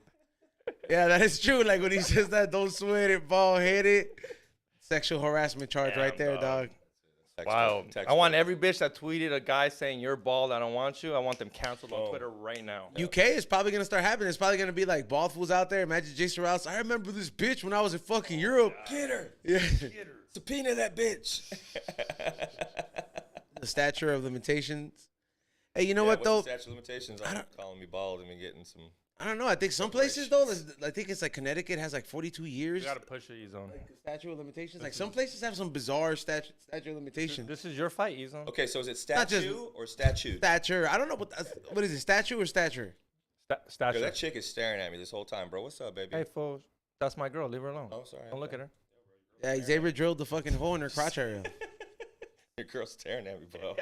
Yeah, that is true. Like when he says that, "Don't sweat it, bald headed." Sexual harassment charge Damn, right there, dog. Wow. Text I want it. every bitch that tweeted a guy saying you're bald, I don't want you. I want them canceled on Boom. Twitter right now. UK is probably gonna start happening. It's probably gonna be like bald fools out there. Imagine Jason Rouse. I remember this bitch when I was in fucking Europe. Get her. Yeah, Subpoena that bitch. the statute of limitations. Hey, you know Yeah, what though? what's the statute of limitations on calling me bald and me getting some. I don't know. I think some places though, I think it's like Connecticut has like 42 years. You gotta push it, E-Zone. Statute of limitations. Like some places have some bizarre statute of limitations. This is your fight, E-Zone. Okay, so is it Not just- statue or statute? Stature. I don't know what is it? Statue or stature? Yo, Statue. that chick is staring at me this whole time, bro. What's up, baby? Hey, fools. That's my girl. Leave her alone. Oh, sorry. Don't look at her. Yeah, Xavier drilled the fucking hole in her crotch area. Your girl's staring at me, bro.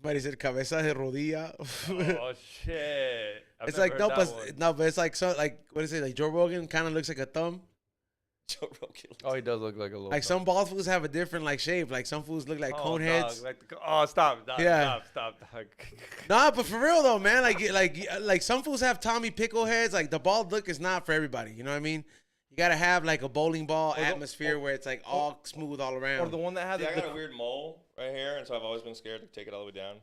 Somebody said cabeza de rodilla. Oh, shit. It's like no, but it's like so like what is it? Like Joe Rogan kind of looks like a thumb. Joe Rogan. Oh, he does look like a little. Like some bald fools have a different like shape. Like some fools look like cone heads. Stop. Yeah. Stop. Nah, but for real though, man. Like some fools have Tommy Pickle heads. Like the bald look is not for everybody. You know what I mean? You gotta have like a bowling ball atmosphere where it's like all smooth all around. Or the one that has See, I got a weird mole right here, and so I've always been scared to take it all the way down.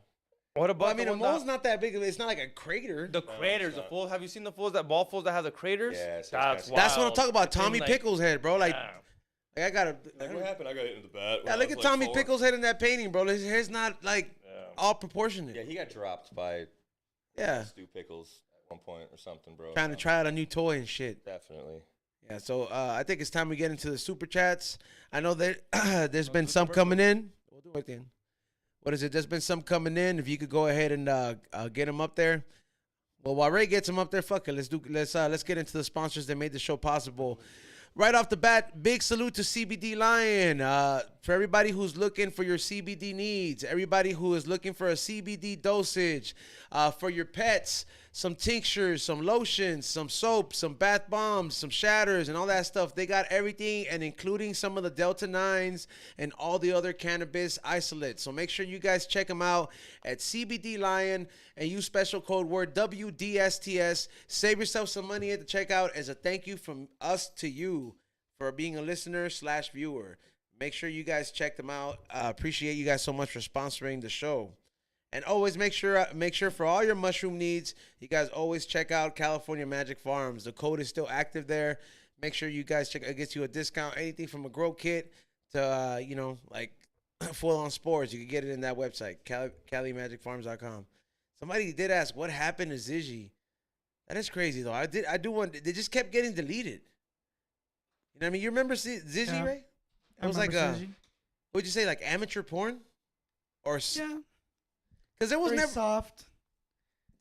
What about Well, I mean, the a one mole's not that big of it. It's not like a crater. the craters? The fools. Have you seen the fools that ball fools that have the craters? Yeah, so that's it's That's what I'm talking about. It's in, Tommy like- Pickle's head, bro. Like, Yeah. like I gotta. Like, what happened? I got hit in the bat. Yeah, look at Tommy Pickle's head in that painting, bro. His hair's not like Yeah. all proportionate. Yeah, he got dropped by Yeah. Stu Pickles at one point or something, bro. Trying to try out a new toy and shit. Definitely. Yeah, so I think it's time we get into the super chats. I know that there's been some coming in. We'll do it then. What is it? There's been some coming in. If you could go ahead and get them up there. Well, while Ray gets them up there, fuck it. Let's get into the sponsors that made the show possible. Right off the bat, big salute to CBD Lion. For everybody who's looking for your CBD needs, everybody who is looking for a CBD dosage, for your pets, some tinctures, some lotions, some soap, some bath bombs, some shatters, and all that stuff. They got everything, and including some of the Delta 9s and all the other cannabis isolates. So make sure you guys check them out at CBD Lion and use special code word WDSTS. Save yourself some money at the checkout as a thank you from us to you for being a listener/viewer. Make sure you guys check them out. Appreciate you guys so much for sponsoring the show. And always make sure for all your mushroom needs, you guys always check out California Magic Farms. The code is still active there. Make sure you guys check. It gets you a discount. Anything from a grow kit to like full-on spores, you can get it in that website, CaliMagicFarms.com. Somebody did ask what happened to Ziggy. That is crazy though. I do want. They just kept getting deleted. You know what I mean? You remember Ziggy, Yeah. Ray? It I was like remember Suzy. what'd you say, like amateur porn, or Yeah. because it was Very never. soft.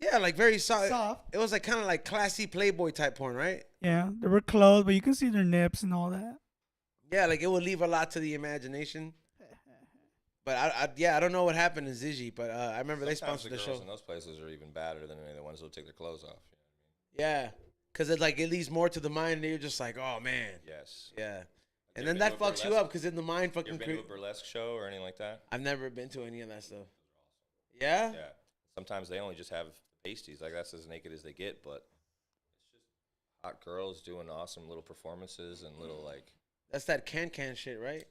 Yeah, like very soft. Soft. It was like kind of like classy Playboy type porn, right? Yeah, they were clothed, but you can see their nips and all that. Yeah, like it would leave a lot to the imagination. But I don't know what happened to Ziggy, but I remember they Sometimes sponsored the girls show. in those places are even badder than any of the ones who'll take their clothes off. Yeah, because it leads more to the mind, and you're just like, oh man, Yes. yeah. And You then ever that been to a fucks you burlesque? up because in the mind You fucking. ever been to a burlesque show or anything like that? I've never been to any of that stuff. Yeah. Yeah. Sometimes they only just have pasties. Like that's as naked as they get, but it's just hot girls doing awesome little performances and little like That's that can shit, right?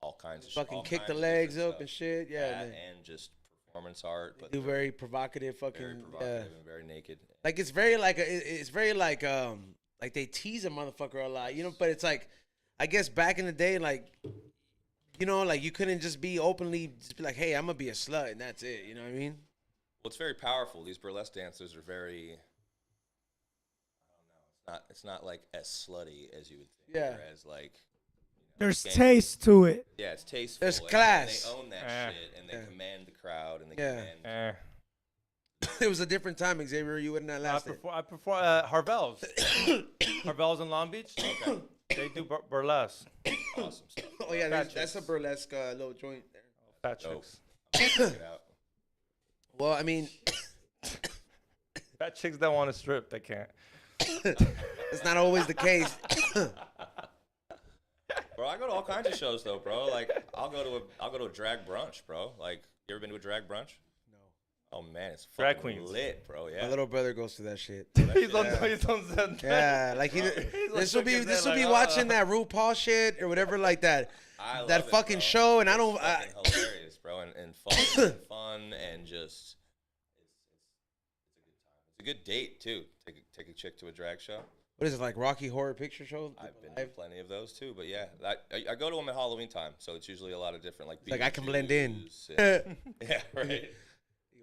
all kinds of Fucking all kick the kinds of legs different up and stuff. shit. Yeah, That man. and just performance art, but Do very provocative fucking. very provocative and very naked. Like it's very like they tease a motherfucker a lot, you know. But it's like, I guess back in the day, like, you know, like you couldn't just be openly just be like, hey, I'm gonna be a slut and that's it. You know what I mean? Well, it's very powerful. These burlesque dancers are very. I don't know. It's not like as slutty as you would think. Yeah. Or as like. There's gang- taste to it. Yeah, it's tasteful. There's and class. They own that shit and they Yeah. command the crowd and they Yeah. command. It was a different time, Xavier. You wouldn't have lasted. I prefer Harvell's. Harvell's in Long Beach. Okay. They do burlesque. Awesome stuff. Oh yeah, Fat that's a chicks. burlesque little joint there. Fat Dope. chicks. Check it out. Well, I mean, Fat chicks that want to strip, they can't. it's not always the case. Bro, I go to all kinds of shows though, bro. Like I'll go to a drag brunch, bro. Like you ever been to a drag brunch? No. Oh man, it's Drag fucking queens. lit, bro. Yeah. My little brother goes to that shit. He's on Zen. Yeah, like He's this will like be shaking his head be like, watching that RuPaul shit or whatever like that. I love That it, fucking bro. show, and I It's don't. fucking hilarious, bro, and fun and just it's a good date too. Take a chick to a drag show. What is it, like Rocky Horror Picture Show? I've been to plenty of those too, but yeah, I go to them at Halloween time, so it's usually a lot of different like. I can blend in. Beetlejuice and- yeah, right.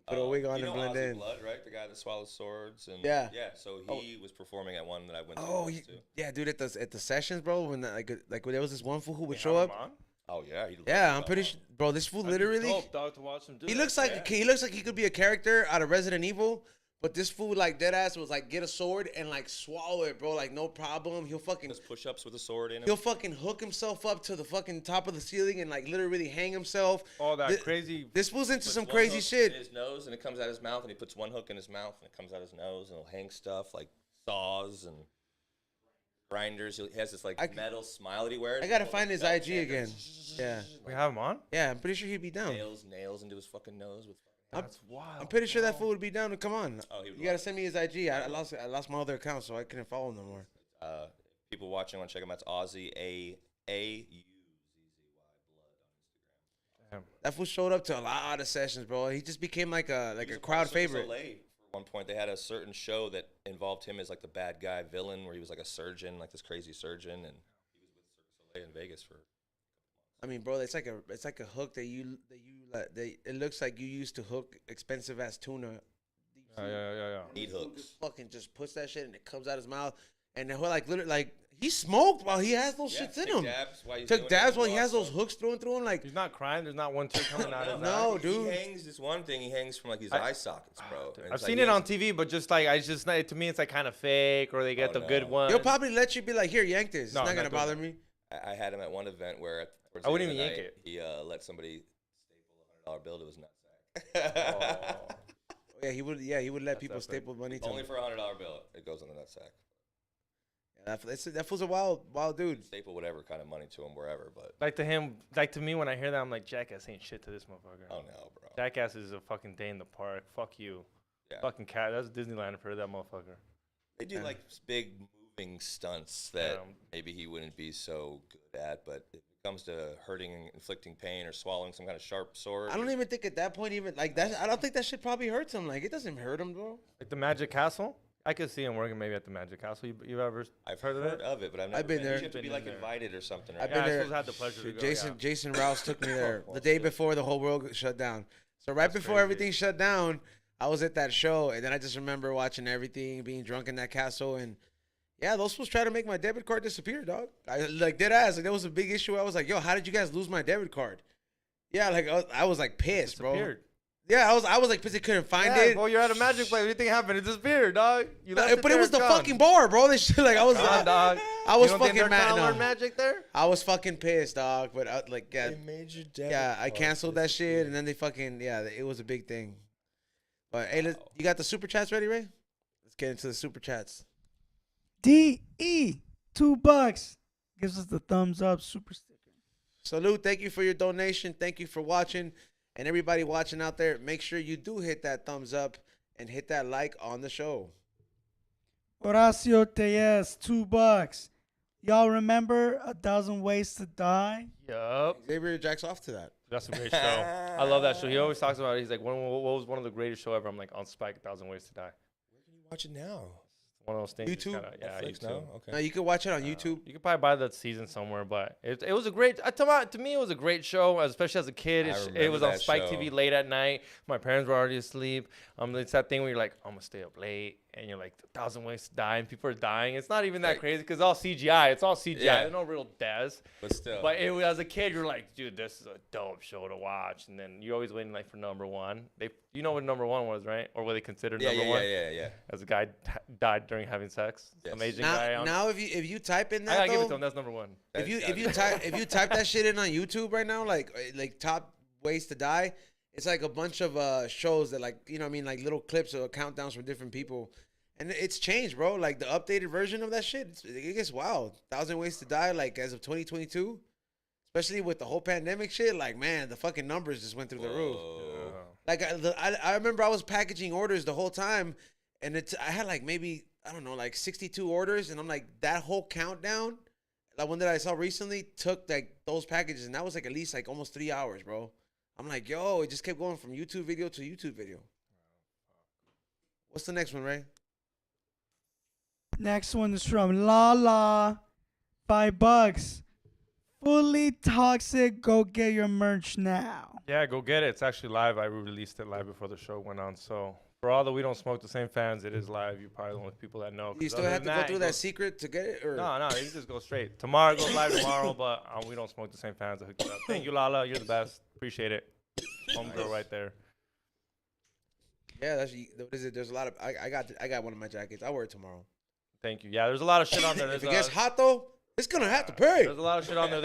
Put a wig on you and know blend Ozzy in. Blood, right? The guy that swallows swords and Yeah. yeah. So he was performing at one that I went to. Oh, once, too. yeah, dude, at the sessions, bro. When like when there was this one fool who would They show have up. him on? Oh yeah, he Yeah, I'm loves pretty that sure, bro. This fool That'd be literally. dope, dog, to watch him do He that. looks like he could be a character out of Resident Evil, but this fool like dead ass was like get a sword and like swallow it, bro. Like no problem. He'll fucking Does push-ups with a sword in him. he'll fucking hook himself up to the fucking top of the ceiling and like literally hang himself. all that Thi- crazy. This fool's into Puts some one crazy hook shit. in his nose and it comes out his mouth, and he puts one hook in his mouth and it comes out his nose, and he'll hang stuff like saws and grinders. He has this like metal smile that he wears. I gotta He find his pulls IG his belt again. and Yeah, We have him on? yeah. I'm pretty sure he'd be down. nails into his fucking nose with. That's wild. I'm pretty sure that fool would be down to come on. Oh, he would You gotta love send me his IG. I lost my other account, so I couldn't follow him no more. People watching want to check him out. It's Aussie AUZZY blood on Instagram. Damn. That fool showed up to a lot of sessions, bro. He just became like a He was crowd part of Cirque du favorite. Soleil. For one point, they had a certain show that involved him as like the bad guy villain, where he was like a surgeon, like this crazy surgeon, and he was with Cirque du Soleil in Vegas for. I mean, bro, it's like a hook it looks like you used to hook expensive ass tuna. Yeah. Need hooks. Fucking just puts that shit and it comes out his mouth, and then like literally like he smoked while he has those shits in take him. Dabs while he's Took doing dabs it. while he has those hooks through and through him. Like He's not crying. There's not one tear coming out of his No, eye. dude. He hangs this one thing. He hangs from like his eye sockets, bro. And I've it's like seen he it on hangs- TV, but just like to me, it's like kind of fake, or they get Oh, the good no. one. he'll probably let you be like, here, yank this. It's No, not not gonna doing bother that. me. I had him at one event where towards I the wouldn't end of even the yank night, He let somebody staple $100 bill to his nutsack. Oh. Yeah, he would. Yeah, he would let people epic. staple money to Only him. for $100 bill, it goes in the nutsack. That fool's a wild dude. Staple whatever kind of money to him wherever, but Like to him, like to me, when I hear that, I'm like, Jackass ain't shit to this motherfucker. oh no, bro. Jackass is a fucking day in the park. Fuck you. Yeah. Fucking cat. That's Disneyland for that motherfucker. They do Yeah. like big moving stunts that Yeah. maybe he wouldn't be so good at, but if it comes to hurting and inflicting pain or swallowing some kind of sharp sword, I don't even think at that point even like that. I don't think that shit probably hurts him. Like it doesn't hurt him, bro. Like the Magic Castle. I could see him working maybe at the Magic Castle. You ever I've heard of it? but I've never been there. You have to be Been like in there. invited or something, I've right? been Yeah, I there. suppose I had the pleasure to go, Jason yeah. Jason Rouse took me there Well, the day shit. before the whole world shut down. So right That's before crazy. everything shut down, I was at that show, and then I just remember watching everything, being drunk in that castle, and yeah, those fools tried to make my debit card disappear, dog. I like dead ass. Like that was a big issue. I was like, yo, how did you guys lose my debit card? Yeah, like I was like pissed, bro. Disappeared. Yeah, I was like pissed. I couldn't find Yeah, it. bro, you're at a Magic place. What do you think happened? It disappeared, dog. You left But it there, was the gone. fucking bar, bro. This shit, like I was, Gone, dog. I was You don't think fucking they're mad. trying to No. learn magic there? I was fucking pissed, dog. But like, yeah, They made your debit yeah, I card canceled that shit, disappear. and then they fucking it was a big thing. But hey, Wow. you got the super chats ready, Ray? Let's get into the super chats. DE, $2 gives us the thumbs up super sticker. Salute, thank you for your donation. Thank you for watching. And everybody watching out there, make sure you do hit that thumbs up and hit that like on the show. Horacio Tellez, $2. Y'all remember A Thousand Ways to Die? Yup. Xavier jacks off to that. That's a great show. I love that show. He always talks about it. He's like, what was one of the greatest show ever? I'm like, on Spike, 1,000 Ways to Die. Where can you watch it now? One of those things. YouTube? Yeah, Netflix YouTube. now? Okay. No, you can watch it on YouTube. You could probably buy that season somewhere, but it was a great. To me, it was a great show, especially as a kid. I It remember was on that Spike show. TV late at night. My parents were already asleep. It's that thing where you're like, I'm gonna stay up late, and you're like, 1,000 Ways to Die, and people are dying. It's not even that Right. crazy because it's all CGI. It's all CGI. Yeah. There's no real deaths. But still. But as a kid, you're like, dude, this is a dope show to watch. And then you're always waiting like for number one. You know what number one was, right? Or what they considered yeah, number one? yeah. As a guy died during having sex. Yes. Some Asian guy. Now if you type in I that gotta give it though, to him. That's number one. if you That's- if you type that shit in on YouTube right now, like top ways to die, it's like a bunch of shows that like what I mean, like little clips or countdowns from different people, and it's changed, bro. Like the updated version of that shit, it gets wild. 1,000 Ways to Die, like as of 2022, especially with the whole pandemic shit. Like man, the fucking numbers just went through the roof. Whoa. Like I remember I was packaging orders the whole time, and I had like maybe I don't know like 62 orders, and I'm like that whole countdown, like one that I saw recently took like those packages, and that was like at least like almost 3 hours, bro. I'm like, yo, it just kept going from YouTube video to YouTube video. What's the next one, Ray? Next one is from Lala, $5. Fully Toxic, go get your merch now. Yeah, go get it. It's actually live. I released it live before the show went on. So for all that we don't smoke the same fans, it is live. You're probably the only people that know. You 'cause still other have to than go through it that goes- secret to get it, or No, you just go straight. Tomorrow it goes live tomorrow, but we don't smoke the same fans. I hooked it up. Thank you, Lala. You're the best. Appreciate it. Homegirl right there. yeah, that's what is it? There's a lot of I got one of my jackets. I'll wear it tomorrow. Thank you. Yeah, there's a lot of shit on there. If There's it gets hot though, it's gonna have to pay. There's a lot of shit on there.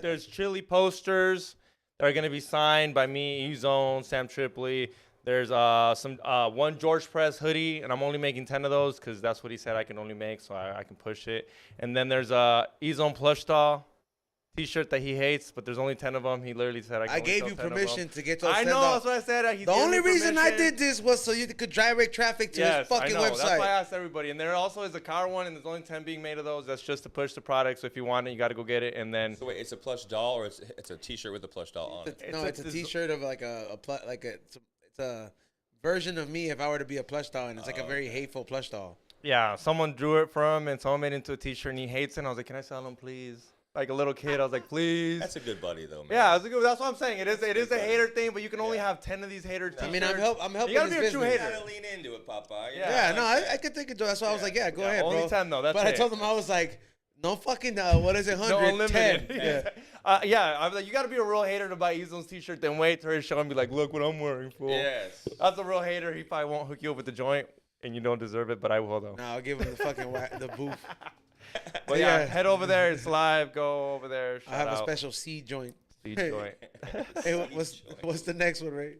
There's chili posters that are gonna be signed by me, E-Zone, Sam Tripoli. There's some one George Press hoodie, and I'm only making 10 of those because that's what he said I can only make, so I can push it. And then there's a E-Zone plush doll T-shirt that he hates, but there's only 10 of them. He literally said I I gave you 10 of permission them. to get those. I know, that's what I said. He The gave only me reason I permission. did this was so you could direct traffic to his fucking I know. That's why I website. asked everybody. And there also is a car one, and there's only 10 being made of those. That's just to push the product. So if you want it, you got to go get it. And then So wait, it's a plush doll or it's a T-shirt with a plush doll on it? No, it's a T-shirt of like it's a version of me if I were to be a plush doll, and it's like a very hateful plush doll. yeah, someone drew it for him, and someone made it into a T-shirt, and he hates it. And I was like, "Can I sell them, please?" Like a little kid, I was like, "Please." That's a good buddy though, man. Yeah, that's what I'm saying. It is a hater thing, but you can only have 10 of these hater T-shirts. I mean, I'm helping You gotta his be a true business. hater. You gotta lean into it, Papa. Yeah, I no, like I could think of it. That's why I was like, yeah, go Yeah, ahead, only bro. 10 though, that's but I it. told him I was like, no fucking what is it, 100? No, unlimited. 10. Yeah. Yeah, I was like, you gotta be a real hater to buy E-Zone's T-shirt, then wait till his show and be like, "Look what I'm wearing, fool." Yes. That's a real hater. He probably won't hook you up with the joint, and you don't deserve it, but I will though. No, I'll give him the fucking the booth. But yeah, Yeah. head over there. It's live. Go over there. I have Shout a out. special C joint. Speed joint. Hey, what's the next one, right?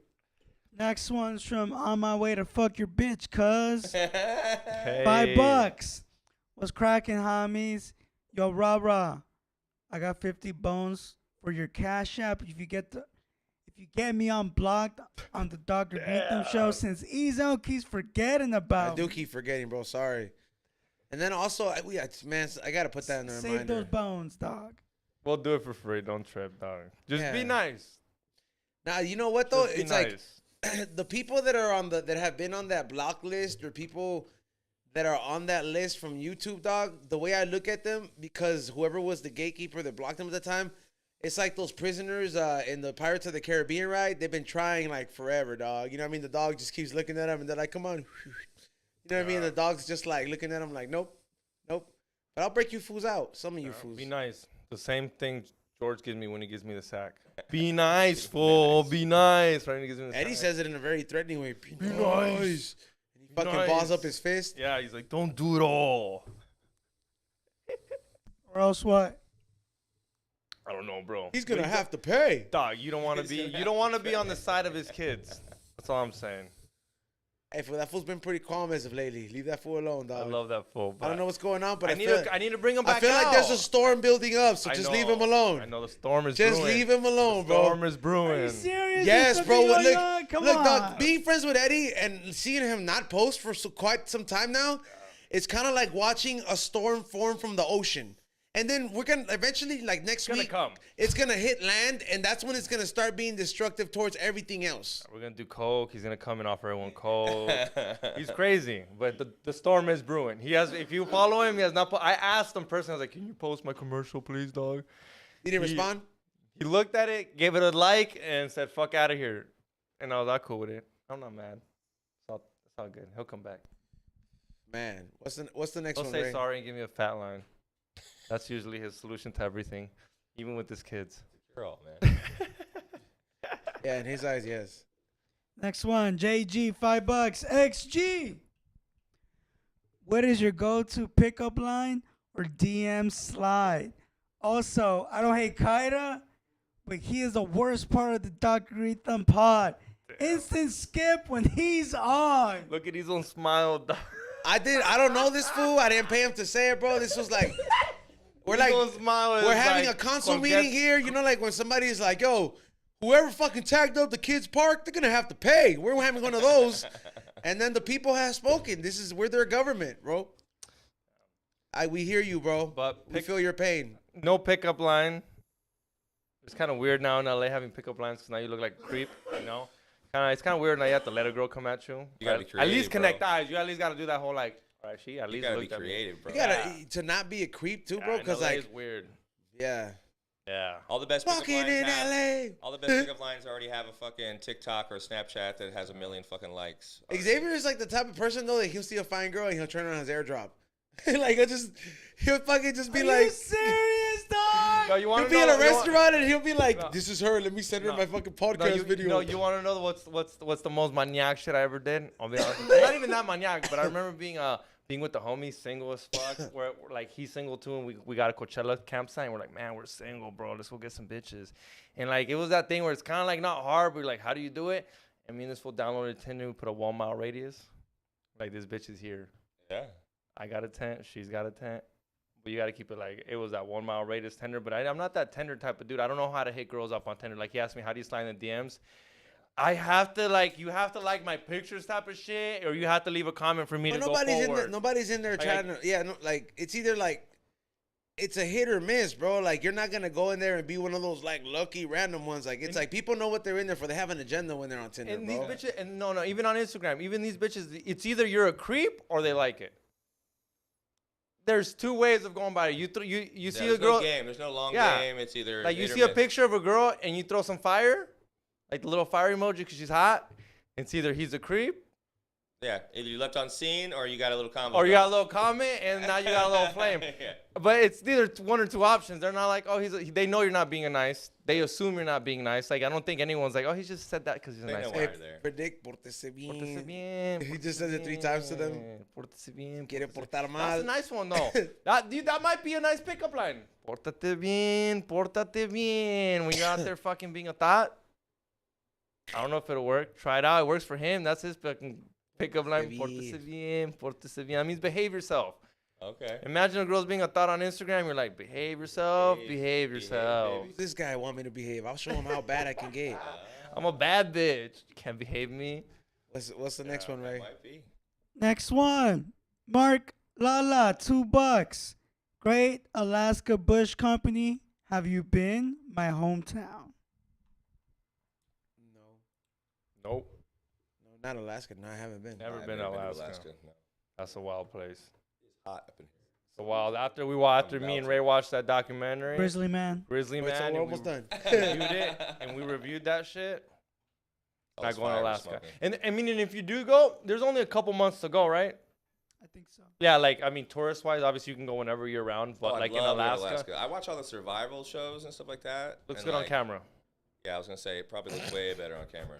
Next one's from On My Way to Fuck Your Bitch, cuz. Hey. $5. What's cracking, homies? Yo, rah. I got 50 bones for your Cash App. If you get me unblocked on the Dr. Greetham show, since Ezo keeps forgetting about I do keep forgetting, bro. Sorry. And then also, I gotta put that in the Save reminder. those bones, dog. We'll do it for free. Don't trip, dog. Just be Yeah. nice. Now you know what though? Just be It's nice. like the people that are that have been on that block list, or people that are on that list from YouTube, dog. The way I look at them, because whoever was the gatekeeper that blocked them at the time, it's like those prisoners in the Pirates of the Caribbean ride. They've been trying like forever, dog. You know what I mean? The dog just keeps looking at them, and they're like, "Come on." You know what I mean? The dog's just like looking at them like, "Nope, nope." But I'll break you fools out. Some of you fools. Be nice. The same thing George gives me when he gives me the sack. Be nice, fool. Be nice. Right when he gives me the Eddie sack. says it in a very threatening way. Be nice. nice. And he fucking balls nice. up his fist. Yeah, he's like, don't do it all. Or else what? I don't know, bro. He's gonna have to pay. Dog, you don't want to be on the side of his kids. That's all I'm saying. Hey, fool, that fool's been pretty calm as of lately. Leave that fool alone, dog. I love that fool. I don't know what's going on, but I need to bring him back I feel like out. there's a storm building up, so I just know. leave him alone. I know the storm is Just brewing. leave him alone, The bro. storm is Are brewing. you serious? Yes, There's bro. something Look, going on? Come look, on. dog. Being friends with Eddie and seeing him not post for quite some time now, it's kind of like watching a storm form from the ocean. And then we're gonna eventually, like next gonna week, come. it's gonna hit land, and that's when it's gonna start being destructive towards everything else. We're gonna do coke. He's gonna come and offer everyone coke. He's crazy, but the storm is brewing. He has. If you follow him, he has not. I asked him personally. I was like, "Can you post my commercial, please, dog?" He didn't respond. He looked at it, gave it a like, and said, "Fuck out of here." And I was like, "Cool with it. I'm not mad. It's all good. He'll come back. Man, what's the next He'll one? say Ray? sorry and give me a fat line." That's usually his solution to everything, even with his kids. Girl, man. Yeah, in his eyes, yes. Next one, JG, $5. XG. What is your go-to pickup line or DM slide? Also, I don't hate Kaira, but he is the worst part of the Dr. Greetham pod. Instant skip when he's on. Look at his own smile, dog. I don't know this fool. I didn't pay him to say it, bro. This was like, we're having a console meeting here. You know, like when somebody's like, yo, whoever fucking tagged up the kids' park, they're gonna have to pay. We're having one of those. And then the people have spoken. We're their government, bro. We hear you, bro. But we feel your pain. No pickup line. It's kind of weird now in LA having pickup lines because now you look like a creep, you know? It's kind of weird now you have to let a girl come at you. You gotta be At creative, least connect bro. eyes. You at least got to do that whole like, all right, she at You least gotta be looked at me. creative, bro. You gotta to not be a creep too, bro. Yeah, Because LA like, is weird. yeah, Yeah. All the best pickup fucking lines in have, LA. all the best pickup lines already have a fucking TikTok or a Snapchat that has 1 million fucking likes. Xavier is like the type of person though that he'll see a fine girl and he'll turn on his airdrop. Like he'll fucking just be Are like, you serious, dog? No, you want he'll to be know? at a restaurant and he'll be like, No. this is her. Let me send her No. my fucking podcast video. No, you want to know what's the most maniac shit I ever did? I'll be honest. Not even that maniac, but I remember being with the homies, single as fuck. Where like he's single too, and we got a Coachella campsite. And we're like, man, we're single, bro. Let's go get some bitches. And like it was that thing where it's kind of like not hard, but we're like, how do you do it? And me and this fool downloaded Tinder. We put a 1 mile radius. Like this bitch is here. Yeah. I got a tent. She's got a tent. But you got to keep it like, it was that 1 mile radius Tinder. But I'm not that Tinder type of dude. I don't know how to hit girls up on Tinder. Like he asked me, how do you slide in the DMs? I have to like, you have to like my pictures type of shit, or you have to leave a comment for me to go forward. Nobody's in there trying to. Yeah, no, like it's either like it's a hit or miss, bro. Like you're not gonna go in there and be one of those like lucky random ones. Like it's like people know what they're in there for. They have an agenda when they're on Tinder, And bro. these bitches, and no, even on Instagram, even these bitches, it's either you're a creep or they like it. There's two ways of going by it. You see a There's girl. no game. There's no long Yeah. game. It's either Like you hit or see a miss. picture of a girl and you throw some fire, like the little fire emoji because she's hot. It's either he's a creep Yeah, either you left on scene or you got a little combo. or you got a little comment and now you got a little flame. Yeah. But it's either one or two options. They're not like, oh, they know you're not being a nice. They assume you're not being nice. Like I don't think anyone's like, oh, he just said that because he's a They nice know guy. why Hey, you're there. predict, pórtese bien. Pórtese bien, He just says it 3 times to them. Pórtese bien. Quiere pórtese- portar mal. That's a nice one though. That might be a nice pickup line. Pórtate bien, pórtate bien. When you're out there fucking being a thought. I don't know if it'll work. Try it out. It works for him. That's his fucking pickup line. Pórtese bien. Pórtese bien. That means behave yourself. Okay. Imagine a girl's being a thought on Instagram. You're like, behave yourself. Behave yourself. Who's this guy want me to behave? I'll show him how bad I can get. I'm a bad bitch. You can't behave me. What's the next one, Ray? Might be. Next one. Mark Lala, $2. Great Alaska Bush Company. Have you been? My hometown. No. Nope. No, not Alaska. No, I haven't been. Never I've been to never Alaska. No. That's a wild place. It's hot up in here. It's a wild. After me and Ray watched that documentary, Grizzly Man. Grizzly Wait, so Man, we're and almost we done. reviewed it, and we reviewed that shit. Oh, Not it's going to fire Alaska. smoking. And I mean, and if you do go, there's only a couple months to go, right? I think so. Yeah, like I mean, tourist-wise, obviously you can go whenever you're around, but Oh, I'd like in love to go to Alaska, I watch all the survival shows and stuff like that. looks and good on like, camera. Yeah, I was gonna say it probably looks way better on camera.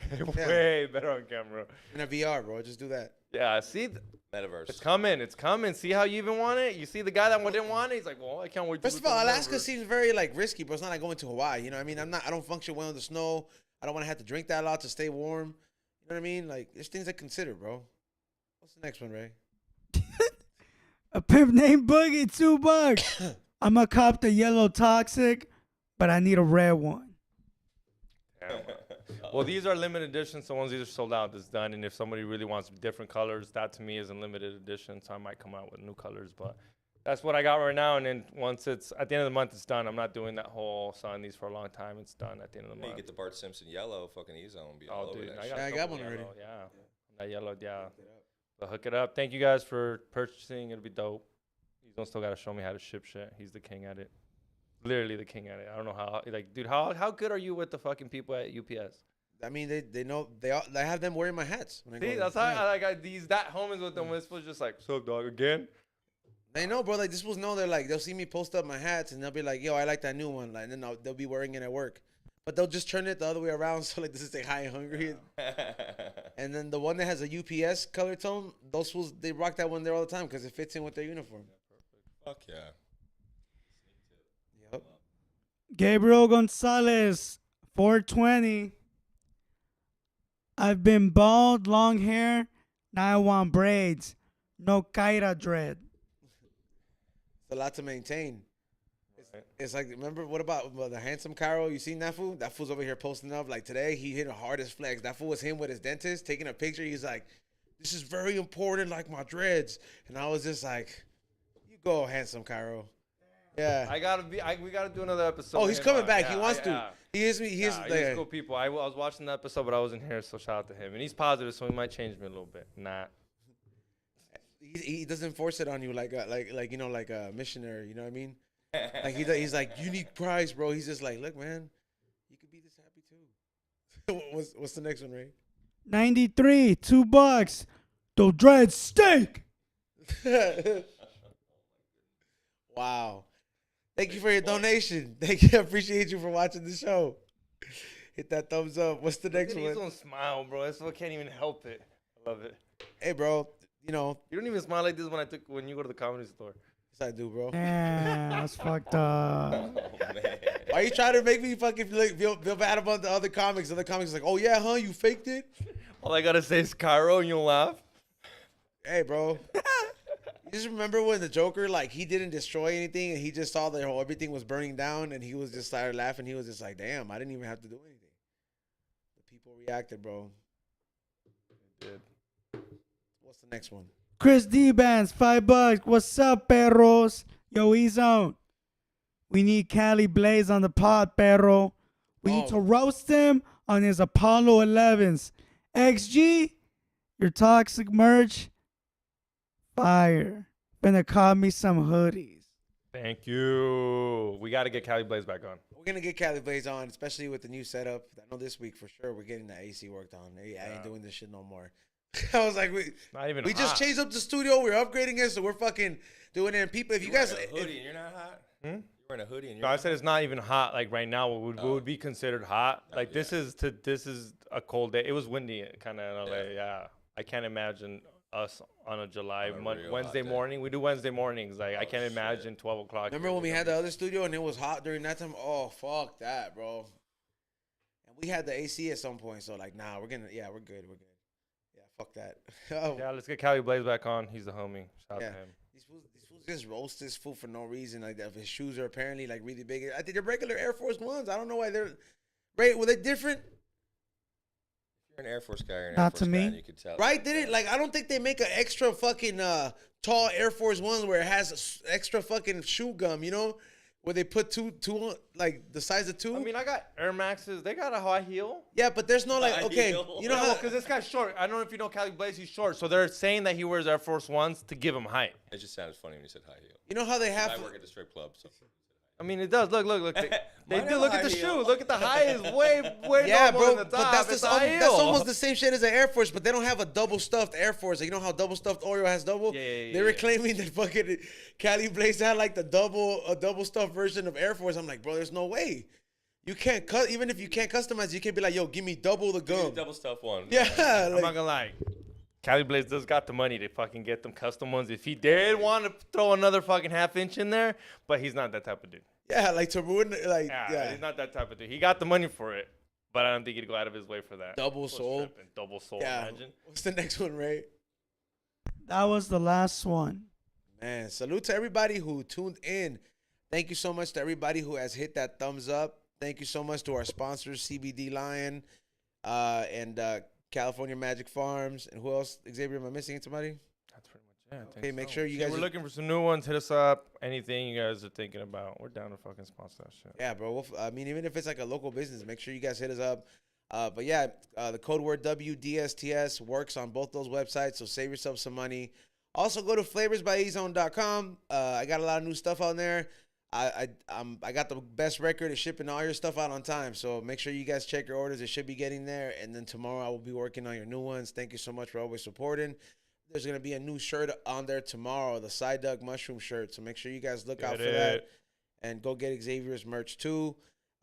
Way better on camera. In a VR, bro. Just do that. Yeah, see, Metaverse. it's coming. It's coming. See how you even want it? You see the guy that didn't want it? He's like, well, I can't wait to First of look all, at the Alaska metaverse. seems very like risky, bro. It's not like going to Hawaii. You know what I mean? I don't function well in the snow. I don't want to have to drink that a lot to stay warm. You know what I mean? Like, there's things to consider, bro. What's the next one, Ray? A pimp named Boogie, $2. I'm a cop the yellow toxic, but I need a red one. Damn. Well, these are limited editions, so once these are sold out, it's done. And if somebody really wants different colors, that to me is a limited edition, so I might come out with new colors. But that's what I got right now. And then once it's at the end of the month, it's done. I'm not doing that whole selling these for a long time. It's done at the end of the You month. get the Bart Simpson yellow fucking E-zone. Be all Oh, over dude, that I shit. got, Yeah, I a got couple one already. yellow, yeah. That yellow, yeah. So hook it up. Thank you guys for purchasing. It'll be dope. He's gonna still gotta show me how to ship shit. He's the king at it. Literally the king at it. I don't know how. Like, dude, how good are you with the fucking people at UPS? I mean, they know they have them wearing my hats. When I See, go that's there. how I got these. That home is with them. This was just like, what's up, dog? Again? They know, bro. Like, this was know. They're like, they'll see me post up my hats and they'll be like, yo, I like that new one. Like, and then they'll be wearing it at work. But they'll just turn it the other way around. So, like, this is like high and hungry. And then the one that has a UPS color tone, those fools, they rock that one there all the time because it fits in with their uniform. Fuck yeah. Yep. Gabriel Gonzalez, 420. I've been bald, long hair. Now I want braids. No Kaira dread. It's a lot to maintain. It's like, remember, what about the handsome Cairo? You seen that fool? That fool's over here posting up. Like, today, he hit a hardest flex. That fool was him with his dentist taking a picture. He's like, this is very important, like my dreads. And I was just like, you go, handsome Cairo. Yeah. We gotta do another episode. Oh, with he's him coming on. back. Yeah, He wants to. yeah. He is me. He is. He's cool people. I was watching the episode, but I wasn't here, so shout out to him. And he's positive, so he might change me a little bit. Nah. He doesn't force it on you like a missionary. You know what I mean? Like he's like, unique prize, bro. He's just like, look, man, you could be this happy too. What's the next one, Ray? 93, $2. The dread steak. Wow. Thank you for your donation. Thank you. I appreciate you for watching the show. Hit that thumbs up. What's the next He's one? on smile, bro. This one can't even help it. I love it. Hey, bro. You know, You don't even smile like this when you go to the comedy store. yes, I do, bro. Damn, that's fucked up. Oh, man. Why you trying to make me fucking feel bad about the other comics? Other comics like, oh yeah, huh? You faked it? All I gotta say is Cairo, and you'll laugh. Hey, bro. You just remember when the Joker, like, he didn't destroy anything and he just saw that everything was burning down and he was just started laughing. He was just like, damn, I didn't even have to do anything. The people reacted, bro. Did. What's the next one? Chris D-Bands, $5. What's up, perros? Yo, E-Zone. We need Cali Blaze on the pod, perro. We need Oh. to roast him on his Apollo 11s. XG, your toxic merch, fire. Finna call me some hoodies. Thank you. We gotta get Cali Blaze back on. We're going to get Cali Blaze on, especially with the new setup. I know this week for sure we're getting the AC worked on. I ain't doing this shit no more. I was like, Not even we just hot. changed up the studio. We're upgrading it, so we're fucking doing it. And people, if you guys, wearing a hoodie and you're not hot. Hmm? You're wearing a hoodie and you're No, I not said it's not even hot. Like right now, what would be considered hot. Like this is a cold day. It was windy, kind of in LA. Yeah, I can't imagine us on a July On a real Wednesday hot day. morning. We do Wednesday mornings. Like I can't shit. imagine 12 o'clock. remember when we had the other studio and it was hot during that time? Oh, fuck that, bro. And we had the AC at some point, so like, nah, we're good. Yeah, fuck that. Oh, Yeah, let's get Cali Blaze back on. He's the homie. Shout out yeah. to him. These fools just roast this fool for no reason. Like that, his shoes are apparently like really big. I think they're regular Air Force Ones. I don't know why they're. Right? Were they different? You're an Air Force guy. Or an Not Air Force to me. guy, you could tell. Right? Did it? Like, I don't think they make an extra fucking tall Air Force Ones where it has extra fucking shoe gum, you know? Where they put two like the size of two. I mean, I got Air Maxes. They got a high heel. Yeah, but there's no like, High okay, heel. you know how? Because this guy's short. I don't know if you know Cali Blaze. He's short. So they're saying that he wears Air Force Ones to give him height. It just sounded funny when you said high heel. You know how they have. I work at the strip club, so. I mean, it does. Look. They Mine do. have Look high at the heel. shoe. Look at the high is way Yeah, normal bro, than the but top. that's High heel. that's almost the same shit as an Air Force, but they don't have a double stuffed Air Force. Like, you know how double stuffed Oreo has double? Yeah, They were claiming that fucking Cali Blaze had like a double stuffed version of Air Force. I'm like, bro, there's no way. You can't cut, even if you can't customize, you can't be like, yo, give me double the Give me gum. the double stuff one. Yeah, I'm like, not gonna lie. Cali Blaze does got the money to fucking get them custom ones if he did want to throw another fucking half-inch in there, but he's not that type of dude. yeah, like to ruin, like, Yeah, he's not that type of dude. He got the money for it, but I don't think he'd go out of his way for that. Double sole. Double sole, Yeah. imagine. What's the next one, Ray? That was the last one. Man, salute to everybody who tuned in. Thank you so much to everybody who has hit that thumbs up. Thank you so much to our sponsors, CBD Lion, and California Magic Farms. And who else? Xavier, am I missing somebody? That's pretty much it. I think Okay, make so. sure you See, guys we're are- looking for some new ones. Hit us up. Anything you guys are thinking about, we're down to fucking sponsor that shit. Yeah, bro. I mean, even if it's like a local business, make sure you guys hit us up. But yeah, the code word WDSTS works on both those websites, so save yourself some money. Also, go to flavorsbyezone.com. I got a lot of new stuff on there. I got the best record of shipping all your stuff out on time, so make sure you guys check your orders. It should be getting there, and then tomorrow I will be working on your new ones. Thank you so much for always supporting. There's gonna be a new shirt on there tomorrow, the Side Dug Mushroom shirt. So make sure you guys look out for that, and go get Xavier's merch too.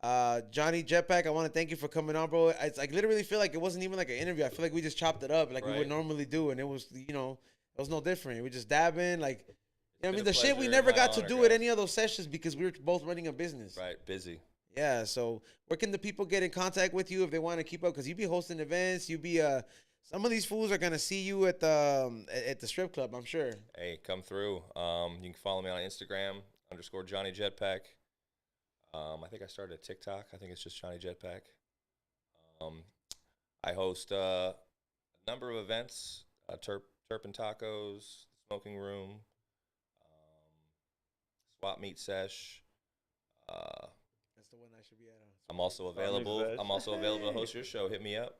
Johnny Jetpack, I want to thank you for coming on, bro. I literally feel like it wasn't even like an interview. I feel like we just chopped it up like we would Right. normally do, and it was, you know, it was no different. We just dabbing, like, you know what I been mean? a The shit we pleasure, never my got to honor, do at guys. any of those sessions because we were both running a business. Right, busy. Yeah, so where can the people get in contact with you if they want to keep up? Because you be hosting events, you be some of these fools are gonna see you at the strip club, I'm sure. Hey, come through. You can follow me on Instagram _Johnny Jetpack. I think I started a TikTok. I think it's just Johnny Jetpack. I host a number of events: Turpin Tacos, Smoking Room, Swap Meet Sesh. That's the one I should be at. I'm also available. I'm also available to host your show. Hit me up.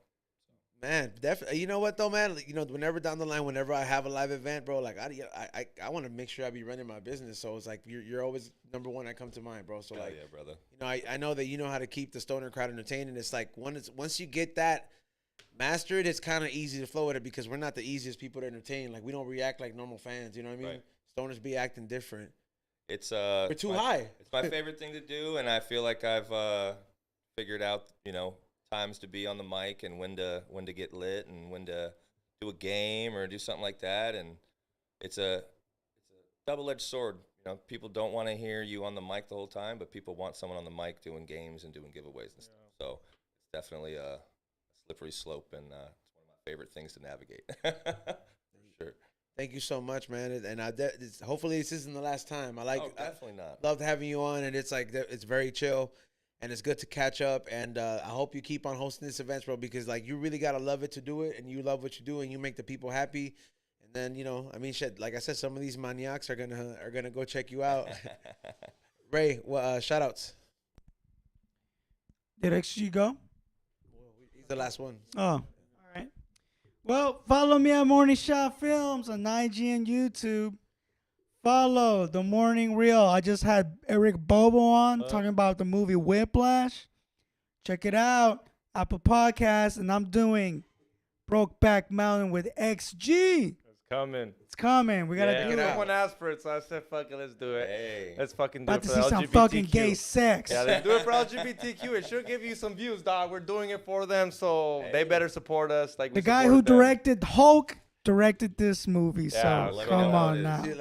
Man, definitely. You know what though, man? You know, whenever down the line, whenever I have a live event, bro, like I want to make sure I be running my business. So it's like you're always number one. I come to mind, bro. So Hell like, yeah, brother. you know, I know that you know how to keep the stoner crowd entertained, and it's like once you get that mastered, it's kind of easy to flow with it because we're not the easiest people to entertain. Like we don't react like normal fans. You know what I mean? Right. Stoners be acting different. It's We're too high. It's my favorite thing to do, and I feel like I've figured out, you know, times to be on the mic and when to get lit and when to do a game or do something like that. And it's a double-edged sword. You know, people don't want to hear you on the mic the whole time, but people want someone on the mic doing games and doing giveaways and stuff. So it's definitely a slippery slope, and it's one of my favorite things to navigate. For sure. Thank you so much, man. And hopefully this isn't the last time. Definitely not. Loved having you on, and it's like it's very chill, and it's good to catch up. And I hope you keep on hosting this events, bro, because like you really gotta love it to do it, and you love what you do, and you make the people happy. And then you know, I mean, shit. Like I said, some of these maniacs are gonna go check you out. Ray, shout outs. Did XG go? He's the last one. Oh, all right. Well, follow me at Morning Shot Films on IG and YouTube. Follow The Morning Reel. I just had Eric Bobo on talking about the movie Whiplash. Check it out. Apple Podcasts. And I'm doing Brokeback Mountain with XG. It's coming. It's coming. We got to Yeah, do it. someone asked for it, so I said, fuck it, let's do it. Hey. Let's fucking do About it to for see the some LGBTQ. fucking gay sex. Yeah, let's do it for LGBTQ. It should give you some views, dog. We're doing it for them, so they better support us. Like The we guy support who them. directed Hulk directed this movie. Yeah, so let me come know how on it is. now. Did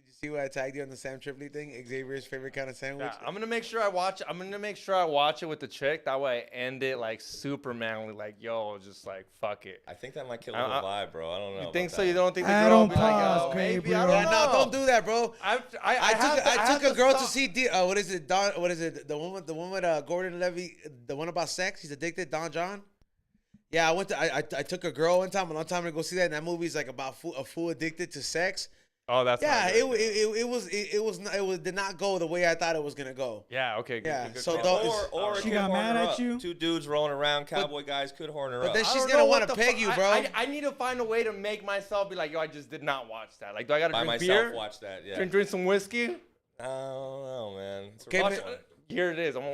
you see what I tagged you on the Sam Tripoli thing? Xavier's favorite kind of sandwich. Yeah, I'm gonna make sure I watch. I'm gonna make sure I watch it with the chick. That way, I end it like super manly, like yo, just like fuck it. I think that might kill the whole vibe, bro. I don't know. You think about so? that. You don't think the I girl don't will be like, pause, yo, maybe? I Gabriel. don't Yeah, know. no, don't do that, bro. I took a girl to see what is it? What is it? The one with Gordon Levy, the one about sex. He's addicted. Don John. Yeah, I took a girl a long time to go see that. And that movie's like about a fool addicted to sex. Oh, that's Yeah, not good. it did not go the way I thought it was gonna go. Yeah, okay. Yeah, Good so call. don't- Or it She could got horn mad her at up. you? Two dudes rolling around, cowboy guys could horn her But up. then I she's don't gonna know want what to the peg fu- you, bro. I need to find a way to make myself be like, yo, I just did not watch that. Like, do I gotta By drink myself, beer? watch that. Yeah. Drink some whiskey? I don't know, man. It's a Okay, rough man. one. Here it is. I'm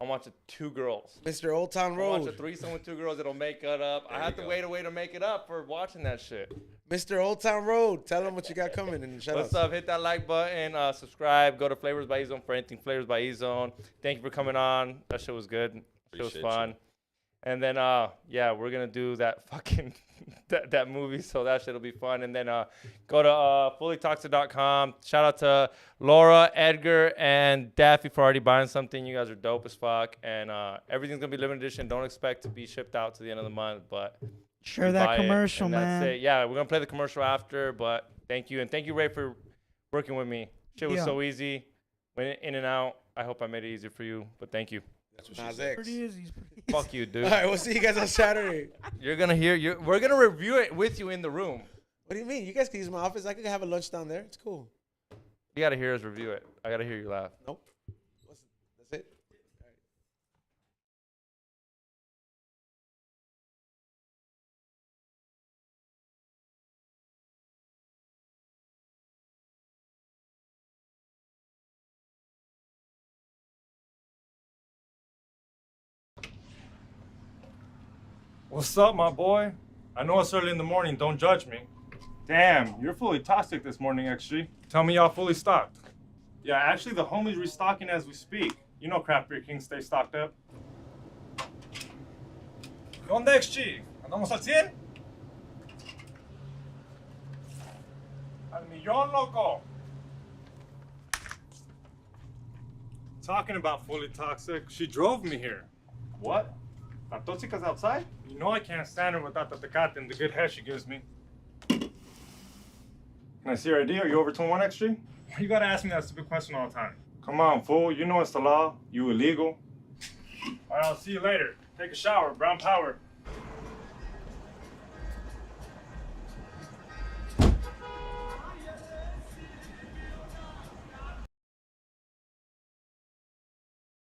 watching two girls. Mr. Old Town I'm watching a Road. threesome with two girls. It'll make it up. There I have you to go. wait a way to make it up for watching that shit. Mr. Old Town Road. Tell them what you got coming and shut What's up. up? Hit that like button. Subscribe. Go to Flavors by E-Zone for anything Flavors by E-Zone. Thank you for coming on. That shit was good. It was Appreciate fun. you. And then, yeah, we're going to do that fucking, that movie. So that shit'll be fun. And then go to fullytoxic.com. Shout out to Laura, Edgar, and Daffy for already buying something. You guys are dope as fuck. And everything's going to be limited edition. Don't expect to be shipped out to the end of the month. But Share buy that it, commercial, and man. That's it. Yeah, we're going to play the commercial after. But thank you. And thank you, Ray, for working with me. Shit was Yeah. so easy. Went in and out. I hope I made it easier for you. But thank you. That's what she Nas said. X. Pretty easy. Fuck you, dude. All right, we'll see you guys on Saturday. You're gonna hear. We're gonna review it with you in the room. What do you mean? You guys can use my office. I could have a lunch down there. It's cool. You gotta hear us review it. I gotta hear you laugh. Nope. That's it. What's up, my boy? I know it's early in the morning. Don't judge me. Damn, you're fully toxic this morning, XG. Tell me y'all fully stocked. Yeah, actually, the homies restocking as we speak. You know, Craft Beer King stay stocked up. ¿Qué onda, XG? ¿Andamos al 100? Al millón, loco. Talking about fully toxic, she drove me here. What? La Tóxica's outside? You know I can't stand her without the Tecate and the good head she gives me. Can I see your ID? Are you over 21, XG? You gotta ask me that stupid question all the time. Come on, fool. You know it's the law. You illegal. All right, I'll see you later. Take a shower. Brown power.